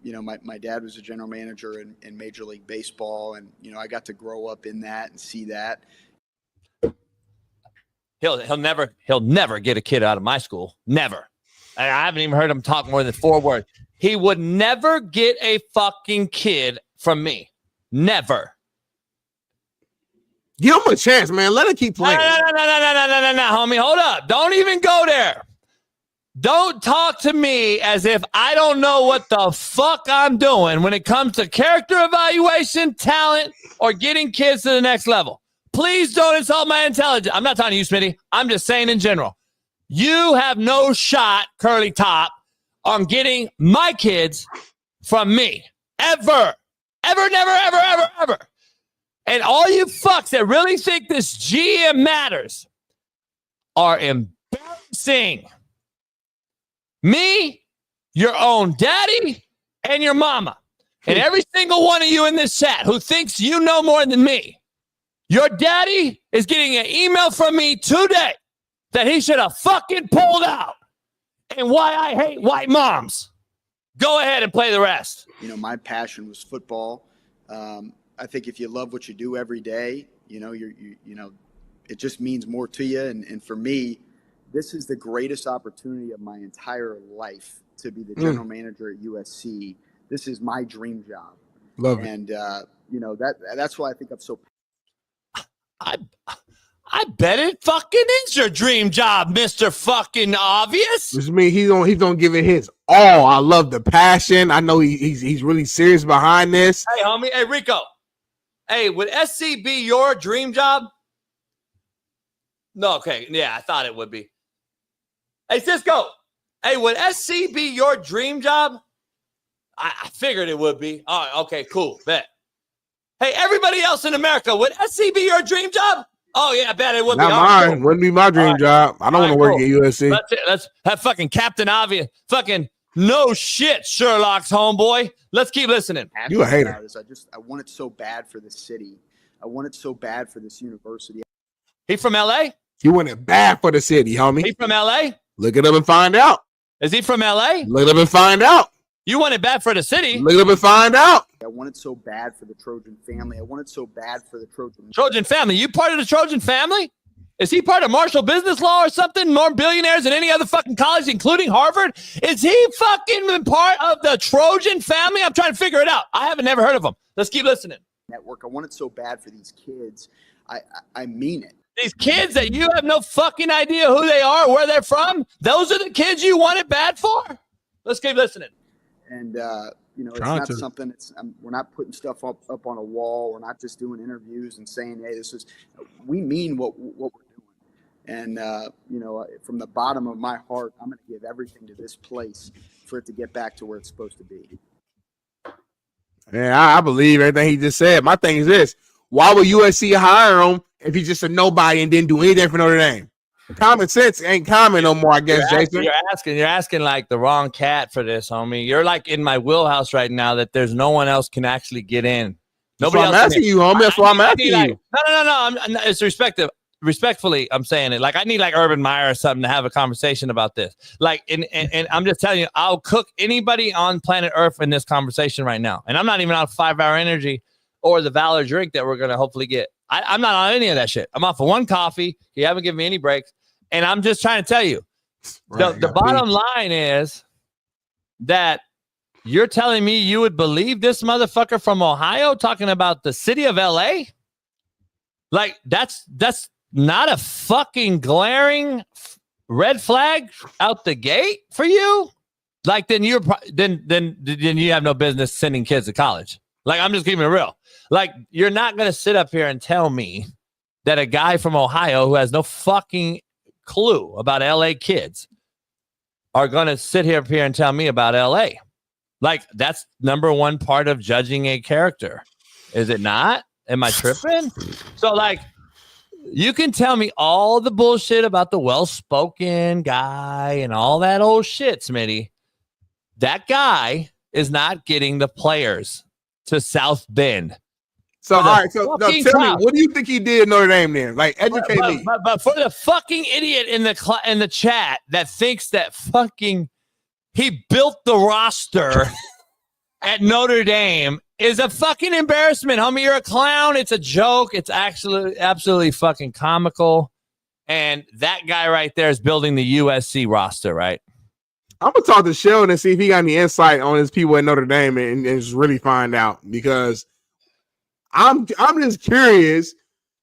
you know, my dad was a general manager in Major League Baseball. And, you know, I got to grow up in that and see that. He'll never get a kid out of my school. Never. I haven't even heard him talk more than 4 words. He would never get a fucking kid from me. Never. Give him a chance, man. Let him keep playing. No, homie. Hold up. Don't even go there. Don't talk to me as if I don't know what the fuck I'm doing when it comes to character evaluation, talent, or getting kids to the next level. Please don't insult my intelligence. I'm not talking to you, Smitty. I'm just saying in general. You have no shot, curly top, on getting my kids from me. Ever. Ever, never, ever, ever, ever. And all you fucks that really think this GM matters are embarrassing. Me, your own daddy, and your mama. And every single one of you in this chat who thinks you know more than me. Your daddy is getting an email from me today that he should have fucking pulled out. And why I hate white moms. Go ahead and play the rest. You know, my passion was football. I think if you love what you do every day, you know, you know, it just means more to you. And for me, this is the greatest opportunity of my entire life to be the general manager at USC. This is my dream job. Love it. And, you know, that's why I think I'm so. I bet it fucking is your dream job, Mr. Fucking Obvious. Which means he's gonna give it his all. I love the passion. I know he's really serious behind this. Hey, homie. Hey, Rico. Hey, would SC be your dream job? No, okay. Yeah, I thought it would be. Hey, Cisco. Hey, would SC be your dream job? I figured it would be. All right, okay, cool. Bet. Hey, everybody else in America, would SC be your dream job? Oh, yeah, I bet it would be. Not mine. Cool. Wouldn't be my dream job. I don't want to work at USC. Let's have fucking Captain Obvious. Fucking no shit, Sherlock's homeboy. Let's keep listening. You a hater. I want it so bad for this city. I want it so bad for this university. He from LA? You want it bad for the city, homie. He from LA? Look it up and find out. Is he from LA? Look it up and find out. You want it bad for the city? Look it up and find out. I want it so bad for the Trojan family. I want it so bad for the Trojan family. You part of the Trojan family? Is he part of Marshall Business Law or something? More billionaires than any other fucking college, including Harvard? Is he fucking part of the Trojan family? I'm trying to figure it out. I haven't never heard of him. Let's keep listening. Network. I want it so bad for these kids. I mean it. These kids that you have no fucking idea who they are, where they're from, those are the kids you want it bad for? Let's keep listening. And, you know, it's not something, we're not putting stuff up on a wall. We're not just doing interviews and saying, hey, we mean what we're doing. And, you know, from the bottom of my heart, I'm going to give everything to this place for it to get back to where it's supposed to be. Yeah, I believe everything he just said. My thing is this. Why would USC hire him if he's just a nobody and didn't do anything for Notre Dame? Common sense ain't common no more, I guess, Jason. You're asking like the wrong cat for this, homie. You're like in my wheelhouse right now that there's no one else can actually get in. Nobody else. I'm asking you, homie. That's why I'm asking you. No. It's respectfully, I'm saying it. Like I need like Urban Meyer or something to have a conversation about this. Like, and I'm just telling you, I'll cook anybody on planet Earth in this conversation right now. And I'm not even on 5-hour energy or the Valor drink that we're gonna hopefully get. I'm not on any of that shit. I'm off of 1 coffee. You haven't given me any breaks. And I'm just trying to tell you, the bottom line is that you're telling me you would believe this motherfucker from Ohio talking about the city of LA? Like that's not a fucking glaring red flag out the gate for you. Like then you have no business sending kids to college. Like I'm just keeping it real. Like you're not gonna sit up here and tell me that a guy from Ohio who has no fucking clue about LA kids are gonna sit here and tell me about LA. Like that's number one part of judging a character, is it not? Am I tripping? So like, you can tell me all the bullshit about the well-spoken guy and all that old shit, Smitty. That guy is not getting the players to South Bend. So all right, so no, tell me, what do you think he did at Notre Dame then? Like, educate me. But for the fucking idiot in the chat that thinks that fucking he built the roster at Notre Dame is a fucking embarrassment, homie. You're a clown. It's a joke. It's actually absolutely fucking comical. And that guy right there is building the USC roster, right? I'm gonna talk to Sheldon and see if he got any insight on his people at Notre Dame and just really find out, because I'm just curious.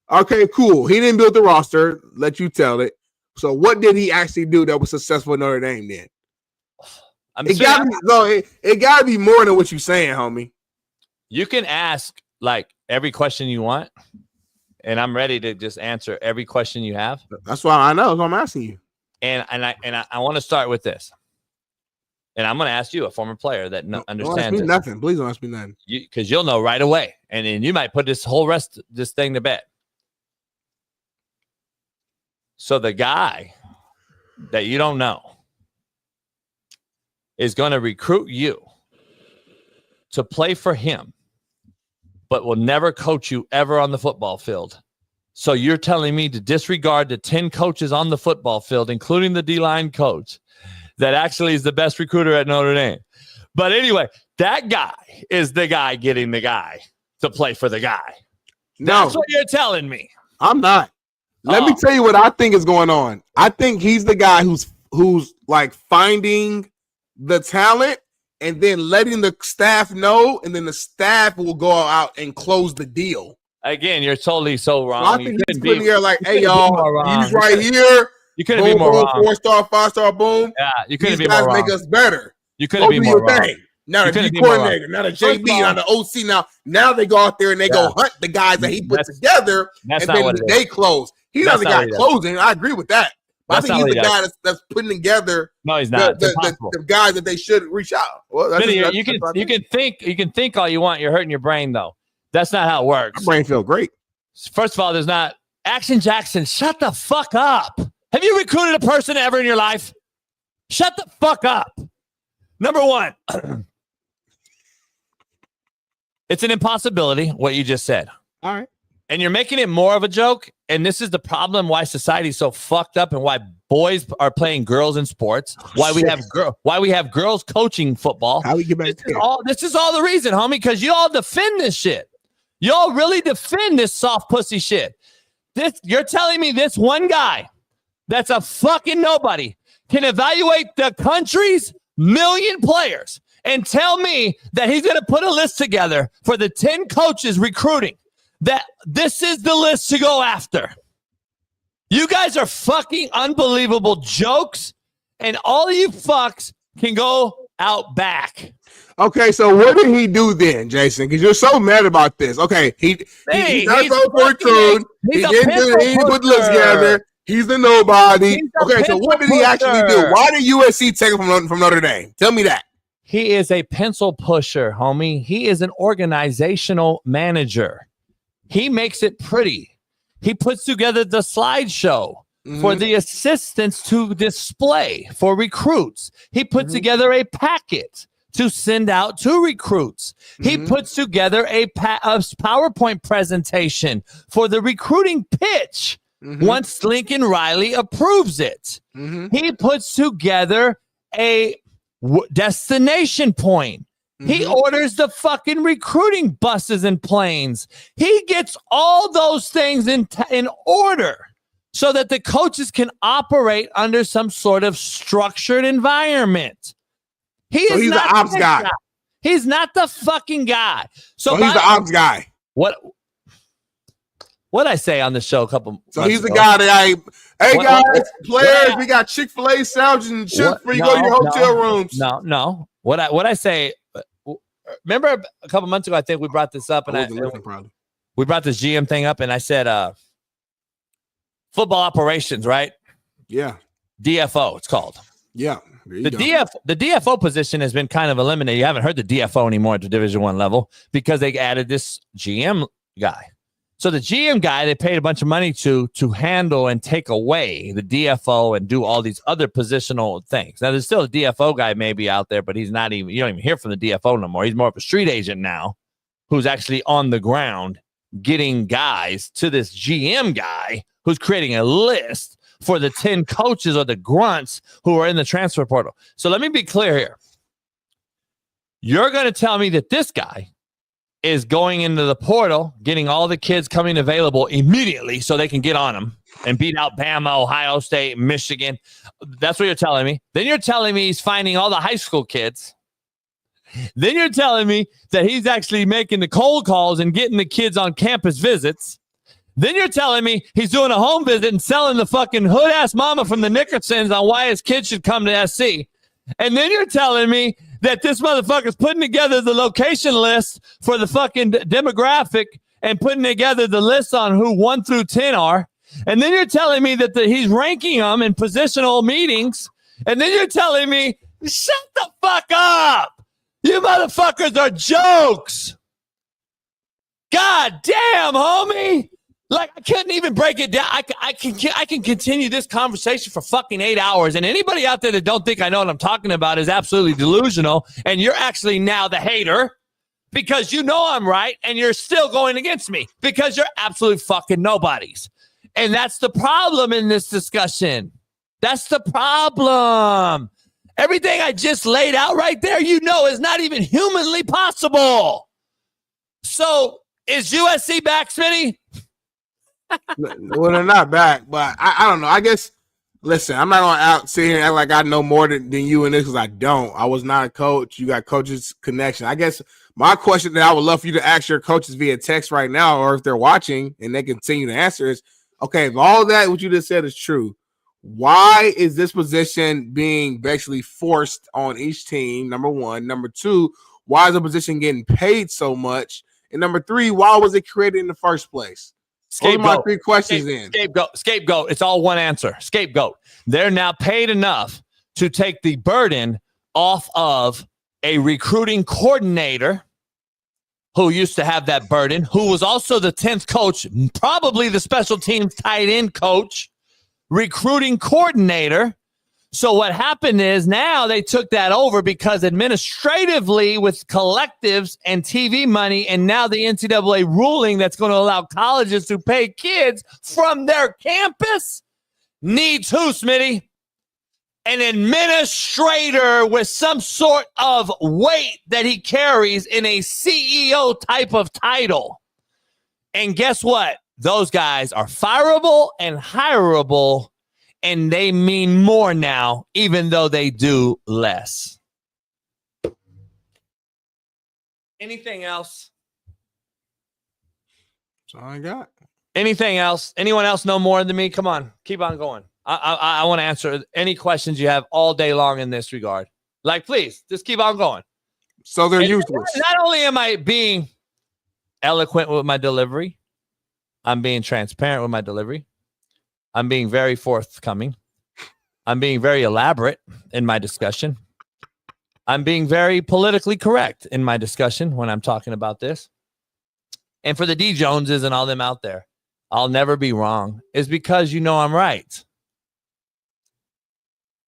Okay, cool. He didn't build the roster. Let you tell it. So what did he actually do that was successful at Notre Dame then? It gotta be more than what you're saying, homie. You can ask like every question you want, and I'm ready to just answer every question you have. That's why I know. That's why I'm asking you. And I want to start with this. And I'm going to ask you, a former player that understands don't ask me nothing. Please don't ask me nothing. Because you'll know right away, and then you might put this thing to bed. So the guy that you don't know is going to recruit you to play for him, but will never coach you ever on the football field. So you're telling me to disregard the 10 coaches on the football field, including the D-line coach, that actually is the best recruiter at Notre Dame. But anyway, that guy is the guy getting the guy to play for the guy. That's what you're telling me. I'm not. Let me tell you what I think is going on. I think he's the guy who's like finding the talent and then letting the staff know, and then the staff will go out and close the deal. Again, you're totally so wrong. So I think he's putting here like, hey, y'all, he's right here. You couldn't be more wrong. 4-star, 5-star, boom. Yeah, you couldn't be These guys more wrong. make us better. You couldn't be more wrong. Now the D coordinator, now the JB, now the OC. Now they go out there and they go hunt the guys that he put together, and then they close. He's not the guy closing. I agree with that. But I think he's the guy that's putting together. No, he's not. The guys that they should reach out. Well, you can think all you want. You're hurting your brain though. That's not how it works. My brain feels great. First of all, there's not Action Jackson. Shut the fuck up. Have you recruited a person ever in your life? Shut the fuck up. Number one, it's an impossibility, what you just said. All right. And you're making it more of a joke. And this is the problem why society's so fucked up and why boys are playing girls in sports. Why we have girls coaching football. How we get back to this is all the reason, homie, because you all defend this shit. You all really defend this soft pussy shit. You're telling me this one guy that's a fucking nobody can evaluate the country's million players and tell me that he's going to put a list together for the 10 coaches recruiting, that this is the list to go after. You guys are fucking unbelievable jokes, and all of you fucks can go out back. Okay, so what did he do then, Jason? Because you're so mad about this. Okay, he's not so cartoon. He didn't put the list together. He's the nobody. Okay, so what did he actually do? Why did USC take him from Notre Dame? Tell me that. He is a pencil pusher, homie. He is an organizational manager. He makes it pretty. He puts together the slideshow for the assistants to display for recruits. He puts together a packet to send out to recruits. He puts together a PowerPoint presentation for the recruiting pitch. Once Lincoln Riley approves it, he puts together a destination point. He orders the fucking recruiting buses and planes. He gets all those things in order so that the coaches can operate under some sort of structured environment. He's the ops guy. He's not the fucking guy. So he's the ops guy. What? What I say on the show a couple. So he's the guy that players, we got Chick-fil-A sandwiches and chips for you go to your hotel rooms. No. What I say. Remember a couple months ago, I think we brought this up, and we brought this GM thing up, and I said, football operations, right? Yeah. DFO, it's called. Yeah. The DFO position has been kind of eliminated. You haven't heard the DFO anymore at the Division I level because they added this GM guy. So the GM guy, they paid a bunch of money to handle and take away the DFO and do all these other positional things. Now, there's still a DFO guy maybe out there, but he's not even, you don't even hear from the DFO no more. He's more of a street agent now who's actually on the ground getting guys to this GM guy who's creating a list for the 10 coaches or the grunts who are in the transfer portal. So let me be clear here. You're going to tell me that this guy is going into the portal, getting all the kids coming available immediately so they can get on them and beat out Bama, Ohio State, Michigan. That's what you're telling me. Then you're telling me he's finding all the high school kids. Then you're telling me that he's actually making the cold calls and getting the kids on campus visits. Then you're telling me he's doing a home visit and selling the fucking hood-ass mama from the Nickersons on why his kids should come to SC. And then you're telling me that this motherfucker's putting together the location list for the fucking demographic and putting together the list on who 1 through 10 are. And then you're telling me that he's ranking them in positional meetings. And then you're telling me, shut the fuck up. You motherfuckers are jokes. God damn, homie. Like, I couldn't even break it down. I can continue this conversation for fucking 8 hours. And anybody out there that don't think I know what I'm talking about is absolutely delusional. And you're actually now the hater because you know I'm right. And you're still going against me because you're absolute fucking nobodies. And that's the problem in this discussion. That's the problem. Everything I just laid out right there, you know, is not even humanly possible. So is USC back, Smitty? Well, they're not back, but I don't know. I guess, listen, I'm not going to sit here and act like I know more than you in this because I don't. I was not a coach. You got coaches connection. I guess my question that I would love for you to ask your coaches via text right now, or if they're watching and they continue to answer is, okay, if all that what you just said is true, why is this position being basically forced on each team, number one? Number two, why is the position getting paid so much? And number three, why was it created in the first place? Scapegoat. My 3 questions in. Scapegoat. It's all one answer. Scapegoat. They're now paid enough to take the burden off of a recruiting coordinator who used to have that burden, who was also the 10th coach, probably the special teams tight end coach, recruiting coordinator. So what happened is now they took that over because administratively with collectives and TV money and now the NCAA ruling that's going to allow colleges to pay kids from their campus needs who, Smitty? An administrator with some sort of weight that he carries in a CEO type of title. And guess what? Those guys are fireable and hireable. And they mean more now, even though they do less. Anything else? That's all I got. Anything else? Anyone else know more than me? Come on, keep on going. I want to answer any questions you have all day long in this regard. Like, please, just keep on going. So they're useless. Not only am I being eloquent with my delivery, I'm being transparent with my delivery. I'm being very forthcoming. I'm being very elaborate in my discussion. I'm being very politically correct in my discussion when I'm talking about this. And for the D. Joneses and all them out there, I'll never be wrong. It's because you know I'm right.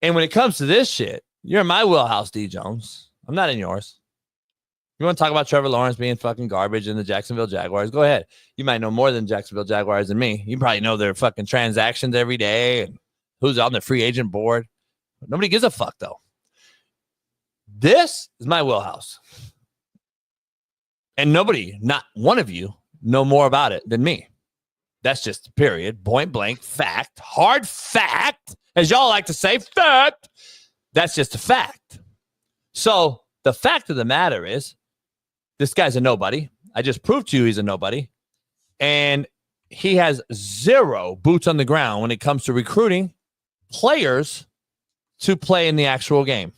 And when it comes to this shit, you're in my wheelhouse, D. Jones. I'm not in yours. You want to talk about Trevor Lawrence being fucking garbage and the Jacksonville Jaguars? Go ahead. You might know more than Jacksonville Jaguars than me. You probably know their fucking transactions every day and who's on the free agent board. Nobody gives a fuck, though. This is my wheelhouse. And nobody, not one of you, know more about it than me. That's just period, point blank, fact, hard fact, as y'all like to say, fact. That's just a fact. So the fact of the matter is, this guy's a nobody. I just proved to you he's a nobody. And he has zero boots on the ground when it comes to recruiting players to play in the actual game.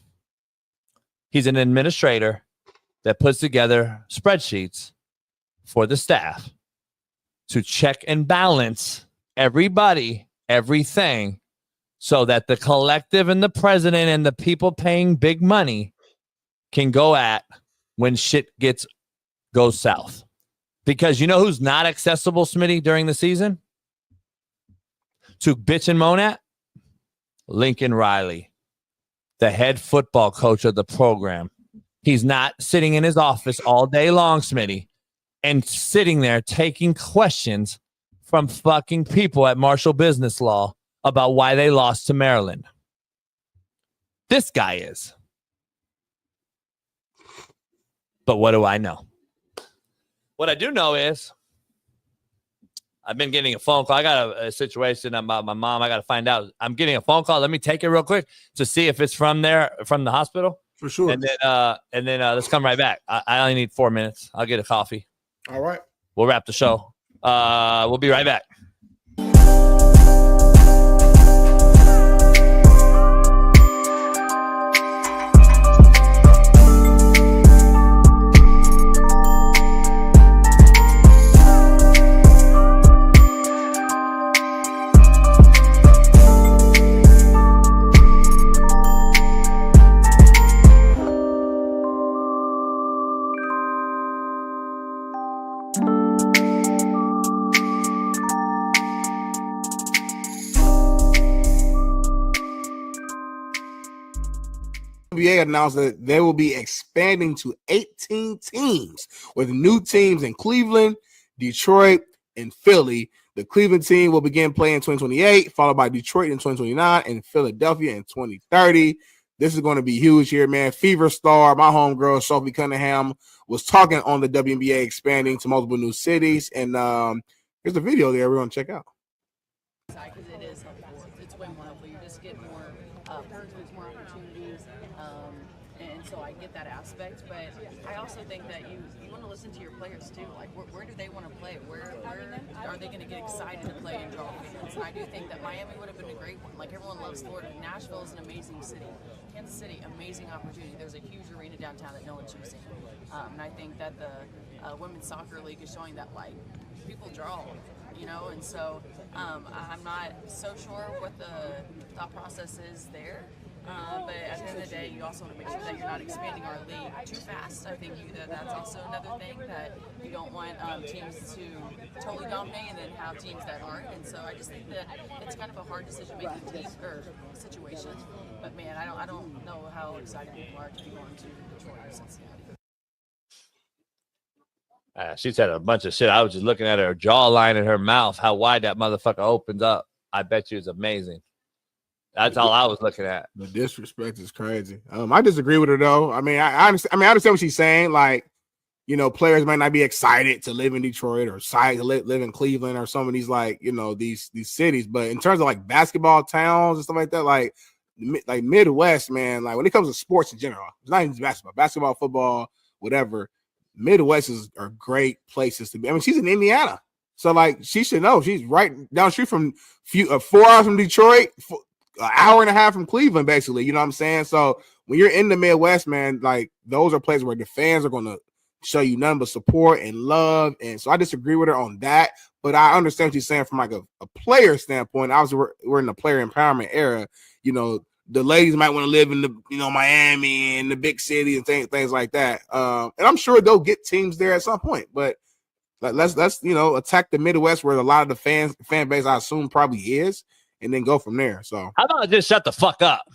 He's an administrator that puts together spreadsheets for the staff to check and balance everybody, everything, so that the collective and the president and the people paying big money can go at when shit goes south. Because you know who's not accessible, Smitty, during the season? To bitch and moan at? Lincoln Riley, the head football coach of the program. He's not sitting in his office all day long, Smitty, and sitting there taking questions from fucking people at Marshall Business Law about why they lost to Maryland. This guy is. But what do I know? What I do know is I've been getting a phone call. I got a situation about my mom. I got to find out. I'm getting a phone call. Let me take it real quick to see if it's from the hospital. For sure. And then let's come right back. I only need 4 minutes. I'll get a coffee. All right. We'll wrap the show. We'll be right back. NBA announced that they will be expanding to 18 teams with new teams in Cleveland, Detroit, and Philly. The Cleveland team will begin playing in 2028, followed by Detroit in 2029 and Philadelphia in 2030. This is going to be huge here, man. Fever star, my homegirl, Sophie Cunningham, was talking on the WNBA expanding to multiple new cities. And here's the video there we're going to check out. Because it is helpful. It's way more helpful. You just get more purses, more opportunities, and so I get that aspect. But I also think that you want to listen to your players too. Like, where do they want to play? Where are they going to get excited to play and draw fans? And I do think that Miami would have been a great one. Like, everyone loves Florida. Nashville is an amazing city. Kansas City, amazing opportunity. There's a huge arena downtown that no one's using. And I think that the Women's Soccer League is showing that, like, people draw, you know, and so I'm not so sure what the thought process is there. But at the end of the day, you also want to make sure that you're not expanding our league too fast. I think that's also another thing, that you don't want teams to totally dominate and then have teams that aren't. And so I just think that it's kind of a hard decision-making situation. But man, I don't know how excited people are to be going to Detroit or Cincinnati. She said a bunch of shit. I was just looking at her jawline and her mouth, how wide that motherfucker opens up. I bet you it's amazing. That's all I was looking at. The disrespect is crazy. I disagree with her though. I understand what she's saying. Like, you know, players might not be excited to live in Detroit or excited to live in Cleveland or some of these, like, you know, these cities. But in terms of like basketball towns and stuff like that, like Midwest, man, like when it comes to sports in general, it's not even basketball, football, whatever. Midwest are great places to be. I mean, she's in Indiana, so like she should know. She's right down the street from 4 hours from Detroit, an hour and a half from Cleveland, basically. You know what I'm saying? So when you're in the Midwest, man, like those are places where the fans are going to show you nothing but support and love. And so I disagree with her on that, but I understand what she's saying from like a player standpoint. Obviously, we're in the player empowerment era. You know, the ladies might want to live in the, you know, Miami and the big city and things like that. And I'm sure they'll get teams there at some point, but let's you know, attack the Midwest where a lot of the fan base, I assume, probably is, and then go from there. So how about I just shut the fuck up?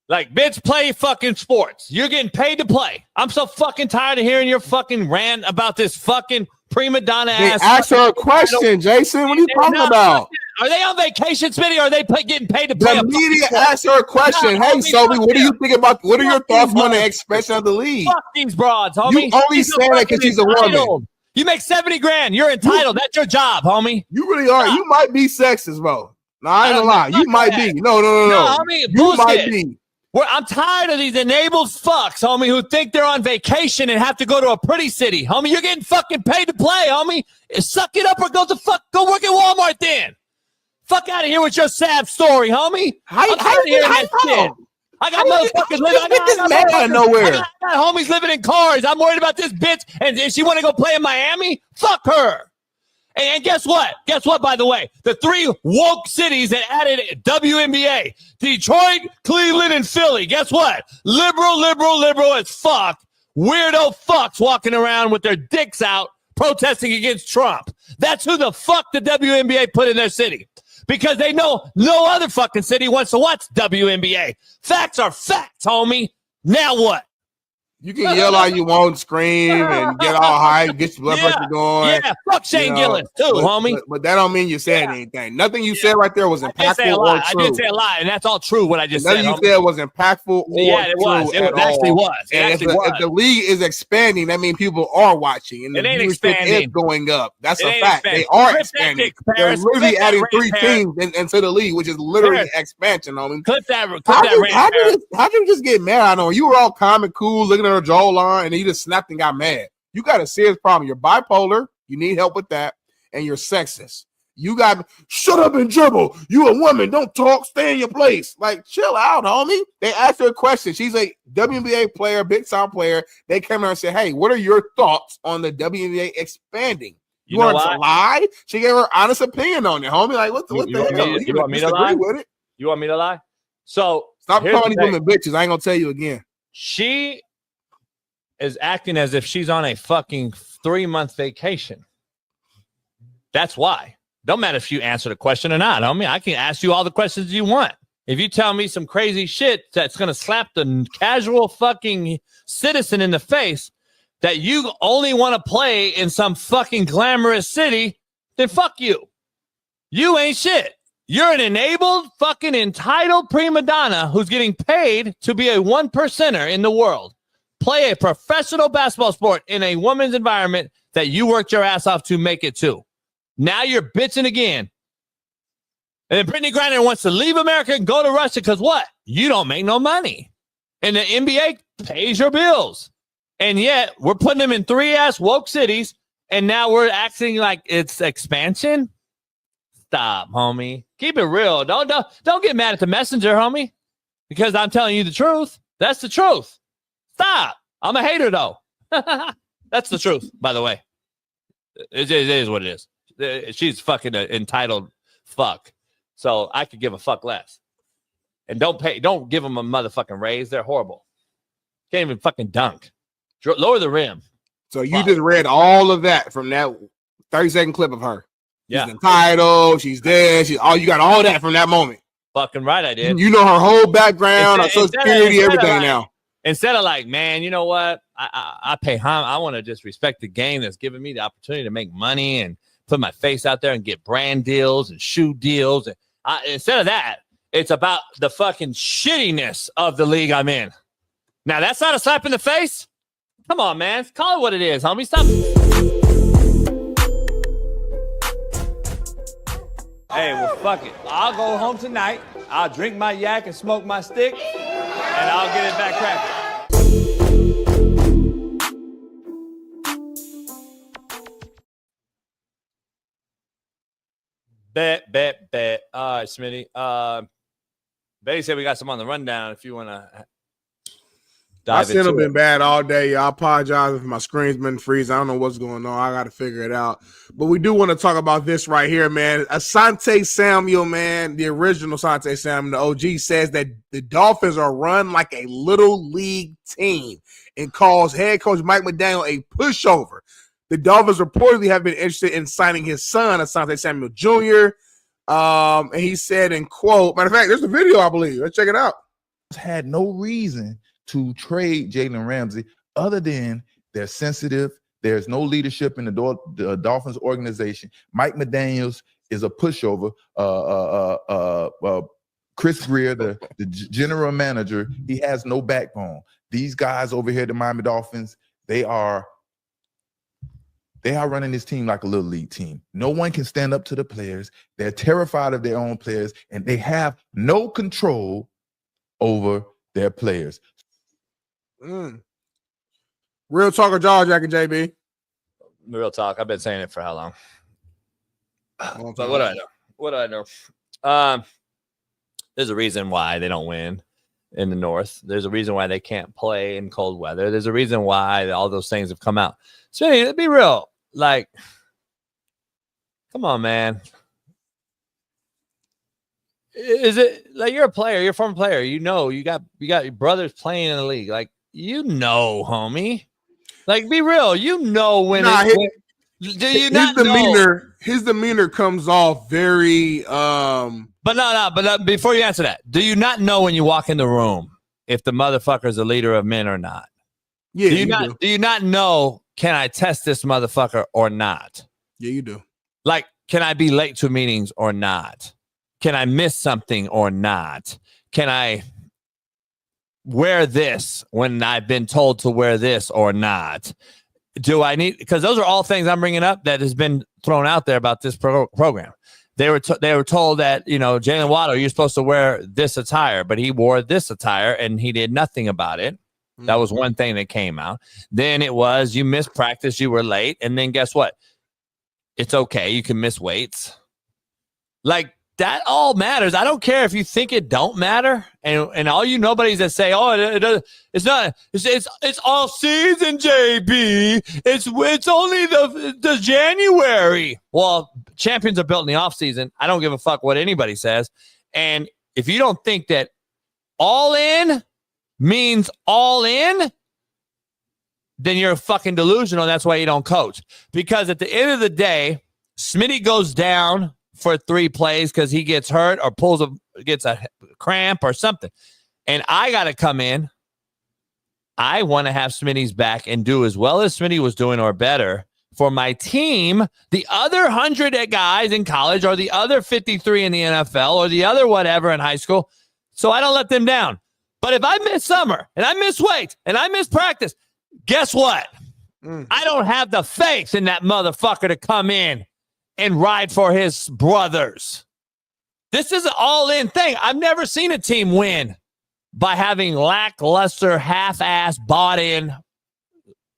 Like, bitch, play fucking sports. You're getting paid to play. I'm so fucking tired of hearing your fucking rant about this fucking prima donna ass. Ask her a question, Jason. What are you talking about? Are they on vacation, Smitty, or are they getting paid to play? The media asked her a question. Hey, Sophie, what do you think about? What are your thoughts on the expansion of the league? Fuck these broads, homie. You only saying that because she's a woman. You make $70,000. You're entitled. That's your job, homie. You really are. You might be sexist, bro. No, I ain't gonna lie. You might be. No. Homie, you might be. I'm tired of these enabled fucks, homie, who think they're on vacation and have to go to a pretty city. Homie, you're getting fucking paid to play, homie. Suck it up or go work at Walmart then. Fuck out of here with your sad story, homie. I got motherfuckers living. I got homies living in cars. I'm worried about this bitch, and if she want to go play in Miami, fuck her. And guess what? Guess what, by the way? The 3 woke cities that added WNBA, Detroit, Cleveland, and Philly. Guess what? Liberal as fuck. Weirdo fucks walking around with their dicks out protesting against Trump. That's who the fuck the WNBA put in their city. Because they know no other fucking city wants to watch WNBA. Facts are facts, homie. Now what? You can yell all you want, scream, and get all hype, get your blood pressure going. Yeah, fuck Shane Gillis too, homie. But that don't mean you're saying anything. Nothing you said right there was impactful or true. I did say a lie, and that's all true what I just said. Nothing you said was impactful or true. It was. It actually was. And if the league is expanding, that means people are watching. And it ain't viewership expanding. is going up. That's a fact. They are expanding. They're literally adding 3 teams into the league, which is literally expansion, homie. Clip that How'd you just get mad? I know you were all calm and cool, looking at her jawline, and you just snapped and got mad. You got a serious problem. You're bipolar. You need help with that. And you're sexist. You got shut up and dribble. You a woman. Don't talk. Stay in your place. Like, chill out, homie. They asked her a question. She's a WNBA player, big time player. They came out and said, hey, what are your thoughts on the WNBA expanding? You want her to lie? She gave her honest opinion on it, homie. Like, what the hell? You want me to lie? With it? You want me to lie? So stop calling these women bitches. I ain't gonna tell you again. She is acting as if she's on a fucking 3-month vacation. That's why. Don't matter if you answer the question or not. I mean, I can ask you all the questions you want. If you tell me some crazy shit that's going to slap the casual fucking citizen in the face that you only want to play in some fucking glamorous city, then fuck you. You ain't shit. You're an enabled, fucking entitled prima donna who's getting paid to be a 1%er in the world. Play a professional basketball sport in a woman's environment that you worked your ass off to make it to. Now you're bitching again. And then Brittany Griner wants to leave America and go to Russia because what? You don't make no money. And the NBA pays your bills. And yet we're putting them in 3-ass woke cities, and now we're acting like it's expansion. Stop, homie. Keep it real. Don't get mad at the messenger, homie, because I'm telling you the truth. That's the truth. Stop. I'm a hater, though. That's the truth, by the way. It is what it is. She's fucking entitled fuck. So I could give a fuck less. And don't give them a motherfucking raise. They're horrible. Can't even fucking dunk. Lower the rim. So you just read all of that from that 30-second clip of her. Yeah. She's entitled. She's dead. You got all that from that moment. Fucking right, I did. You know her whole background, her social security, everything now. Instead of like, man, you know what? I pay home. I want to just respect the game that's giving me the opportunity to make money and put my face out there and get brand deals and shoe deals. And instead of that, it's about the fucking shittiness of the league I'm in. Now, that's not a slap in the face. Come on, man. Call it what it is, homie. Stop. Hey, well, fuck it. I'll go home tonight. I'll drink my yak and smoke my stick, and I'll get it back cracking. Bet. All right, Smitty. Betty said we got some on the rundown if you want to My dive into signal it. been bad all day. I apologize if my screen's been freezing. I don't know what's going on. I got to figure it out. But we do want to talk about this right here, man. Asante Samuel, man, the original Asante Samuel, the OG, says that the Dolphins are run like a little league team and calls head coach Mike McDaniel a pushover. The Dolphins reportedly have been interested in signing his son, Asante Samuel Jr. And he said, in quote, matter of fact, there's a video, I believe. Let's check it out. Had no reason to trade Jalen Ramsey other than they're sensitive. There's no leadership in the Dolphins organization. Mike McDaniels is a pushover. Chris Greer, the general manager, he has no backbone. These guys over here at the Miami Dolphins, they are running this team like a little league team. No one can stand up to the players. They're terrified of their own players, and they have no control over their players. Real talk or jaw jacket, JB? Real talk. I've been saying it for how long? But what do I know? What do I know? There's a reason why they don't win in the North. There's a reason why they can't play in cold weather. There's a reason why all those things have come out. So let's be real. Like, come on, man. Is it like you're a player? You're a former player. You know, you got your brothers playing in the league. Like, you know, homie. Like, be real. You know when. Do you not know? His demeanor comes off very. But before you answer that, do you not know when you walk in the room if the motherfucker's a leader of men or not? Yeah, do you not know? Can I test this motherfucker or not? Yeah, you do. Like, can I be late to meetings or not? Can I miss something or not? Can I wear this when I've been told to wear this or not? Do I need, because those are all things I'm bringing up that has been thrown out there about this program. They were told that, you know, Jalen Waddle, you're supposed to wear this attire, but he wore this attire and he did nothing about it. That was one thing that came out. Then it was you missed practice, you were late, and then guess what? It's okay, you can miss weights. Like, that all matters. I don't care if you think it don't matter, and all you nobodies that say, "Oh, it's not. It's all season, JB. It's only the January." Well, champions are built in the off season. I don't give a fuck what anybody says. And if you don't think that all in means all in, then you're fucking delusional. That's why you don't coach. Because at the end of the day, Smitty goes down for 3 plays because he gets hurt or gets a cramp or something. And I got to come in. I want to have Smitty's back and do as well as Smitty was doing or better for my team, the other 100 guys in college or the other 53 in the NFL or the other whatever in high school. So I don't let them down. But if I miss summer and I miss weight and I miss practice, guess what? I don't have the faith in that motherfucker to come in and ride for his brothers. This is an all-in thing. I've never seen a team win by having lackluster, half-ass, bought-in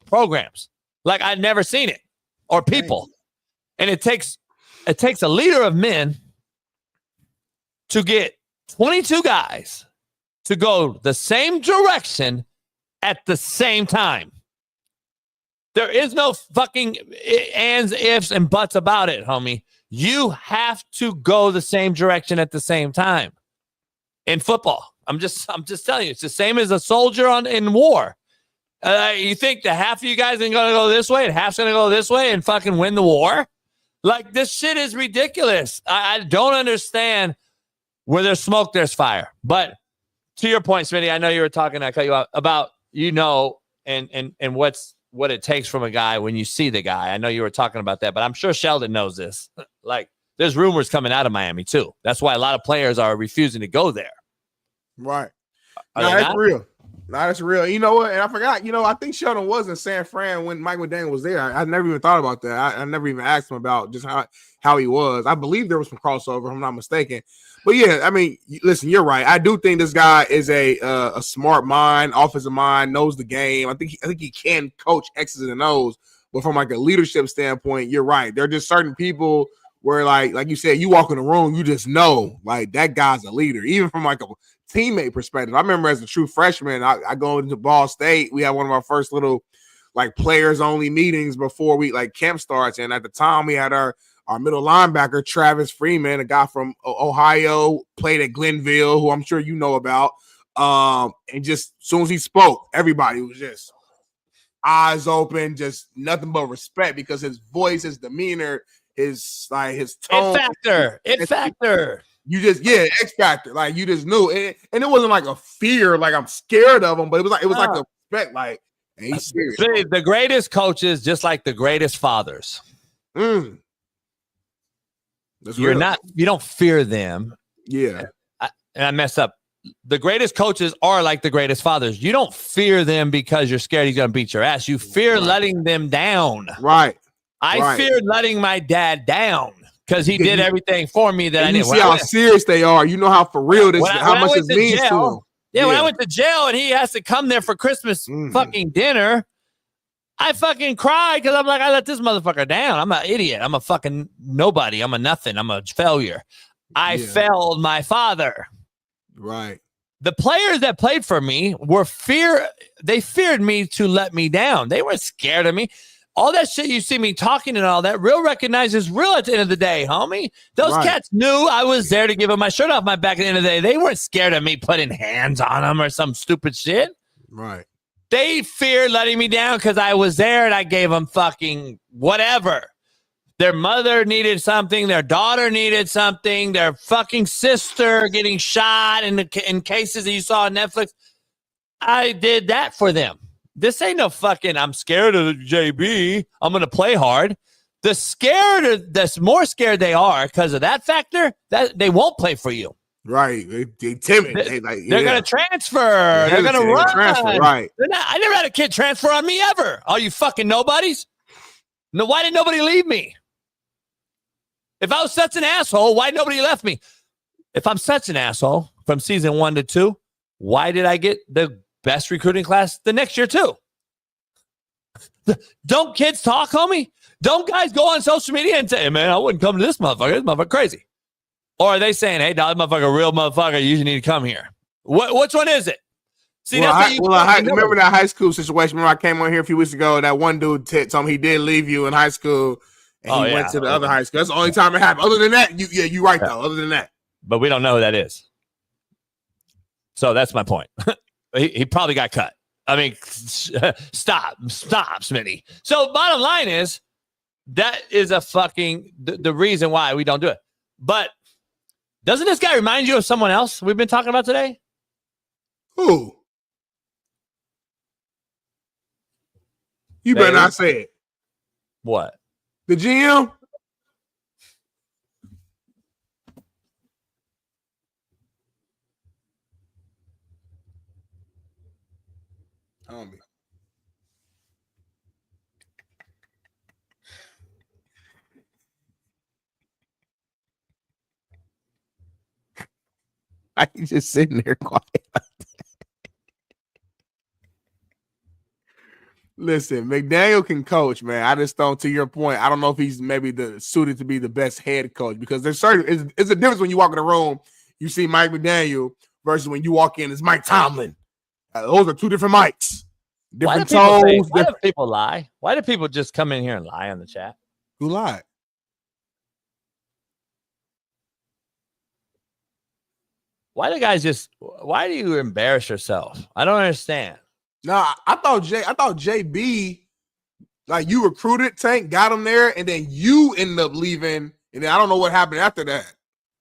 programs. Like, I've never seen it, or people. And it takes a leader of men to get 22 guys to go the same direction at the same time. There is no fucking ands, ifs, and buts about it, homie. You have to go the same direction at the same time. In football, I'm just telling you, it's the same as a soldier in war. You think the half of you guys are going to go this way and half's going to go this way and fucking win the war? Like, this shit is ridiculous. I don't understand. Where there's smoke, there's fire. But to your point, Smitty, I know you were talking, I cut you off, about, and what it takes from a guy when you see the guy. I know you were talking about that, but I'm sure Sheldon knows this. Like, there's rumors coming out of Miami too. That's why a lot of players are refusing to go there. Right. No, that's real. No, that's real. You know what? And I forgot, I think Sheldon was in San Fran when Mike McDaniel was there. I never even thought about that. I never even asked him about just how he was. I believe there was some crossover, if I'm not mistaken. But yeah, I mean, listen, you're right. I do think this guy is a smart mind, offensive mind, knows the game. I think he can coach X's and O's. But from like a leadership standpoint, you're right. There are just certain people where, like you said, you walk in the room, you just know, like, that guy's a leader. Even from like a teammate perspective. I remember as a true freshman, I go into Ball State. We had one of our first little like players only meetings before camp starts. And at the time, we had our middle linebacker, Travis Freeman, a guy from Ohio, played at Glenville, who I'm sure you know about. And just as soon as he spoke, everybody was just eyes open, just nothing but respect, because his voice, his demeanor, his tone. It factor. You just, X factor. Like, you just knew. And it wasn't like a fear, like I'm scared of him, but it was like a respect, like, hey, he's serious. The greatest coaches, just like the greatest fathers. That's You don't fear them. Yeah. I messed up. The greatest coaches are like the greatest fathers. You don't fear them because you're scared he's going to beat your ass. You fear letting them down. Right. I feared letting my dad down because he did everything for me that I didn't. You see how serious they are. You know how for real this is, how much this means to them. Yeah, when I went to jail and he has to come there for Christmas fucking dinner, I fucking cried because I'm like, I let this motherfucker down. I'm an idiot. I'm a fucking nobody. I'm a nothing. I'm a failure. I failed my father. Right. The players that played for me they feared me to let me down. They weren't scared of me. All that shit you see me talking and all that, real recognizes real at the end of the day, homie. Those cats knew I was there to give them my shirt off my back at the end of the day. They weren't scared of me putting hands on them or some stupid shit. Right. They feared letting me down because I was there and I gave them fucking whatever. Their mother needed something. Their daughter needed something. Their fucking sister getting shot in cases that you saw on Netflix. I did that for them. This ain't no fucking, I'm scared of JB. I'm going to play hard. The more scared they are because of that factor, that they won't play for you. Right. They timid. They're going to transfer. They're going to run. Transfer. Right. I never had a kid transfer on me ever. All you fucking nobodies. No, why did nobody leave me? If I was such an asshole, why nobody left me? If I'm such an asshole from season 1 to 2, why did I get the best recruiting class the next year too? Don't kids talk, homie? Don't guys go on social media and say, hey, man, I wouldn't come to this motherfucker. This motherfucker crazy. Or are they saying, hey, dog, this motherfucker, real motherfucker, you usually need to come here? Which one is it? See, remember that high school situation? Remember I came on here a few weeks ago, that one dude told me he did leave you in high school, and he went to the other high school. That's the only time it happened. Other than that, you're right, though. Other than that. But we don't know who that is. So that's my point. He probably got cut. I mean, stop, Smitty. So bottom line is, that is a fucking the reason why we don't do it. But doesn't this guy remind you of someone else we've been talking about today? Who? You better not say it. What? The GM? Homie. I just sitting there quiet. Listen, McDaniel can coach, man. I just don't, to your point, I don't know if he's maybe suited to be the best head coach, because there's it's a difference when you walk in the room, you see Mike McDaniel versus when you walk in, it's Mike Tomlin. Those are two different mics. Different tones. Why do people lie? Why do people just come in here and lie on the chat? Who lied? Why do you embarrass yourself? I don't understand. No, I thought JB, like, you recruited Tank, got him there, and then you ended up leaving, and then I don't know what happened after that.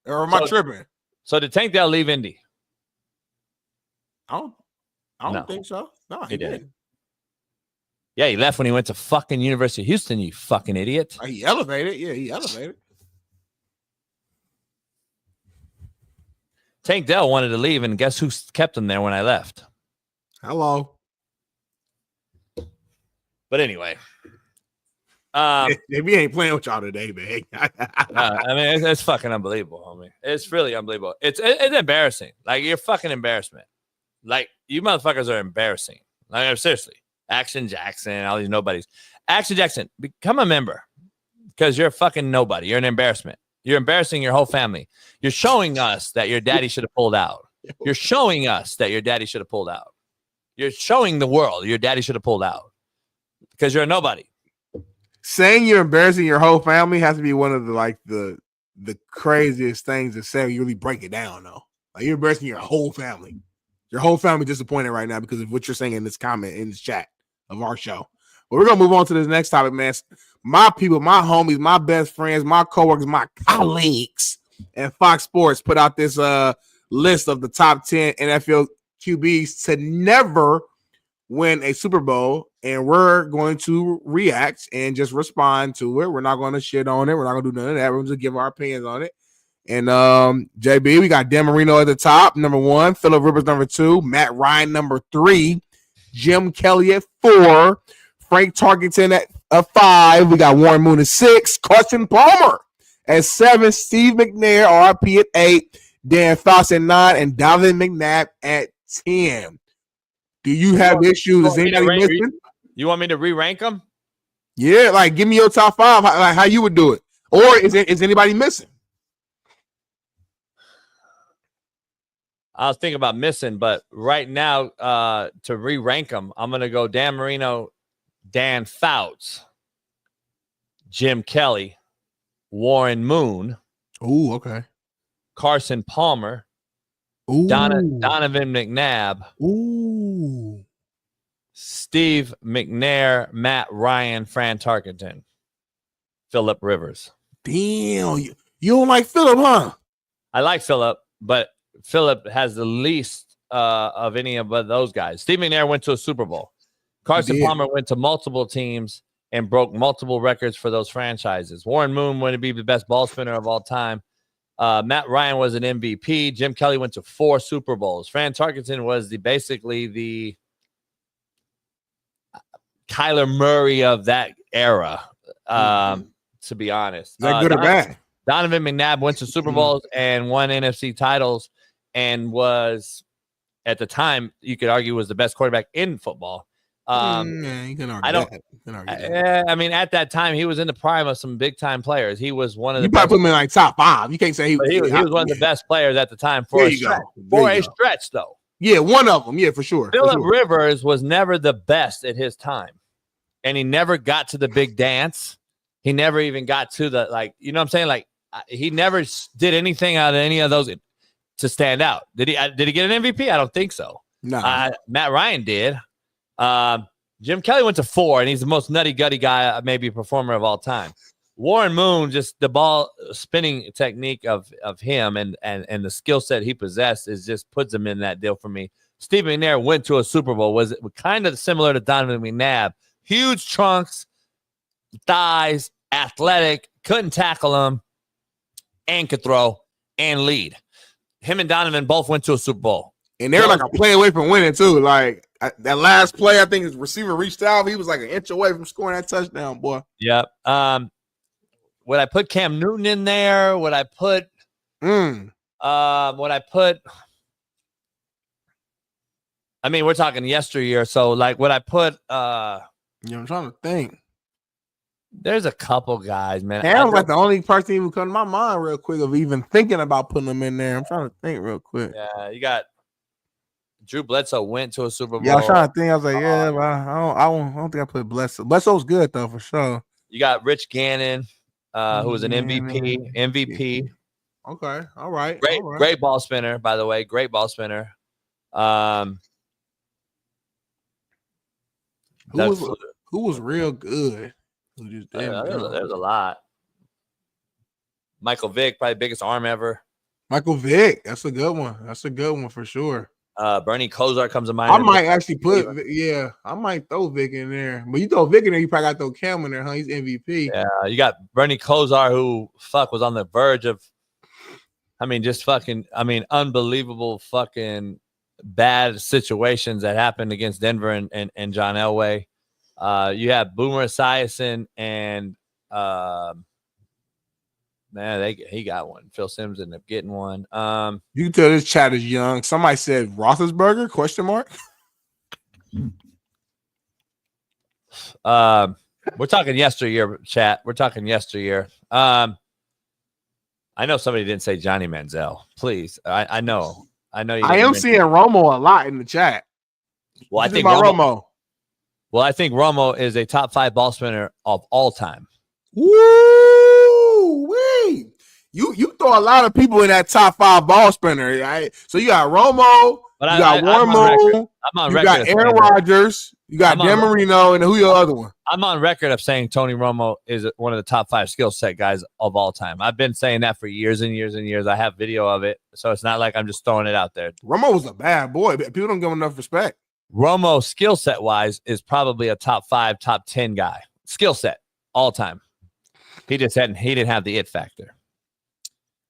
Or am I tripping? So did Tank Dell leave Indy? I don't think so. No, he didn't. Yeah, he left when he went to fucking University of Houston, you fucking idiot. He elevated. Yeah, he elevated. Tank Dell wanted to leave, and guess who kept him there when I left? Hello. But anyway. We ain't playing with y'all today, man. I mean, it's fucking unbelievable, homie. It's really unbelievable. It's embarrassing. Like, you're fucking embarrassment. Like, you motherfuckers are embarrassing. Like, seriously. Action Jackson, all these nobodies. Action Jackson, become a member, because you're a fucking nobody. You're an embarrassment. You're embarrassing your whole family. You're showing us that your daddy should have pulled out. You're showing us that your daddy should have pulled out. You're showing the world your daddy should have pulled out, because you're a nobody. Saying you're embarrassing your whole family has to be one of the craziest things to say. You really break it down, though. Like, you're embarrassing your whole family. Your whole family disappointed right now because of what you're saying in this comment, in this chat of our show. But we're going to move on to this next topic, man. My people, my homies, my best friends, my coworkers, my colleagues at Fox Sports put out this list of the top 10 NFL QBs to never win a Super Bowl, and we're going to react and just respond to it. We're not going to shit on it. We're not going to do none of that. We're just give our opinions on it. And JB, we got Dan Marino at the top, number 1. Phillip Rivers, number 2. Matt Ryan, number 3. Jim Kelly at 4. Frank Tarkenton at 5. We got Warren Moon at 6. Carson Palmer at 7. Steve McNair, RP at 8. Dan Fauci at 9. And Donovan McNabb at 10. Do you have issues? Is anybody missing? You want me to re-rank them? Yeah, like give me your top 5, like how you would do it. Or is anybody missing? I was thinking about missing, but right now, to re-rank them, I'm going to go Dan Marino, Dan Fouts, Jim Kelly, Warren Moon. Ooh, okay. Carson Palmer. Ooh. Donovan McNabb. Ooh. Steve McNair, Matt Ryan, Fran Tarkenton, Phillip Rivers. Damn, you don't like Phillip, huh? I like Phillip, but Phillip has the least of any of those guys. Steve McNair went to a Super Bowl. Carson Palmer went to multiple teams and broke multiple records for those franchises. Warren Moon went to be the best ball spinner of all time. Matt Ryan was an MVP. Jim Kelly went to 4 Super Bowls. Fran Tarkenton was basically the Kyler Murray of that era, to be honest. Is that good or bad? Donovan McNabb went to Super Bowls and won NFC titles and was, at the time, you could argue was the best quarterback in football. You can argue that. I mean, at that time, he was in the prime of some big-time players. He was one of the You probably put him in like top 5. You can't say he was one of the best players at the time for a stretch, though. Yeah, one of them. Yeah, for sure. Phillip Rivers was never the best at his time. And he never got to the big dance. He never even got to the, like, you know what I'm saying? Like, he never did anything out of any of those to stand out. Did he get an MVP? I don't think so. No. Matt Ryan did. Jim Kelly went to 4, and he's the most nutty-gutty guy, maybe performer of all time. Warren Moon, just the ball spinning technique of him and the skill set he possessed is just puts him in that deal for me. Steve McNair went to a Super Bowl, was kind of similar to Donovan McNabb. Huge trunks, thighs, athletic, couldn't tackle him, and could throw and lead. Him and Donovan both went to a Super Bowl. And they're like a play away from winning, too. Like, that last play, I think his receiver reached out. He was like an inch away from scoring that touchdown, boy. Yep. Would I put Cam Newton in there? Would I put I mean, we're talking yesteryear, so like would I put I'm trying to think. There's a couple guys, man. Cam's like the only person who come to my mind real quick of even thinking about putting them in there. I'm trying to think real quick. Yeah, you got Drew Bledsoe went to a Super Bowl. Yeah, I was trying to think. I was like, yeah, but I don't think I put Bledsoe. Bledsoe's good though, for sure. You got Rich Gannon, who was an MVP. Okay, all right. Great ball spinner, by the way. Great ball spinner. Who was real good? There's a lot. Michael Vick, probably biggest arm ever. Michael Vick, that's a good one. That's a good one for sure. Bernie Kosar comes to mind. I might actually I might throw Vick in there. But you throw Vick in there, you probably got to throw Cam in there, huh? He's MVP. Yeah, you got Bernie Kosar, who was on the verge of, unbelievable fucking bad situations that happened against Denver and John Elway. You have Boomer Esiason and he got one. Phil Simms ended up getting one. You can tell this chat is young. Somebody said Roethlisberger? ? We're talking yesteryear, chat. We're talking yesteryear. I know somebody didn't say Johnny Manziel. Please, I know. You. I am seeing Romo a lot in the chat. Well, I think Romo. Well, I think Romo is a top 5 ball spinner of all time. Woo wee! You throw a lot of people in that top 5 ball spinner, right? So you got Romo, you got Warren Moon, you got Aaron Rodgers, you got Dan Marino, and who your other one? I'm on record of saying Tony Romo is one of the top 5 skill set guys of all time. I've been saying that for years and years and years. I have video of it, so it's not like I'm just throwing it out there. Romo was a bad boy, but people don't give him enough respect. Romo, skill set wise, is probably a top 5, top 10 guy. Skill set all time. He didn't have the it factor.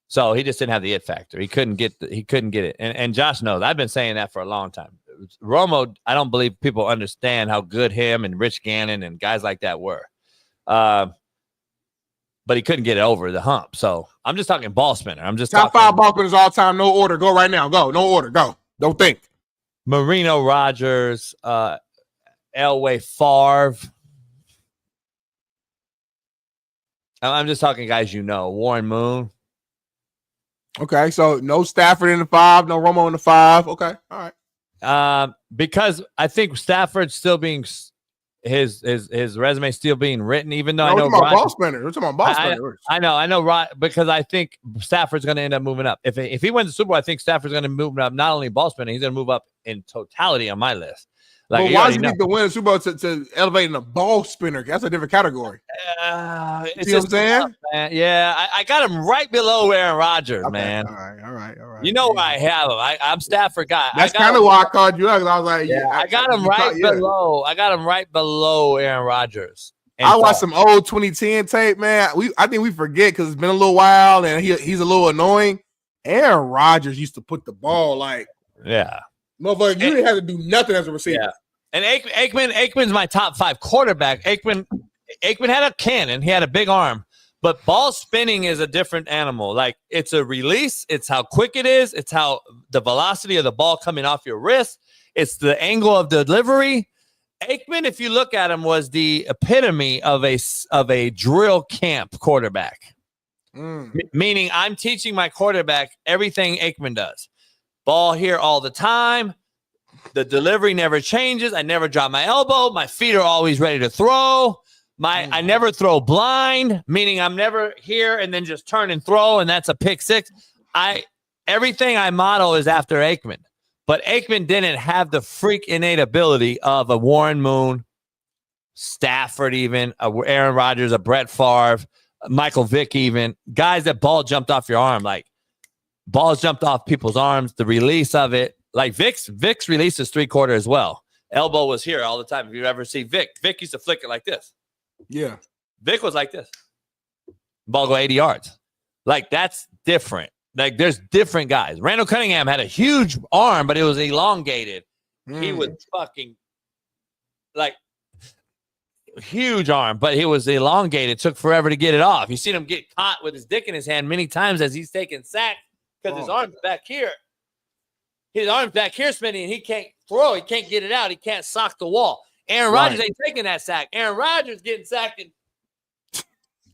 So he just didn't have the it factor. He couldn't get it. And Josh knows. I've been saying that for a long time. Romo, I don't believe people understand how good him and Rich Gannon and guys like that were. But he couldn't get it over the hump. So I'm just talking ball spinner. I'm just top 5 ball spinners all time. No order. Go right now. Go. No order. Go. Don't think. Marino Rogers, Elway Favre. I'm just talking guys you know. Warren Moon. Okay, so no Stafford in the 5, no Romo in the 5. Okay, all right. Because I think Stafford's still being his resume still being written, even though I know ball spinner. We're talking about ball spinner. I know, because I think Stafford's going to end up moving up. If he wins the Super Bowl, I think Stafford's going to move up not only ball spinner, he's going to move up in totality on my list. Like, but why does he need to win the Super Bowl to elevate in a ball spinner? That's a different category. It's See what I'm saying? Tough, man. Yeah, I got him right below Aaron Rodgers, man. All right. You know where I have him. I'm Stafford guy. That's kind of why I called you out. I was like, I got him right below. I got him right below Aaron Rodgers. I watched some old 2010 tape, man. I think we forget because it's been a little while and he's a little annoying. Aaron Rodgers used to put the ball motherfucker, you didn't have to do nothing as a receiver. Yeah. And Aikman's my top 5 quarterback. Aikman had a cannon. He had a big arm. But ball spinning is a different animal. Like, it's a release. It's how quick it is. It's how the velocity of the ball coming off your wrist. It's the angle of delivery. Aikman, if you look at him, was the epitome of a drill camp quarterback. Meaning I'm teaching my quarterback everything Aikman does. Ball here all the time. The delivery never changes. I never drop my elbow. My feet are always ready to throw. I never throw blind, meaning I'm never here and then just turn and throw, and that's a pick 6. Everything I model is after Aikman. But Aikman didn't have the freak innate ability of a Warren Moon, Stafford even, a Aaron Rodgers, a Brett Favre, Michael Vick even. Guys that ball jumped off your arm. Like, balls jumped off people's arms, the release of it. Like Vic's release is 3/4 as well. Elbow was here all the time. If you ever see Vic used to flick it like this. Yeah. Vic was like this. Ball go 80 yards. Like, that's different. Like, there's different guys. Randall Cunningham had a huge arm, but it was elongated. He was fucking like huge arm, but he was elongated. It took forever to get it off. You seen him get caught with his dick in his hand many times as he's taking sack because his arm's back here. His arm's back here, Smitty, and he can't throw. He can't get it out. He can't sock the wall. Aaron Rodgers ain't taking that sack. Aaron Rodgers getting sacked and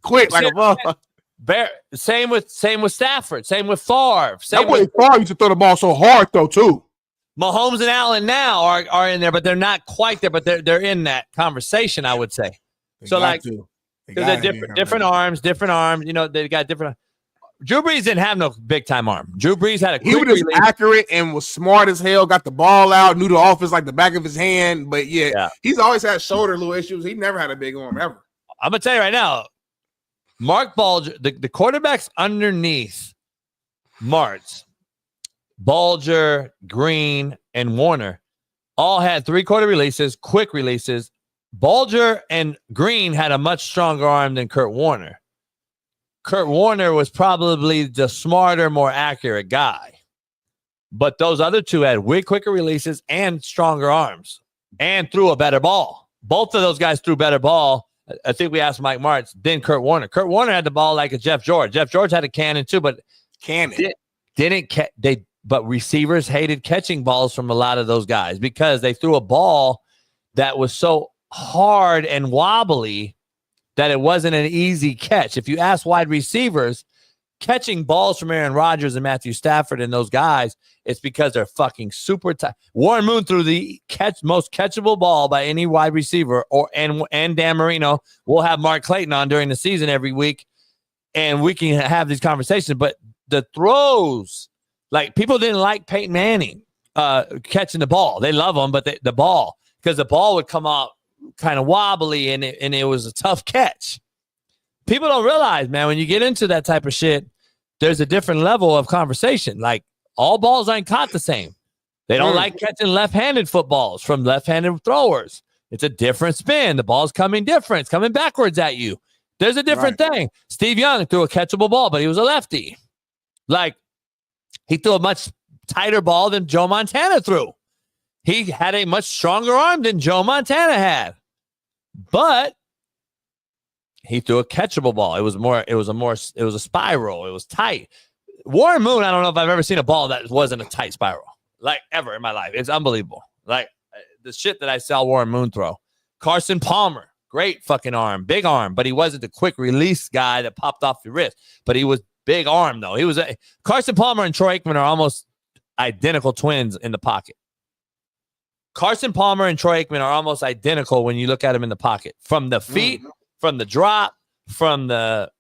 quick like a ball. Same with Stafford. Same with Favre. That boy Favre used to throw the ball so hard though too. Mahomes and Allen now are in there, but they're not quite there. But they're in that conversation, I would say. Because they're different arms. You know, they got different. Drew Brees didn't have no big time arm. Drew Brees had a quick was just accurate and was smart as hell. Got the ball out, knew the offense like the back of his hand. But he's always had shoulder little issues. He never had a big arm ever. I'm gonna tell you right now, Mark Bulger, the quarterbacks underneath Martz, Bulger, Green, and Warner all had 3/4 releases, quick releases. Bulger and Green had a much stronger arm than Kurt Warner. Kurt Warner was probably the smarter, more accurate guy. But those other two had way quicker releases and stronger arms and threw a better ball. Both of those guys threw better ball. I think we asked Mike Martz, then Kurt Warner. Kurt Warner had the ball like a Jeff George. Jeff George had a cannon too, but but receivers hated catching balls from a lot of those guys because they threw a ball that was so hard and wobbly that it wasn't an easy catch. If you ask wide receivers, catching balls from Aaron Rodgers and Matthew Stafford and those guys, it's because they're fucking super tight. Warren Moon threw the most catchable ball by any wide receiver, and Dan Marino. We'll have Mark Clayton on during the season every week, and we can have these conversations. But the throws, like, people didn't like Peyton Manning catching the ball. They love him, but the ball, because the ball would come out kind of wobbly and it was a tough catch. People don't realize, man, when you get into that type of shit, there's a different level of conversation. Like, all balls ain't caught the same. They don't like catching left-handed footballs from left-handed throwers. It's a different spin. The ball's coming different. It's coming backwards at you. There's a different thing. Steve Young threw a catchable ball, but he was a lefty. Like, he threw a much tighter ball than Joe Montana threw. He had a much stronger arm than Joe Montana had, but he threw a catchable ball. It was a spiral. It was tight. Warren Moon, I don't know if I've ever seen a ball that wasn't a tight spiral. like ever in my life. It's unbelievable. Like the shit that I saw Warren Moon throw. Carson Palmer, great fucking arm, big arm, but he wasn't the quick release guy that popped off your wrist. But he was big arm though. He was Carson Palmer and Troy Aikman are almost identical twins in the pocket. Carson Palmer and Troy Aikman are almost identical when you look at them in the pocket. From the feet, from the drop, from the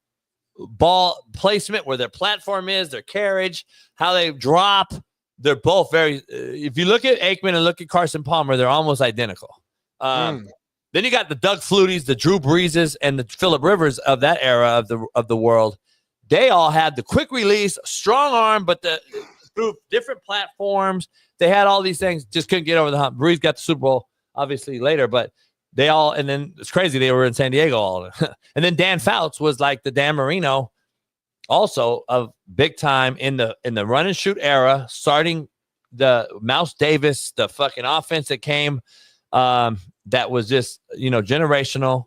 ball placement, where their platform is, their carriage, how they drop. They're both very if you look at Aikman and look at Carson Palmer, they're almost identical. Then you got the Doug Flutys, the Drew Breeses, and the Phillip Rivers of that era of the world. They all had the quick release, strong arm, but through different platforms, they had all these things, just couldn't get over the hump. Breeze got the Super Bowl, obviously, later, but they all, and then it's crazy, they were in San Diego all. And then Dan Fouts was like the Dan Marino, also of big time in the run and shoot era, starting the Mouse Davis, the fucking offense that came, that was just, generational.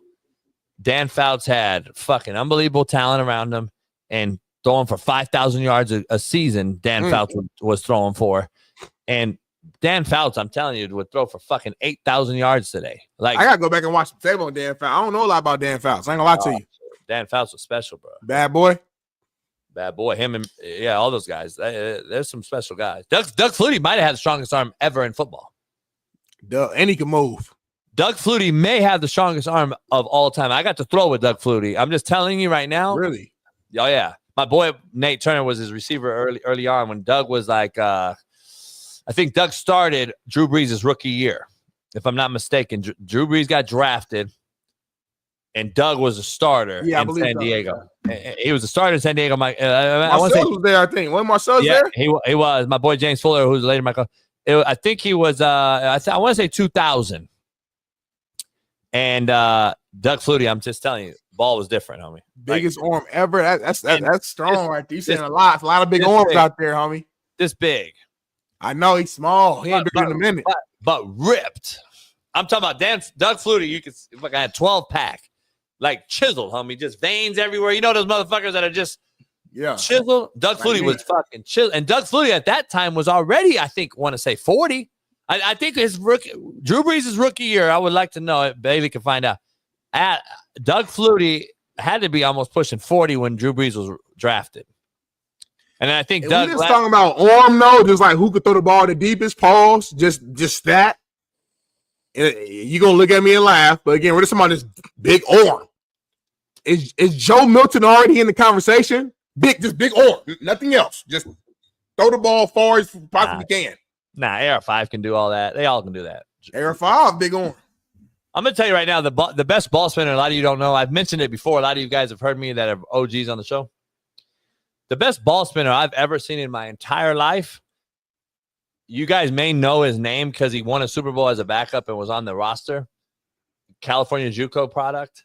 Dan Fouts had fucking unbelievable talent around him, and throwing for 5,000 yards a season, Dan Fouts was throwing for. And Dan Fouts, I'm telling you, would throw for fucking 8,000 yards today. Like, I got to go back and watch the tape on Dan Fouts. I don't know a lot about Dan Fouts. I ain't going to lie to you. Dan Fouts was special, bro. Bad boy. Him and, all those guys. There's some special guys. Doug Flutie might have had the strongest arm ever in football. And he can move. Doug Flutie may have the strongest arm of all time. I got to throw with Doug Flutie. I'm just telling you right now. Really? Oh, yeah. My boy Nate Turner was his receiver early on when Doug was like, I think Doug started Drew Brees' rookie year, if I'm not mistaken. Drew Brees got drafted, and Doug was a starter in San Diego. He was a starter in San Diego. Marcellus was there, I think. Wasn't Marcellus there? He was. My boy James Fuller, who's later Michael. I think he was, I want to say 2000. And Doug Flutie, I'm just telling you, ball was different, homie. Biggest arm ever. That's strong right there. You're saying a lot of big arms out there, homie. This big. I know he's small. He ain't bigger in a minute. But ripped. I'm talking about Doug Flutie. You could like I had 12 pack, like chiseled, homie. Just veins everywhere. You know those motherfuckers that are just chiseled. Doug Flutie was fucking chiseled, and Doug Flutie at that time was already, I think, want to say 40. I think his Drew Brees' rookie year. I would like to know. Bailey can find out. Doug Flutie had to be almost pushing 40 when Drew Brees was drafted. And I think Doug. We're just talking about arm, though, just like who could throw the ball the deepest. Pause. Just that. You're gonna look at me and laugh, but again, we're just talking about this big arm. Is Joe Milton already in the conversation? Just big arm, nothing else. Just throw the ball far as possibly can. Nah, AR5 can do all that. They all can do that. AR5, big arm. I'm going to tell you right now, the best ball spinner, a lot of you don't know. I've mentioned it before. A lot of you guys have heard me that are OGs on the show. The best ball spinner I've ever seen in my entire life, you guys may know his name because he won a Super Bowl as a backup and was on the roster. California JUCO product.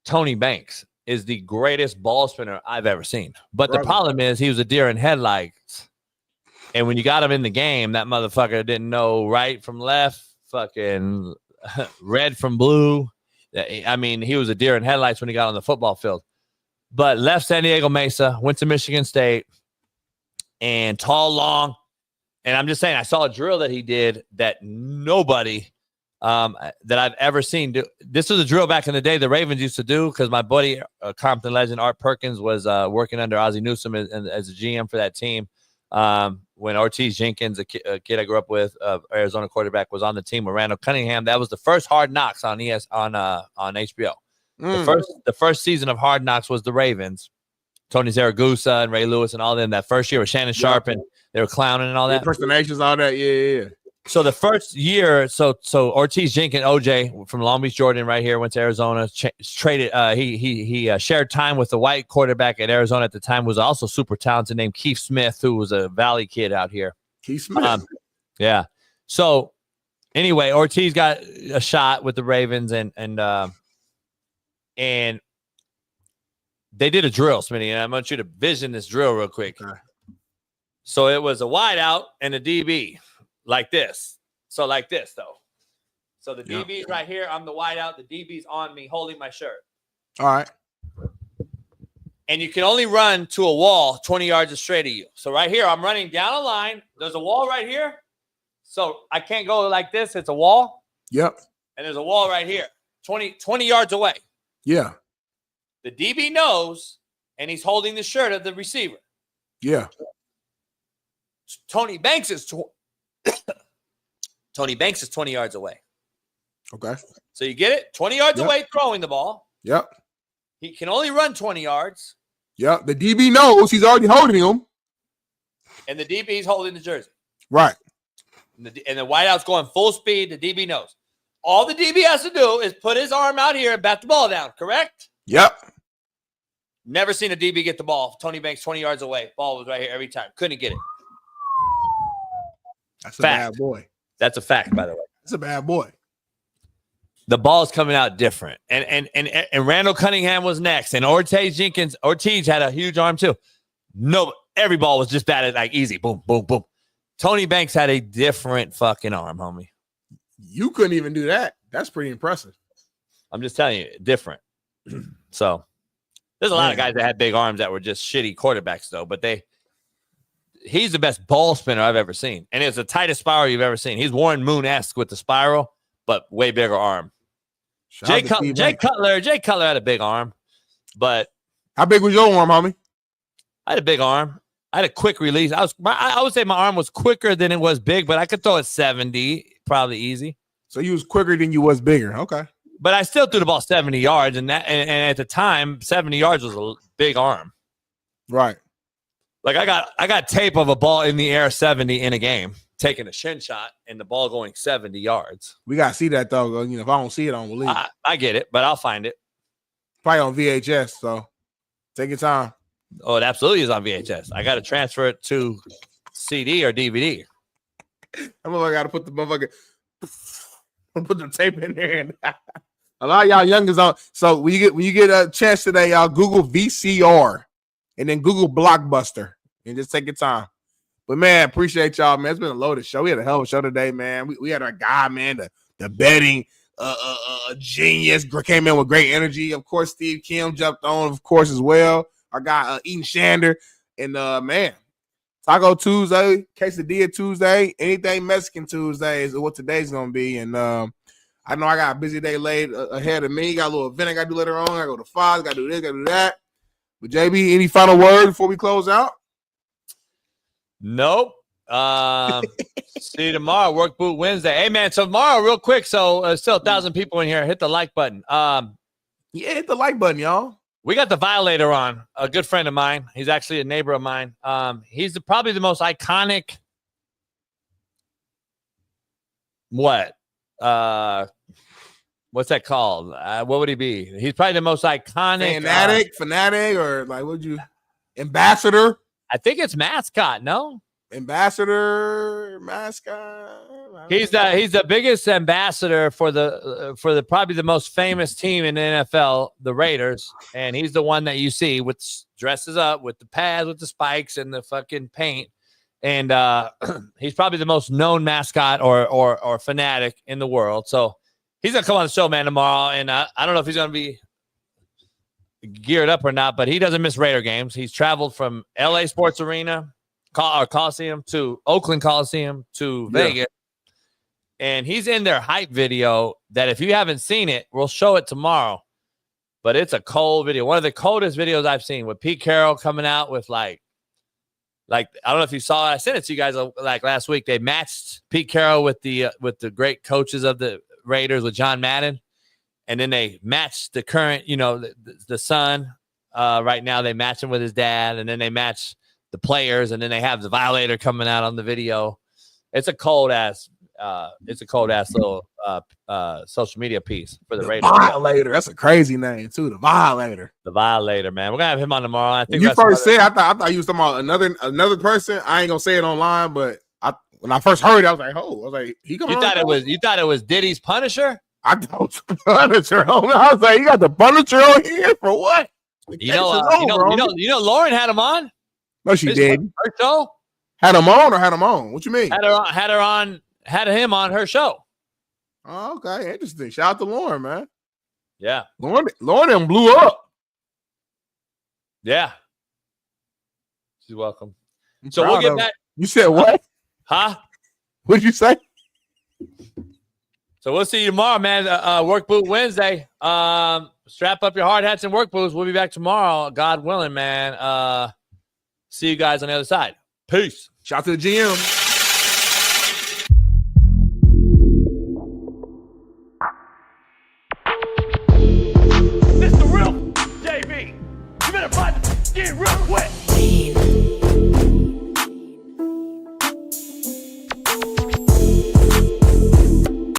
Tony Banks is the greatest ball spinner I've ever seen. But the problem is he was a deer in headlights. And when you got him in the game, that motherfucker didn't know right from left, fucking red from blue. I mean, he was a deer in headlights when he got on the football field. But left San Diego Mesa, went to Michigan State, and tall, long. And I'm just saying, I saw a drill that he did that nobody that I've ever seen do. This was a drill back in the day the Ravens used to do because my buddy, Compton legend Art Perkins, was working under Ozzie Newsome as a GM for that team. When Ortiz Jenkins, a kid I grew up with, Arizona quarterback, was on the team with Randall Cunningham. That was the first Hard Knocks on HBO. The first season of Hard Knocks was the Ravens. Tony Zaragoza and Ray Lewis and all them. That first year with Shannon Sharp and they were clowning and all that. Impersonations, all that. Yeah. So the first year, so Ortiz Jenkins, OJ from Long Beach, Jordan, right here, went to Arizona. Traded. He shared time with the white quarterback at Arizona at the time, was also super talented, named Keith Smith, who was a Valley kid out here. Keith Smith. Yeah. So anyway, Ortiz got a shot with the Ravens, and they did a drill, Smitty, and I want you to vision this drill real quick. So it was a wide out and a DB. Like this. So like this, though. So the DB's right here. I'm the wide out. The DB's on me holding my shirt. All right. And you can only run to a wall 20 yards straight of you. So right here, I'm running down a line. There's a wall right here. So I can't go like this. It's a wall. Yep. And there's a wall right here, 20 yards away. Yeah. The DB knows, and he's holding the shirt of the receiver. Yeah. Tony Banks is 20 yards away. Okay. So you get it? 20 yards away throwing the ball. Yep. He can only run 20 yards. Yep. The DB knows he's already holding him. And the DB is holding the jersey. Right. And the wideout's going full speed. The DB knows. All the DB has to do is put his arm out here and bat the ball down, correct? Yep. Never seen a DB get the ball. Tony Banks 20 yards away. Ball was right here every time. Couldn't get it. That's a bad boy. That's a fact, by the way. That's a bad boy. The ball's coming out different. And Randall Cunningham was next. And Ortiz had a huge arm too. No, every ball was just batted like easy. Boom, boom, boom. Tony Banks had a different fucking arm, homie. You couldn't even do that. That's pretty impressive. I'm just telling you, different. So there's a lot of guys that had big arms that were just shitty quarterbacks, though. But he's the best ball spinner I've ever seen. And it's the tightest spiral you've ever seen. He's Warren Moon-esque with the spiral, but way bigger arm. Jay Cutler had a big arm. But how big was your arm, homie? I had a big arm. I had a quick release. I would say my arm was quicker than it was big, but I could throw it 70, probably easy. So you was quicker than you was bigger. Okay. But I still threw the ball 70 yards, and at the time, 70 yards was a big arm. Right. Like I got tape of a ball in the air 70 in a game, taking a shin shot, and the ball going 70 yards. We gotta see that though. You know, if I don't see it, I don't believe it. I get it, but I'll find it. Probably on VHS. So take your time. Oh, it absolutely is on VHS. I got to transfer it to CD or DVD. I got to put the motherfucker, put the tape in there. And a lot of y'all youngers on. So when you get a chance today, y'all Google VCR and then Google Blockbuster and just take your time. But man, appreciate y'all, man. It's been a loaded show. We had a hell of a show today, man. We had our guy, man, the betting genius came in with great energy. Of course, Steve Kim jumped on, of course, as well. Our guy Eaton Shander, and man, Taco Tuesday, Quesadilla Tuesday, anything Mexican Tuesday is what today's gonna be. And I know I got a busy day laid ahead of me. Got a little event I gotta do later on. I gotta go to Foz, gotta do this, gotta do that. But JB, any final word before we close out? Nope. See you tomorrow. Work Boot Wednesday. Hey man, so tomorrow, real quick. So still 1,000 people in here. Hit the like button. Yeah, hit the like button, y'all. We got the Violator on, a good friend of mine. He's actually a neighbor of mine. He's probably the most iconic. What's that called? What would he be? He's probably the most iconic. Fanatic, or like, would you? Ambassador? I think it's mascot. No, ambassador, mascot. He's the biggest ambassador for the probably the most famous team in the NFL, the Raiders, and he's the one that you see with dresses up with the pads, with the spikes and the fucking paint, and he's probably the most known mascot or fanatic in the world. So he's gonna come on the show, man, tomorrow, and I don't know if he's gonna be geared up or not, but he doesn't miss Raider games. He's traveled from LA Sports Arena, Coliseum, to Oakland Coliseum, to Vegas. And he's in their hype video that if you haven't seen it, we'll show it tomorrow. But it's a cold video. One of the coldest videos I've seen, with Pete Carroll coming out with like I don't know if you saw it. I sent it to you guys like last week. They matched Pete Carroll with the great coaches of the Raiders with John Madden. And then they matched the current, the son. Right now they match him with his dad. And then they match the players. And then they have the Violator coming out on the video. It's a cold ass little social media piece for the Raiders. Violator. That's a crazy name too. The Violator. The Violator, man. We're gonna have him on tomorrow. I think you first said I thought you was talking about another person. I ain't gonna say it online, but when I first heard it, I was like, oh, I was like, he come. You thought it was Diddy's Punisher? I thought Punisher. I was like, you got the Punisher on here for what? You know, Lauren had him on. No, she did. Her show. Had him on or had him on? What you mean? Had him on her show. Oh, okay, interesting. Shout out to Lauren, man. Yeah, Lauren blew up. Yeah, she's welcome. So we'll get back. You said what? Huh? What'd you say? So we'll see you tomorrow, man. Work boot Wednesday. Strap up your hard hats and work boots. We'll be back tomorrow, God willing, man. See you guys on the other side. Peace. Shout out to the GM. This the real JB. You better find the skin real quick.